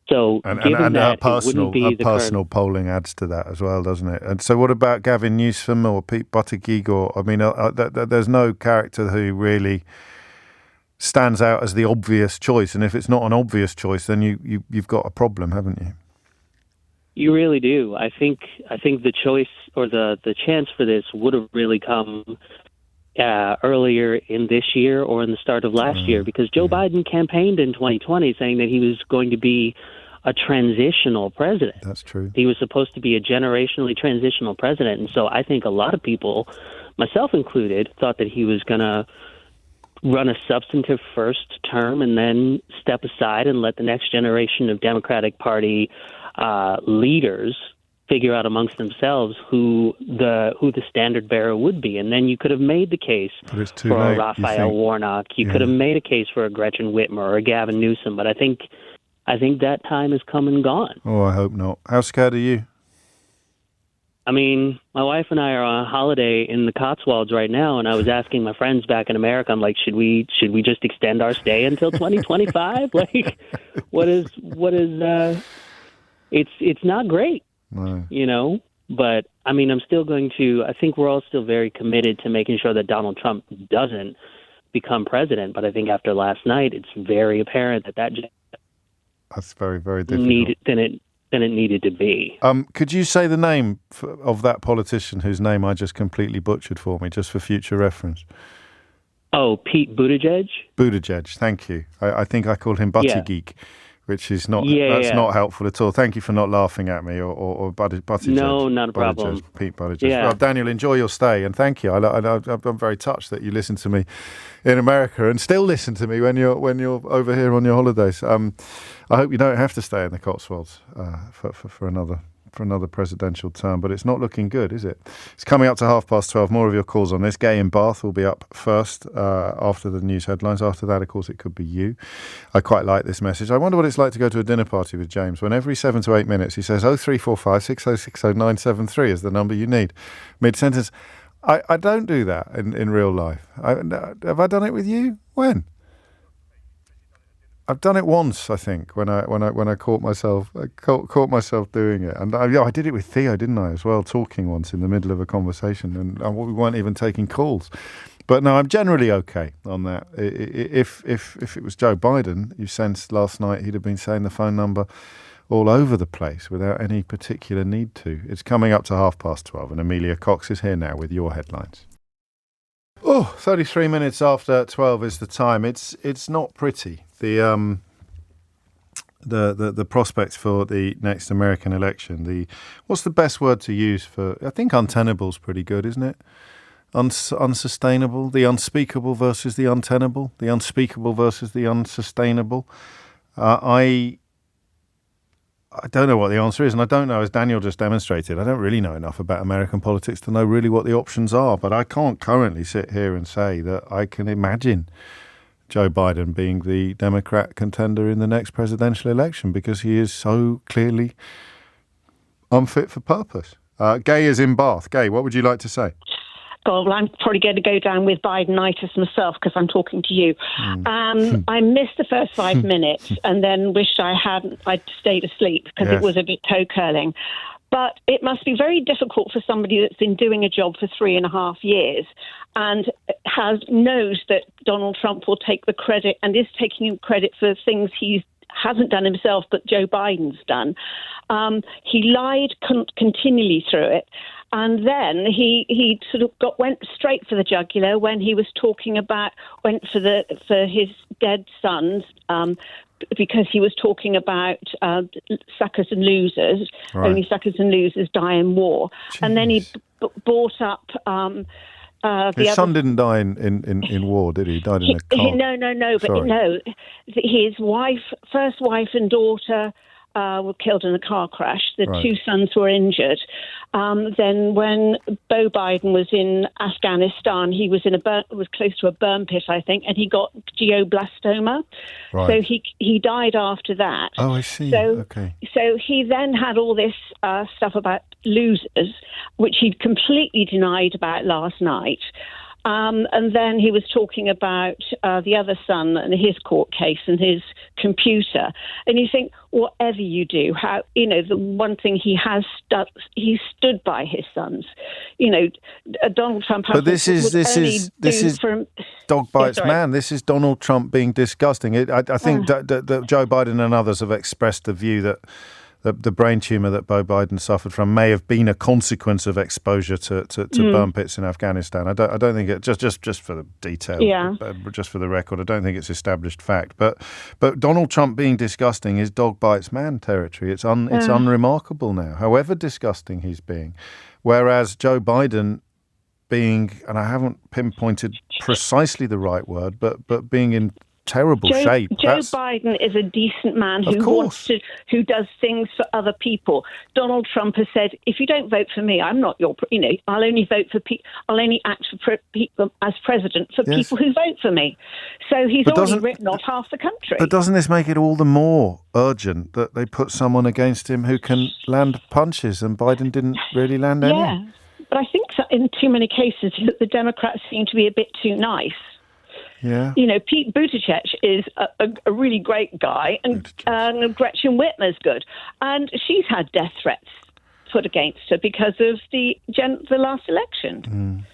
So given that,
personal polling adds to that as well, doesn't it? And so what about Gavin Newsom or Pete Buttigieg? There's no character who really stands out as the obvious choice. And if it's not an obvious choice, then you've got a problem, haven't you?
You really do. I think the choice or the chance for this would have really come earlier in this year or in the start of last year, because Joe Biden campaigned in 2020 saying that he was going to be a transitional president.
That's true.
He was supposed to be a generationally transitional president. And so I think a lot of people, myself included, thought that he was going to run a substantive first term and then step aside and let the next generation of Democratic Party leaders figure out amongst themselves who the standard bearer would be. And then you could have made the case for a Raphael Warnock. You could have made a case for a Gretchen Whitmer or a Gavin Newsom. But I think that time has come and gone.
Oh, I hope not. How scared are you?
I mean, my wife and I are on a holiday in the Cotswolds right now, and I was asking my friends back in America, I'm like, should we just extend our stay until 2025? Like, what is it's not great. No. But I mean, I think we're all still very committed to making sure that Donald Trump doesn't become president. But I think after last night, it's very apparent
that's very, very difficult.
Than it needed to be.
Could you say the name of that politician whose name I just completely butchered for me, just for future reference?
Oh, Pete Buttigieg?
Buttigieg, thank you. I think I called him Buttigieg. Which is not not helpful at all. Thank you for not laughing at me or Buttigieg.
No, not a problem.
Pete Buttigieg. Yeah. Well, Daniel, enjoy your stay and thank you. I'm very touched that you listen to me in America and still listen to me when you're over here on your holidays. I hope you don't have to stay in the Cotswolds for another presidential term, but it's not looking good, is it? It's coming up to 12:30. More of your calls on this. Gay in Bath will be up first after the news headlines. After that, of course, it could be you. I quite like this message. I wonder what it's like to go to a dinner party with James when every 7 to 8 minutes he says 0345 6060 973 is the number you need. Mid-sentence. I don't do that in real life. Have I done it with you? When? I've done it once, I think, when I caught myself doing it, and I did it with Theo, didn't I, as well, talking once in the middle of a conversation, and we weren't even taking calls. But no, I'm generally okay on that. If it was Joe Biden, you sensed last night he'd have been saying the phone number all over the place without any particular need to. It's coming up to 12:30, and Amelia Cox is here now with your headlines. 33 minutes after 12 is the time. It's not pretty. The prospects for the next American election. What's the best word to use for? I think untenable is pretty good, isn't it? Unsustainable. The unspeakable versus the untenable. The unspeakable versus the unsustainable. I don't know what the answer is, and I don't know, as Daniel just demonstrated, I don't really know enough about American politics to know really what the options are, but I can't currently sit here and say that I can imagine Joe Biden being the Democrat contender in the next presidential election because he is so clearly unfit for purpose. Gay is in Bath. Gay, what would you like to say?
Oh, well, I'm probably going to go down with Bidenitis myself because I'm talking to you. I missed the first 5 minutes and then wished I'd stayed asleep because it was a bit toe curling. But it must be very difficult for somebody that's been doing a job for 3.5 years and knows that Donald Trump will take the credit and is taking credit for things he's hasn't done himself, but Joe Biden's done. He lied continually through it. And then he sort of went straight for the jugular when he was talking about, for his dead sons, because he was talking about suckers and losers. Right. Only suckers and losers die in war. Jeez. And then he brought up... his son didn't die
in war, did he? He died in a car.
No. But no, his first wife and daughter were killed in a car crash. The two sons were injured. Then when Beau Biden was in Afghanistan, he was was close to a burn pit, I think, and he got glioblastoma. Right. So he died after that.
Oh, I see.
Okay. So he then had all this stuff about losers, which he'd completely denied about last night. And then he was talking about the other son and his court case and his computer. And you think, whatever you do, the one thing he stood by his sons. Donald Trump.
But this is dog bites man. This is Donald Trump being disgusting. I think that Joe Biden and others have expressed the view that the brain tumour that Beau Biden suffered from may have been a consequence of exposure to burn pits in Afghanistan. I don't think it just for the detail, just for the record. I don't think it's established fact. But Donald Trump being disgusting is dog bites man territory. It's unremarkable now, however disgusting he's being. Whereas Joe Biden being, and I haven't pinpointed precisely the right word, but being in terrible shape.
Joe Biden is a decent man who does things for other people. Donald Trump has said, if you don't vote for me, I'm not your, I'll only vote for I'll only act for people as president for people who vote for me. So he's already written off half the country.
But doesn't this make it all the more urgent that they put someone against him who can land punches, and Biden didn't really land any?
Yeah, but I think that in too many cases the Democrats seem to be a bit too nice.
Yeah.
Pete Buttigieg is a really great guy, and Gretchen Whitmer's good. And she's had death threats put against her because of the last election.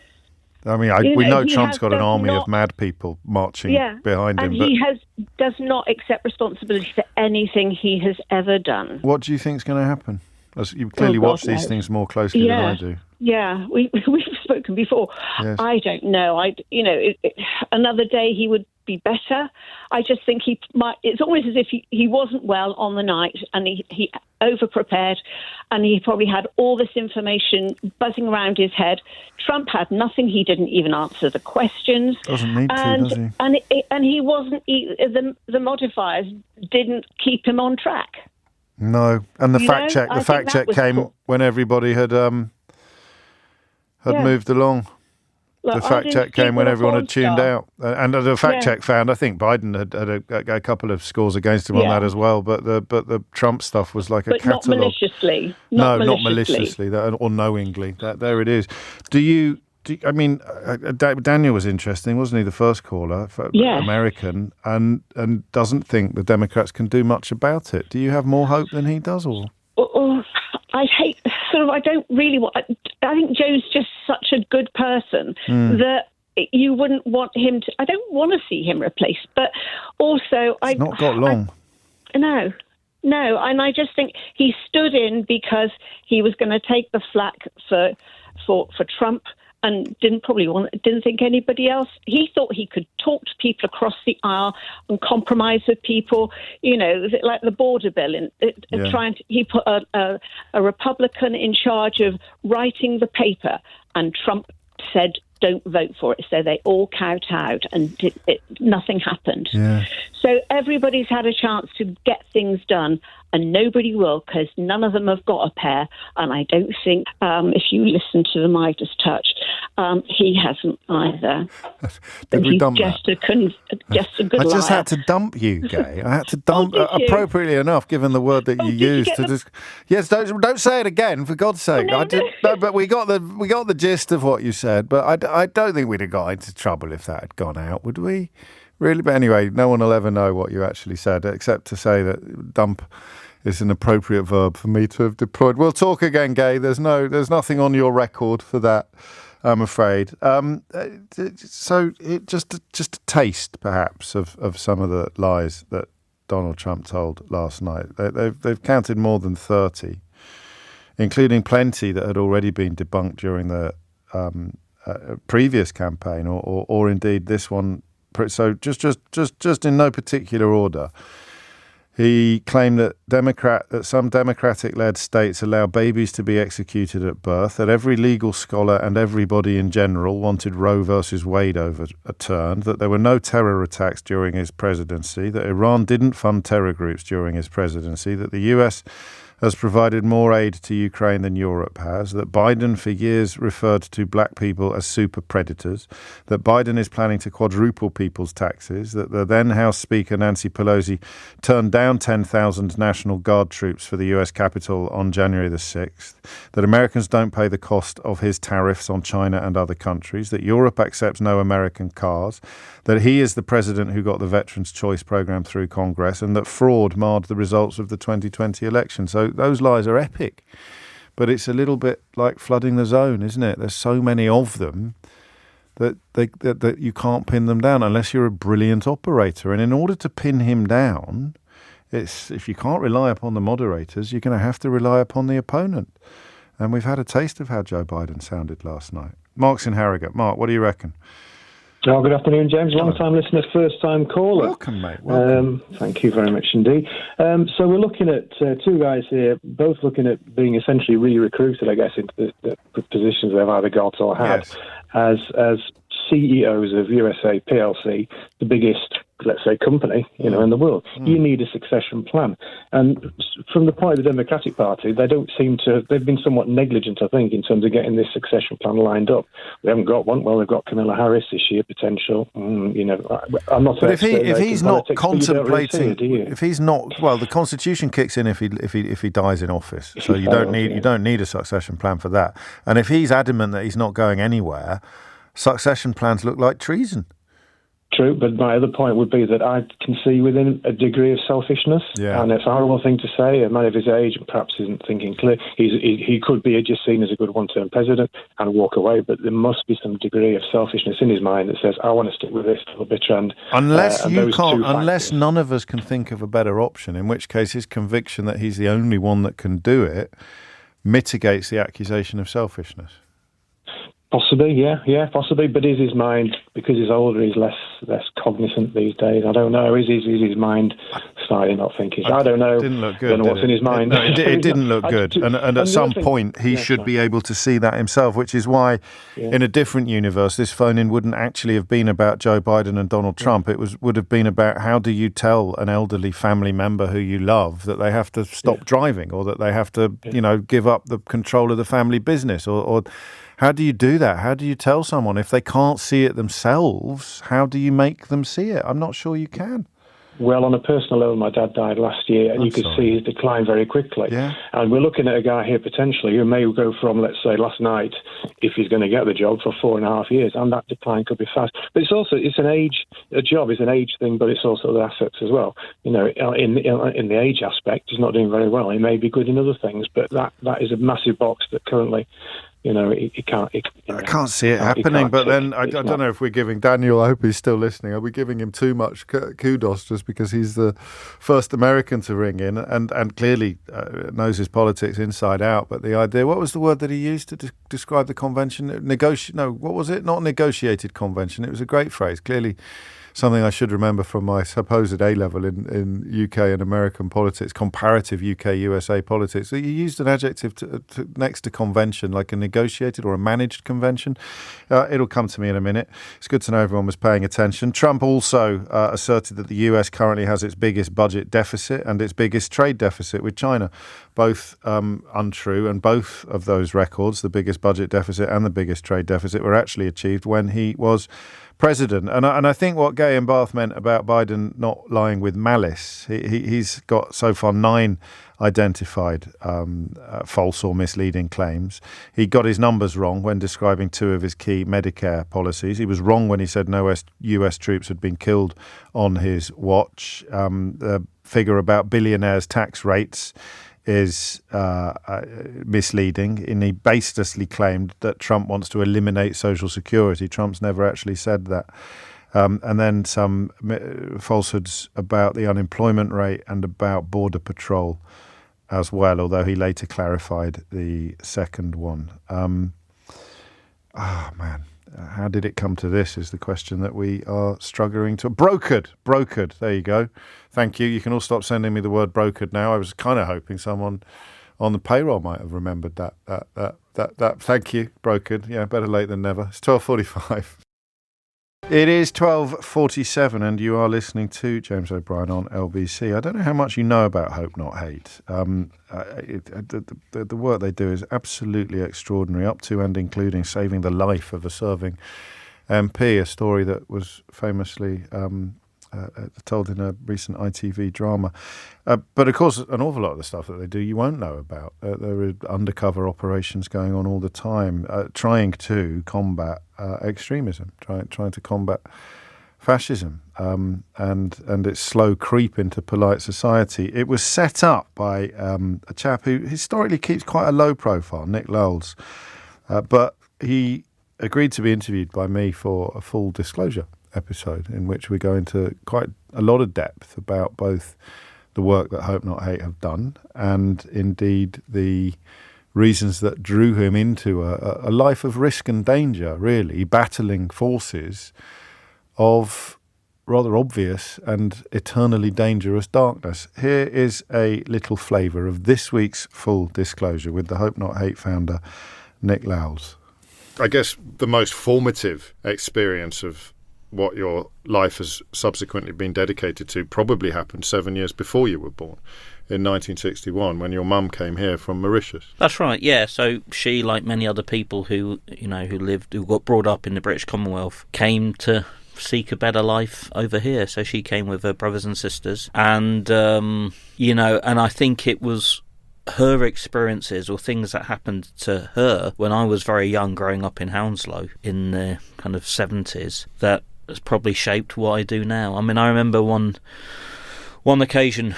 I mean, we know Trump's got an army of mad people marching behind him.
And he does not accept responsibility for anything he has ever done.
What do you think is going to happen? As you clearly watch these things more closely than I do.
Yeah, we've spoken before. Yes. I don't know. Another day he would be better. I just think he might. It's almost as if he wasn't well on the night, and he over-prepared, and he probably had all this information buzzing around his head. Trump had nothing. He didn't even answer the questions.
Doesn't need to, does
he? And he wasn't. The modifiers didn't keep him on track.
No, and the fact check came when everybody had moved along. The fact check came when everyone had tuned out, and the fact check found, I think Biden had a couple of scores against him on that as well. But the Trump stuff was like a catalogue.
Not maliciously.
Not maliciously, or knowingly. There it is. Daniel was interesting, wasn't he? The first caller, American, and doesn't think the Democrats can do much about it. Do you have more hope than he does, or?
I don't really want. I think Joe's just such a good person that you wouldn't want him to. I don't want to see him replaced, but also
it's not got long.
No, and I just think he stood in because he was going to take the flak for Trump. And didn't think anybody else. He thought he could talk to people across the aisle and compromise with people. Like the border bill. He put a Republican in charge of writing the paper, and Trump said, "Don't vote for it." So they all kowtowed, and nothing happened.
Yeah.
So everybody's had a chance to get things done, and nobody will, because none of them have got a pair. And I don't think, if you listen to the Midas Touch, he hasn't either.
Did we dump
just a good
I just
liar.
had to dump you, Gay. I had to dump appropriately enough, given the word that you used. Yes, don't say it again, for God's sake. But we got the gist of what you said. But I don't think we'd have got into trouble if that had gone out, would we? Really? But anyway, no one will ever know what you actually said, except to say that dump is an appropriate verb for me to have deployed. We'll talk again, Gay. There's nothing on your record for that, I'm afraid. So just a taste, perhaps, of some of the lies that Donald Trump told last night. They've counted more than 30, including plenty that had already been debunked during the previous campaign, or indeed this one. So just in no particular order. He claimed that some Democratic-led states allow babies to be executed at birth, that every legal scholar and everybody in general wanted Roe versus Wade overturned, that there were no terror attacks during his presidency, that Iran didn't fund terror groups during his presidency, that the US has provided more aid to Ukraine than Europe has, that Biden for years referred to black people as super predators, that Biden is planning to quadruple people's taxes, that the then House Speaker Nancy Pelosi turned down 10,000 National Guard troops for the US Capitol on January the 6th, that Americans don't pay the cost of his tariffs on China and other countries, that Europe accepts no American cars, that he is the president who got the Veterans' Choice program through Congress, and that fraud marred the results of the 2020 election. So those lies are epic, but it's a little bit like flooding the zone, isn't it? There's so many of them that you can't pin them down unless you're a brilliant operator. And in order to pin him down, if you can't rely upon the moderators, you're going to have to rely upon the opponent. And we've had a taste of how Joe Biden sounded last night. Mark's in Harrogate. Mark, what do you reckon?
Oh, good afternoon, James. Long-time listener, first-time caller.
Welcome, mate. Welcome.
Thank you very much indeed. So we're looking at two guys here, both looking at being essentially re-recruited, I guess, into the positions they've either got or had, as CEOs of USA PLC, the biggest, let's say, company, in the world. You need a succession plan. And from the point of the Democratic Party, they've been somewhat negligent, I think, in terms of getting this succession plan lined up. We haven't got one. Well, they've got Kamala Harris this year, potential. I'm not.
But if he's not contemplating, the Constitution kicks in if he dies in office. So you don't need a succession plan for that. And if he's adamant that he's not going anywhere, succession plans look like treason.
True, but my other point would be that I can see within a degree of selfishness, and it's a horrible thing to say. A man of his age perhaps isn't thinking clear. He could be just seen as a good one-term president and walk away, but there must be some degree of selfishness in his mind that says, I want to stick with this till the bitter end.
Unless none of us can think of a better option, in which case his conviction that he's the only one that can do it mitigates the accusation of selfishness.
Possibly, yeah, possibly. But is his mind, because he's older, he's less cognizant these days? I don't know. Is his mind slightly not thinking? I don't know.
It didn't look good.
I don't know what's in his mind.
It didn't look good. And at some point, he should be able to see that himself, which is why, in a different universe, this phone-in wouldn't actually have been about Joe Biden and Donald Trump. It would have been about how do you tell an elderly family member who you love that they have to stop driving, or that they have to, give up the control of the family business, or how do you do that? How do you tell someone if they can't see it themselves? How do you make them see it? I'm not sure you can.
Well, on a personal level, my dad died last year, and you could see his decline very quickly. Yeah. And we're looking at a guy here potentially who may go from, let's say, last night, if he's going to get the job, for 4.5 years, and that decline could be fast. But a job is an age thing, but it's also the assets as well. In the age aspect, he's not doing very well. He may be good in other things, but that is a massive box that currently. It can't.
I can't see it happening. But then I don't know if we're giving Daniel. I hope he's still listening. Are we giving him too much kudos just because he's the first American to ring in and clearly knows his politics inside out? But the idea, what was the word that he used to describe the convention? What was it? Not negotiated convention. It was a great phrase. Clearly. Something I should remember from my supposed A-level in UK and American politics, comparative UK-USA politics. So you used an adjective next to convention, like a negotiated or a managed convention. It'll come to me in a minute. It's good to know everyone was paying attention. Trump also asserted that the US currently has its biggest budget deficit and its biggest trade deficit with China. Both untrue, and both of those records, the biggest budget deficit and the biggest trade deficit, were actually achieved when he was president. And I think what Gay and Bath meant about Biden not lying with malice, he's got so far 9 identified false or misleading claims. He got his numbers wrong when describing 2 of his key Medicare policies. He was wrong when he said no US troops had been killed on his watch. The figure about billionaires' tax rates is misleading, and he baselessly claimed that Trump wants to eliminate Social Security. Trump's never actually said that. And then some falsehoods about the unemployment rate and about border patrol as well, although he later clarified the second one. How did it come to this is the question that we are struggling to... Brokered. There you go. Thank you. You can all stop sending me the word brokered now. I was kind of hoping someone on the payroll might have remembered that. Thank you, brokered. Yeah, better late than never. It's 12:45. It is 12:47 and you are listening to James O'Brien on LBC. I don't know how much you know about Hope Not Hate. The work they do is absolutely extraordinary, up to and including saving the life of a serving MP, a story that was famously told in a recent ITV drama. But of course, an awful lot of the stuff that they do you won't know about. There are undercover operations going on all the time, trying to combat extremism, trying to combat fascism, and its slow creep into polite society. It was set up by a chap who historically keeps quite a low profile, Nick Lowles, but he agreed to be interviewed by me for a full disclosure episode in which we go into quite a lot of depth about both the work that Hope Not Hate have done and indeed the reasons that drew him into a life of risk and danger, really, battling forces of rather obvious and eternally dangerous darkness. Here is a little flavour of this week's full disclosure with the Hope Not Hate founder, Nick Lowles. I guess the most formative experience of what your life has subsequently been dedicated to probably happened 7 years before you were born, in 1961, when your mum came here from Mauritius.
That's right, yeah. So she, like many other people who got brought up in the British Commonwealth, came to seek a better life over here. So she came with her brothers and sisters, and and I think it was her experiences or things that happened to her when I was very young, growing up in Hounslow in the kind of 70s, that has probably shaped what I do now. I mean, I remember one occasion,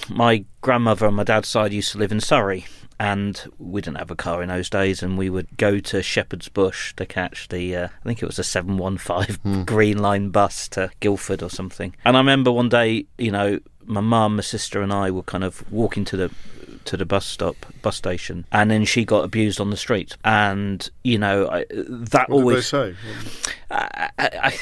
my grandmother on my dad's side used to live in Surrey, and we didn't have a car in those days, and we would go to Shepherd's Bush to catch the, I think it was a 715 Green Line bus to Guildford or something. And I remember one day, my mum, my sister and I were kind of walking to the bus station, and then she got abused on the street, and
what did they say?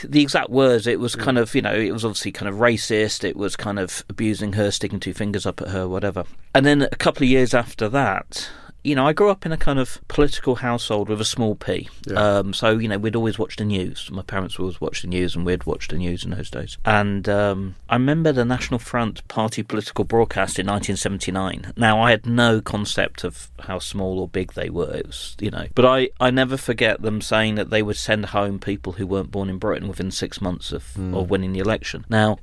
The exact words, it was kind of, it was obviously kind of racist, it was kind of abusing her, sticking two fingers up at her, whatever. And then a couple of years after that, I grew up in a kind of political household with a small p. Yeah. So, we'd always watch the news. My parents would always watch the news, and we'd watch the news in those days. And I remember the National Front party political broadcast in 1979. Now, I had no concept of how small or big they were. It was, But I never forget them saying that they would send home people who weren't born in Britain within 6 months of winning the election. Now,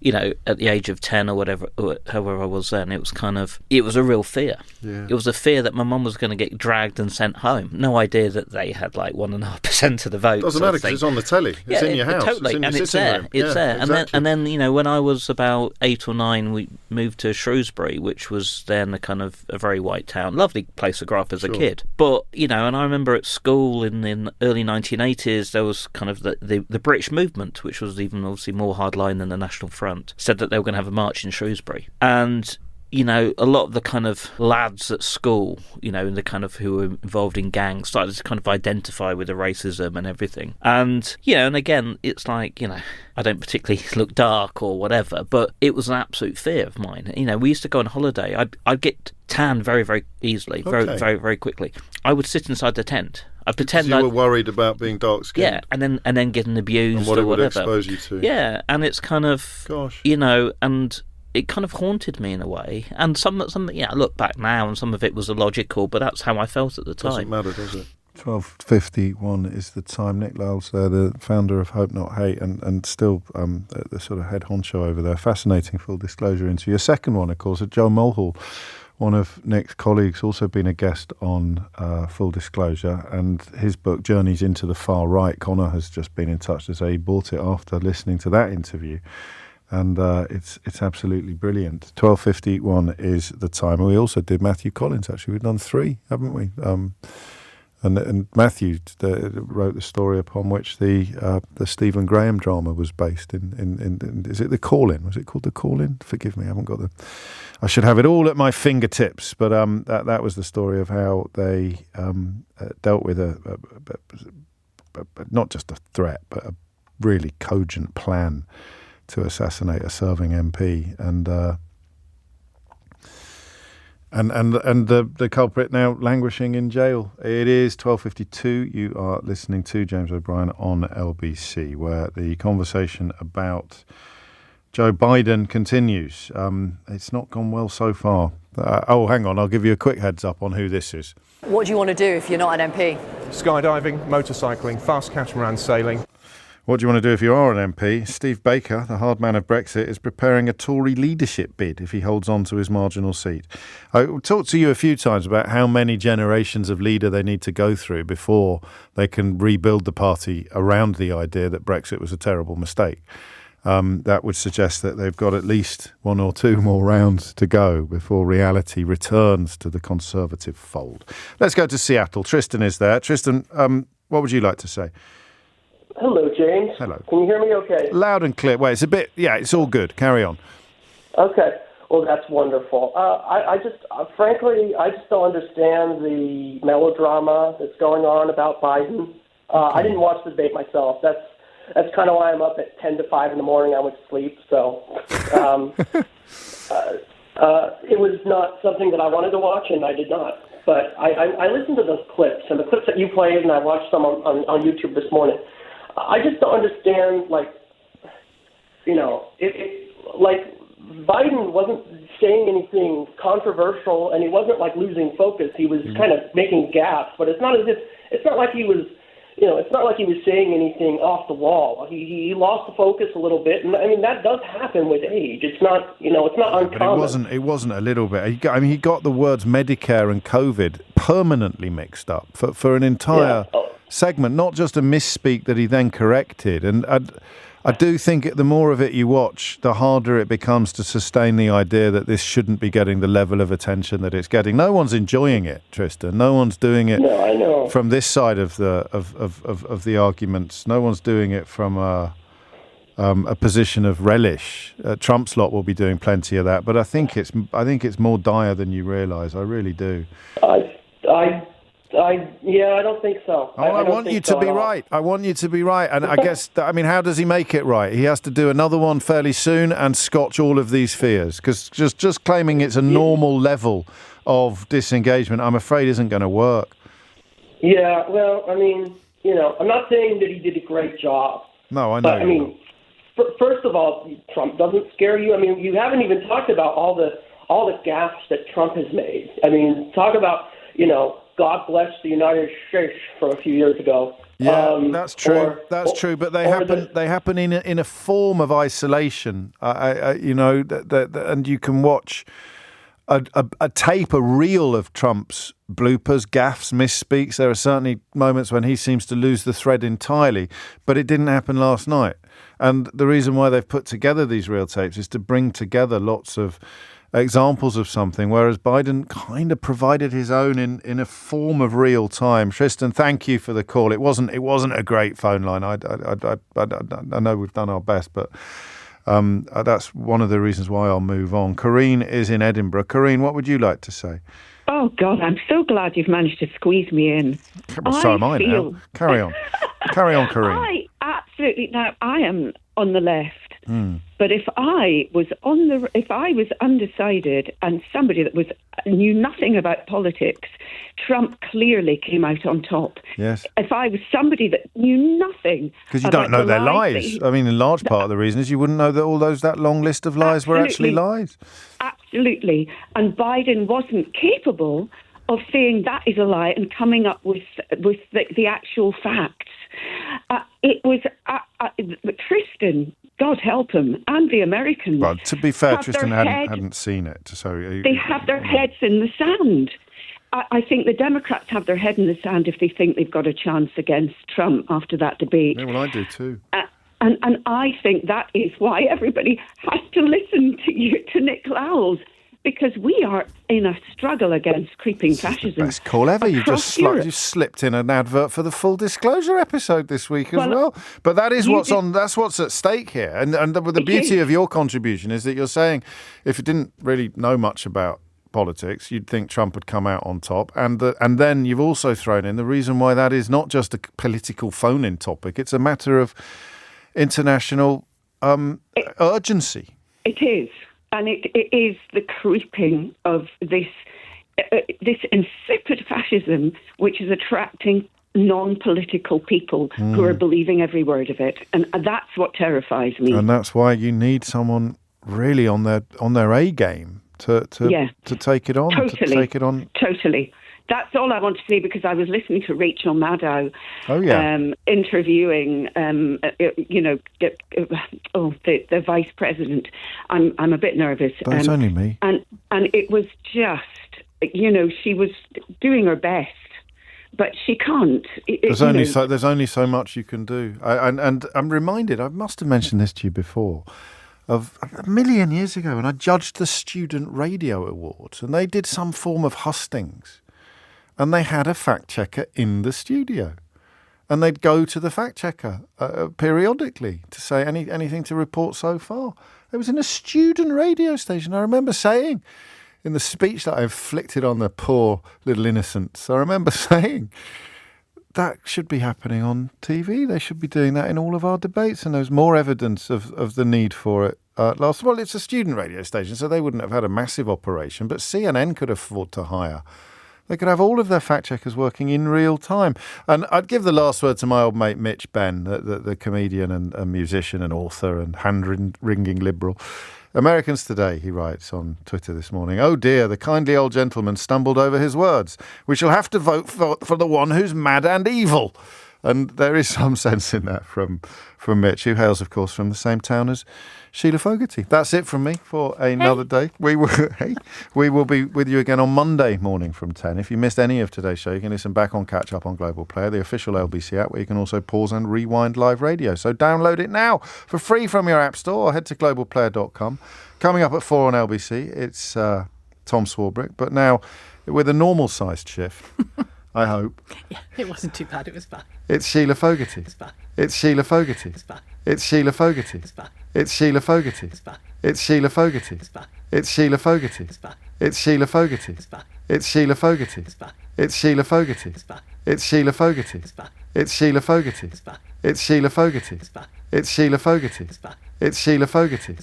at the age of 10 or whatever, however I was then, it was a real fear. Yeah. It was a fear that my mum was going to get dragged and sent home. No idea that they had like 1.5% of the vote.
Doesn't matter because it's on the telly. It's in your house.
Totally,
it's in your
sitting
room.
It's there.
Exactly.
And then when I was about 8 or 9, we moved to Shrewsbury, which was then a kind of a very white town. Lovely place to grow up as a kid. But and I remember at school in the early 1980s, there was kind of the British movement, which was even obviously more hardline than the National Front, said that they were going to have a march in Shrewsbury. And a lot of the kind of lads at school, the kind of who were involved in gangs started to kind of identify with the racism and everything. And, and again, it's like, I don't particularly look dark or whatever, but it was an absolute fear of mine. We used to go on holiday. I'd get tan very, very easily, very, very, very quickly. I would sit inside the tent. I'd pretend
you were worried about being dark-skinned.
Yeah, and then getting abused
and what
or
it would
whatever.
Expose you to.
Yeah, and it's kind of, and it kind of haunted me in a way. And some I look back now and some of it was illogical, but that's how I felt at the time.
Doesn't matter, does it? 12:51 is the time. Nick Lowles there, the founder of Hope Not Hate, and still the sort of head honcho over there. Fascinating full disclosure into your second one, of course, Joe Mulhall, one of Nick's colleagues, also been a guest on Full Disclosure, and his book, Journeys into the Far Right. Connor has just been in touch to say he bought it after listening to that interview. And it's absolutely brilliant. 12:51 is the time. And we also did Matthew Collins, actually. We've done 3, haven't we? And Matthew wrote the story upon which the Stephen Graham drama was based in is it The Call-In? Was it called The Call-In? Forgive me, I haven't got I should have it all at my fingertips, but that was the story of how they dealt with not just a threat, but a really cogent plan to assassinate a serving MP, and the culprit now languishing in jail. It is 12:52. You are listening to James O'Brien on LBC, where the conversation about Joe Biden continues. It's not gone well so far. Hang on, I'll give you a quick heads up on who this is.
What do you want to do if you're not an MP?
Skydiving, motorcycling, fast catamaran sailing.
What do you want to do if you are an MP? Steve Baker, the hard man of Brexit, is preparing a Tory leadership bid if he holds on to his marginal seat. I talked to you a few times about how many generations of leader they need to go through before they can rebuild the party around the idea that Brexit was a terrible mistake. That would suggest that they've got at least one or two more rounds to go before reality returns to the Conservative fold. Let's go to Seattle. Tristan is there. Tristan, what would you like to say?
Hello, James.
Hello.
Can you hear me okay?
Loud and clear. Wait, it's all good. Carry on.
Okay. Well, that's wonderful. I just don't understand the melodrama that's going on about Biden. I didn't watch the debate myself. That's kind of why I'm up at 10 to 5 in the morning. I went to sleep. So it was not something that I wanted to watch, and I did not. But I listened to those clips, and the clips that you played, and I watched some on YouTube this morning. I just don't understand, Biden wasn't saying anything controversial, and he wasn't, losing focus. He was kind of making gaps, but it's not like he was saying anything off the wall. He lost the focus a little bit, and I mean that does happen with age. It's not uncommon.
But it wasn't a little bit. He got the words Medicare and COVID permanently mixed up for an entire segment, not just a misspeak that he then corrected. And I do think the more of it you watch, the harder it becomes to sustain the idea that this shouldn't be getting the level of attention that it's getting. No one's enjoying it, Tristan. No one's doing it from this side of the arguments. No one's doing it from a position of relish. Trump's lot will be doing plenty of that, but I think it's more dire than you realise. I really do.
I don't think so.
I want you to be right. I want you to be right. And I guess, how does he make it right? He has to do another one fairly soon and scotch all of these fears. Because just claiming it's a normal level of disengagement, I'm afraid, isn't going to work.
Yeah, well, I'm not saying that he did a great job.
No, I know.
But, first of all, Trump doesn't scare you. You haven't even talked about all the gaffes that Trump has made. Talk about, God bless the United States from a few years ago.
Yeah, that's true. That's true. But they happen in a form of isolation. And you can watch a tape, a reel of Trump's bloopers, gaffes, misspeaks. There are certainly moments when he seems to lose the thread entirely. But it didn't happen last night. And the reason why they've put together these reel tapes is to bring together lots of examples of something, whereas Biden kind of provided his own in a form of real time. Tristan, thank you for the call. It wasn't a great phone line. I know we've done our best, but that's one of the reasons why I'll move on. Corrine is in Edinburgh. Corrine, what would you like to say?
Oh, God, I'm so glad you've managed to squeeze me in.
Well, so am I now. Carry on. Carry on, Corrine.
I am on the left. But if I was undecided and somebody that knew nothing about politics, Trump clearly came out on top.
Yes.
If I was somebody that knew nothing,
because you don't know their lies. In large part of the reason is you wouldn't know that that long list of lies were actually lies.
Absolutely. And Biden wasn't capable of saying that is a lie and coming up with the actual facts. It was Tristan, God help him, and the Americans.
Well, to be fair, Tristan hadn't seen it. So
they have their heads in the sand. I think the Democrats have their head in the sand if they think they've got a chance against Trump after that debate.
Yeah, well, I do too.
And I think that is why everybody has to listen to Nick Lowell's, because we are in a struggle against creeping fascism.
Best call ever. You've just
Europe.
slipped in an advert for the Full Disclosure episode this week as well. But that is that's what's at stake here. And the beauty of your contribution is that you're saying, if you didn't really know much about politics, you'd think Trump would come out on top. And then you've also thrown in the reason why that is not just a political phone-in topic. It's a matter of international urgency.
It is. And it is the creeping of this insipid fascism, which is attracting non-political people who are believing every word of it. And that's what terrifies me.
And that's why you need someone really on their A game to take it on.
Totally.
To take it on.
Totally. That's all I want to say, because I was listening to Rachel Maddow interviewing, the vice president. I'm a bit nervous.
But it's only me.
And it was just, she was doing her best, but she can't.
There's only so much you can do. And I'm reminded, I must have mentioned this to you before, of a million years ago when I judged the Student Radio Awards, and they did some form of hustings. And they had a fact checker in the studio, and they'd go to the fact checker periodically to say anything to report so far. It was in a student radio station. I remember saying in the speech that I inflicted on the poor little innocents, I remember saying that should be happening on TV. They should be doing that in all of our debates. And there's more evidence of the need for it. Well, it's a student radio station, so they wouldn't have had a massive operation, but CNN could afford to hire. They could have all of their fact-checkers working in real time. And I'd give the last word to my old mate Mitch Benn, the comedian and musician and author and hand-wringing liberal. Americans Today, he writes on Twitter this morning, "Oh dear, the kindly old gentleman stumbled over his words. We shall have to vote for the one who's mad and evil." And there is some sense in that from Mitch, who hails, of course, from the same town as Sheila Fogarty. That's it from me for another day. We will be with you again on Monday morning from 10. If you missed any of today's show, you can listen back on Catch Up on Global Player, the official LBC app, where you can also pause and rewind live radio. So download it now for free from your app store, or head to globalplayer.com. Coming up at 4 on LBC, it's Tom Swarbrick, but now with a normal-sized shift. I hope.
Yeah, it wasn't too bad. It was fine.
It's Sheila Fogarty.
It's fine.
It's Sheila Fogarty.
It's fine.
It's Sheila Fogarty.
It's fine.
It's Sheila Fogarty.
It's fine.
It's Sheila Fogarty.
It's fine.
It's Sheila Fogarty.
It's fine.
It's Sheila Fogarty.
It's fine.
It's Sheila Fogarty.
It's fine.
It's Sheila Fogarty.
It's fine.
It's Sheila Fogarty.
It's fine.
It's Sheila Fogarty.
It's fine.
It's Sheila Fogarty.
It's fine.
It's Sheila Fogarty.
It's fine.
It's Sheila Fogarty.